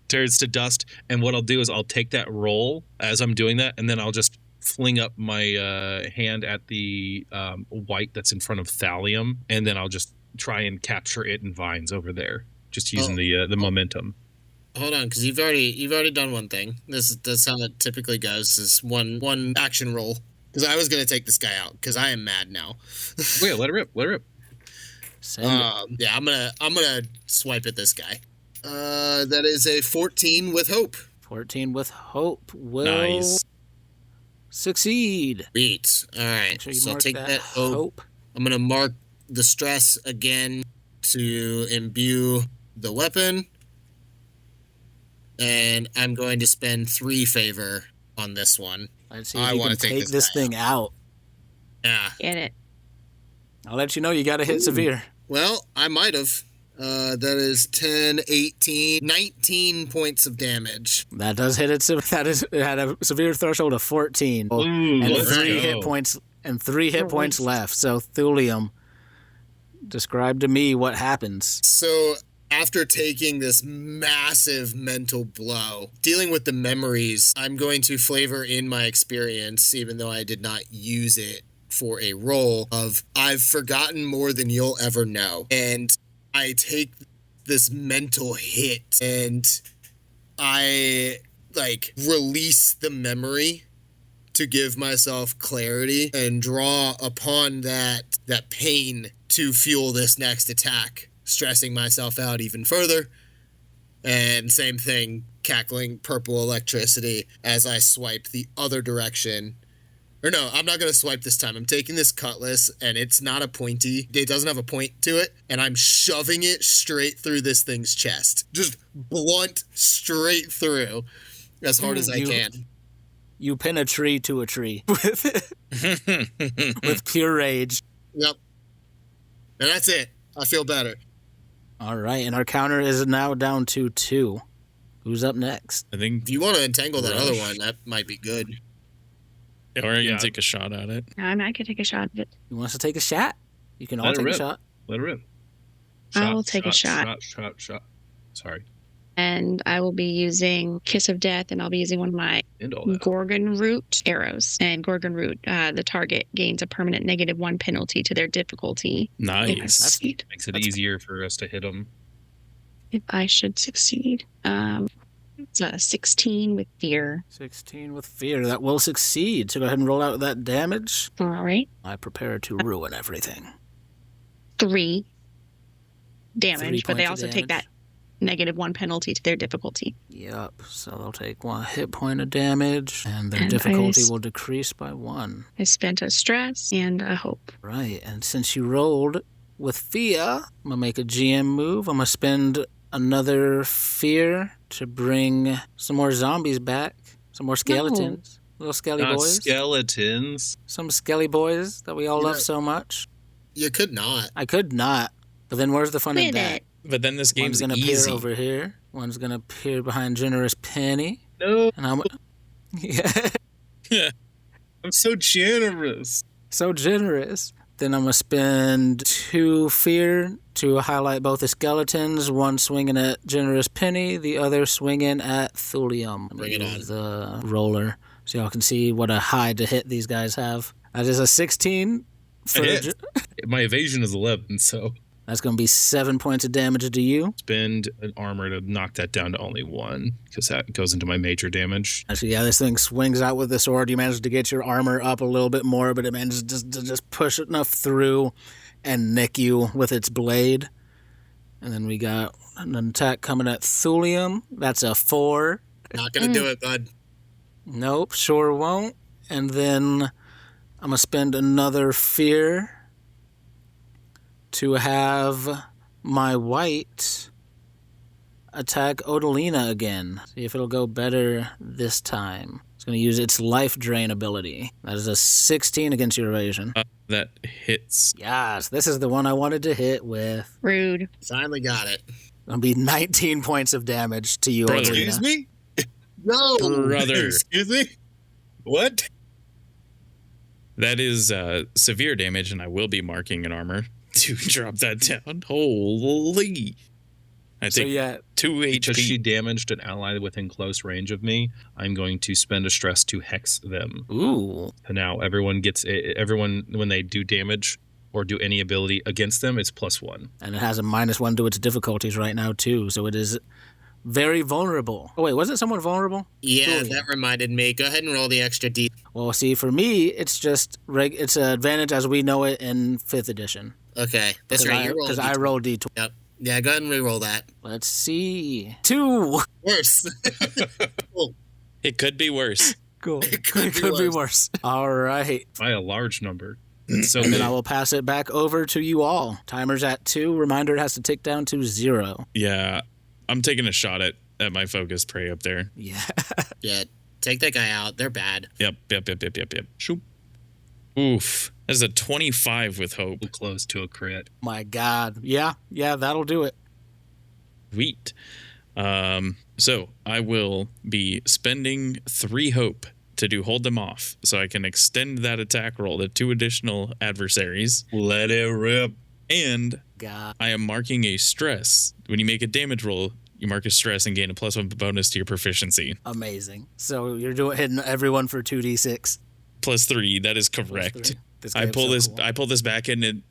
dust. And what I'll do is I'll take that roll as I'm doing that, and then I'll just fling up my hand at the white that's in front of Thallium, and then I'll just try and capture it in vines over there, just using the momentum. Hold on, because you've already done one thing. That's how it typically goes. Is one action roll. Because I was gonna take this guy out because I am mad now. Wait, let it rip. Let it rip. Send it. Yeah, I'm gonna swipe at this guy. That is a 14 with hope. 14 with hope will Nice. succeed. Beat. All right, Make sure you so I'll mark take that hope. I'm gonna mark the stress again to imbue the weapon. And I'm going to spend 3 favor on this one. Let's see I if you wanna can take take this this guy thing out. Yeah. Get it. I'll let you know you got to hit severe. Well, I might have. That is 10, 18, 19 points of damage. That does hit it. It had a severe threshold of 14. Ooh, and let's 3 go. hit points and 3 hit points left. So Thulium, describe to me what happens. So after taking this massive mental blow, dealing with the memories, I'm going to flavor in my experience, even though I did not use it for a roll, of I've forgotten more than you'll ever know. And I take this mental hit and I release the memory to give myself clarity and draw upon that pain to fuel this next attack, stressing myself out even further. And same thing, cackling purple electricity as I swipe the other direction. Or no, I'm not going to swipe this time. I'm taking this cutlass, and it's not a pointy. It doesn't have a point to it, and I'm shoving it straight through this thing's chest. Just blunt straight through as hard as I can. You pin a tree to a tree with pure rage. Yep. And that's it. I feel better. All right, and our counter is now down to 2. Who's up next? I think If you want to entangle that other one, that might be good. or I can Yeah. take a shot at it. I could take a shot of it. You want us to take a shot? You can all Let it take a rip. shot. Let her in. I will take a shot. Shot. Sorry. And I will be using Kiss of Death, and I'll be using one of my End all that. Gorgon Root arrows. And Gorgon Root, the target gains a permanent -1 penalty to their difficulty. If I Nice. succeed. Makes it easier for us to hit them. If I should succeed. It's a 16 with fear. 16 with fear. That will succeed. So go ahead and roll out that damage. All right. I prepare to ruin everything. 3 damage, 3 but they points of also take that -1 penalty to their difficulty. Yep. So they'll take 1 hit point of damage, and their And difficulty I- will decrease by 1. I spent a stress and a hope. Right. And since you rolled with fear, I'm going to make a GM move. I'm going to spend another fear to bring some more zombies back. Some more skeletons. Little skelly Not boys. skeletons. Some skelly boys that we all You love know- so much. You could not. I could not. But then where's the fun in With that? it. But then this One's game's going to appear easy. over here. One's going to appear behind Generous Penny. No, And I'm... Yeah. I'm so generous. So generous. Then I'm going to spend 2 fear to highlight both the skeletons, one swinging at Generous Penny, the other swinging at Thulium. Bring it on. The roller, so y'all can see what a high to hit these guys have. That is a 16. For It hits. My evasion is 11, so that's going to be 7 points of damage to you. spend an armor to knock that down to only 1 because that goes into my major damage. Actually, yeah, this thing swings out with the sword. You manage to get your armor up a little bit more, but it manages to just push it enough through and nick you with its blade. And then we got an attack coming at Thulium. That's a 4. Not going to do it, bud. Nope, sure won't. And then I'm going to spend another fear to have my white attack Odalina again. See if it'll go better this time. It's going to use its life drain ability. That is a 16 against your evasion. That hits. Yes, this is the one I wanted to hit with. Rude. Finally got it. It'll be 19 points of damage to you, Brother. Odalina. Excuse me? No. Brother. Excuse me? What? That is severe damage, and I will be marking an armor to drop that down. Holy. I So take yeah, 2 Because she HP. damaged an ally within close range of me, I'm going to spend a stress to hex them. ooh. And now everyone when they do damage or do any ability against them, it's +1. And it has a -1 to its difficulties right now, too. So it is very vulnerable. Oh, wait, wasn't someone vulnerable? Yeah, Cool. that reminded me. Go ahead and roll the extra D. Well, see, for me, it's just it's an advantage as we know it in 5th edition. Okay, that's right. Because I roll D20. Yep. Yeah, go ahead and re-roll that. Let's see. 2. Worse. It could be worse. Cool. It could be worse. All right. By a large number. So And then I will pass it back over to you all. Timer's at 2. Reminder it has to tick down to 0. Yeah, I'm taking a shot at at my focused prey up there. Yeah. Yeah, take that guy out. They're bad. Yep. Shoop. Oof. That's a 25 with hope. Close to a crit. My God. Yeah, that'll do it. Sweet. So I will be spending 3 hope to do hold them off, so I can extend that attack roll to 2 additional adversaries. Let it rip. And God. I am marking a stress. When you make a damage roll, you mark a stress and gain a +1 bonus to your proficiency. Amazing. So you're hitting everyone for 2d6. +3. That is correct. I pull this back in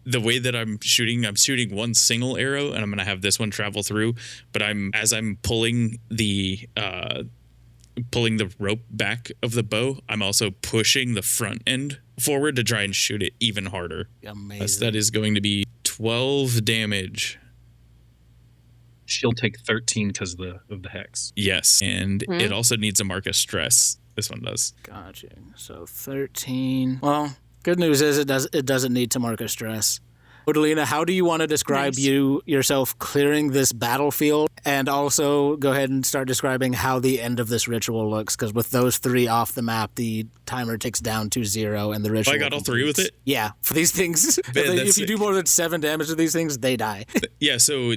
the way that I'm shooting one single arrow, and I'm gonna have this one travel through. But as I'm pulling the rope back of the bow, I'm also pushing the front end forward to try and shoot it even harder. Amazing. That is going to be 12 damage. She'll take 13 because of the hex. Yes, and it also needs to mark a stress. This one does. Gotcha. So 13. Well, good news is it doesn't need to mark a stress. Odalina, how do you want to describe yourself clearing this battlefield? And also go ahead and start describing how the end of this ritual looks, because with those 3 off the map, the timer ticks down to 0 and the ritual I got all 3 with it? Yeah, for these things. If you do more than 7 damage to these things, they die. Yeah, so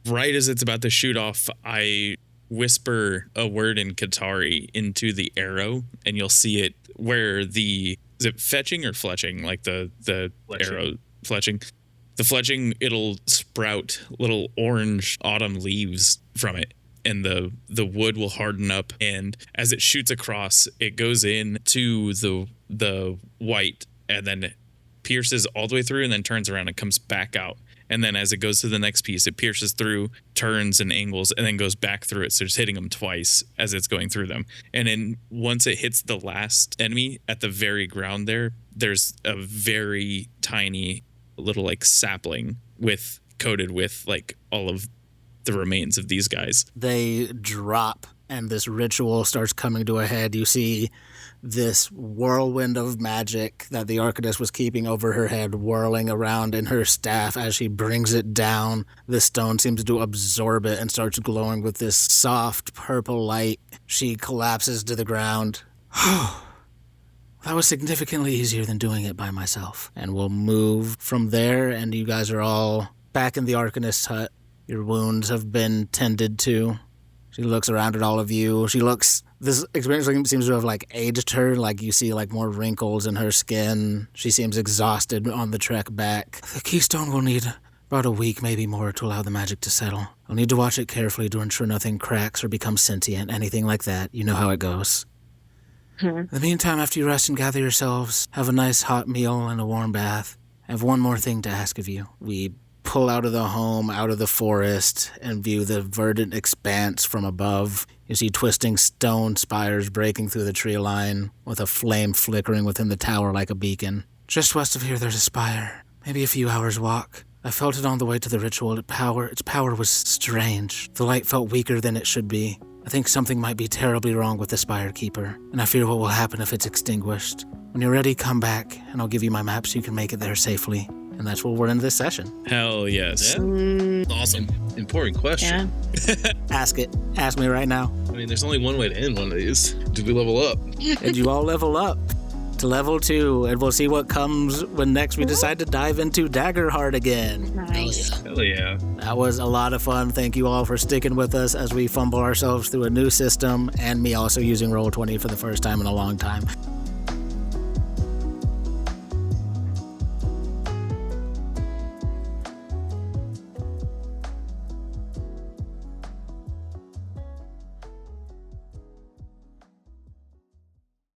right as it's about to shoot off, I whisper a word in Qatari into the arrow, and you'll see it where is it fetching or fletching? Like the Fletching. Arrow fletching. The fletching, it'll sprout little orange autumn leaves from it, and the wood will harden up, and as it shoots across, it goes in to the white, and then it pierces all the way through, and then turns around and comes back out. And then as it goes to the next piece, it pierces through, turns and angles, and then goes back through it. So it's hitting them twice as it's going through them. And then once it hits the last enemy at the very ground there's a very tiny little like sapling coated with like all of the remains of these guys. They drop, and this ritual starts coming to a head. You see this whirlwind of magic that the Arcanist was keeping over her head whirling around in her staff. As she brings it down, the stone seems to absorb it and starts glowing with this soft purple light. She collapses to the ground. That was significantly easier than doing it by myself. And we'll move from there, and you guys are all back in the Arcanist's hut. Your wounds have been tended to. She looks around at all of you. This experience seems to have like aged her. Like you see like more wrinkles in her skin. She seems exhausted on the trek back. The keystone will need about a week, maybe more, to allow the magic to settle. I'll need to watch it carefully to ensure nothing cracks or becomes sentient, anything like that. You know how it goes. In the meantime, after you rest and gather yourselves, have a nice hot meal and a warm bath. I have one more thing to ask of you. We pull out of the home, out of the forest, and view the verdant expanse from above. You see twisting stone spires breaking through the tree line, with a flame flickering within the tower like a beacon. Just west of here, there's a spire. Maybe a few hours' walk. I felt it on the way to the ritual. Its power was strange. The light felt weaker than it should be. I think something might be terribly wrong with the Spire Keeper, and I fear what will happen if it's extinguished. When you're ready, come back, and I'll give you my map so you can make it there safely. And that's where we're in this session. Hell yes. Yeah. Awesome. Important question. Yeah. Ask it. Ask me right now. I mean, there's only one way to end one of these. Did we level up? And you all level up to level 2, and we'll see what comes when next we decide to dive into Daggerheart again. Nice. Hell yeah. That was a lot of fun. Thank you all for sticking with us as we fumble ourselves through a new system, and me also using Roll20 for the first time in a long time.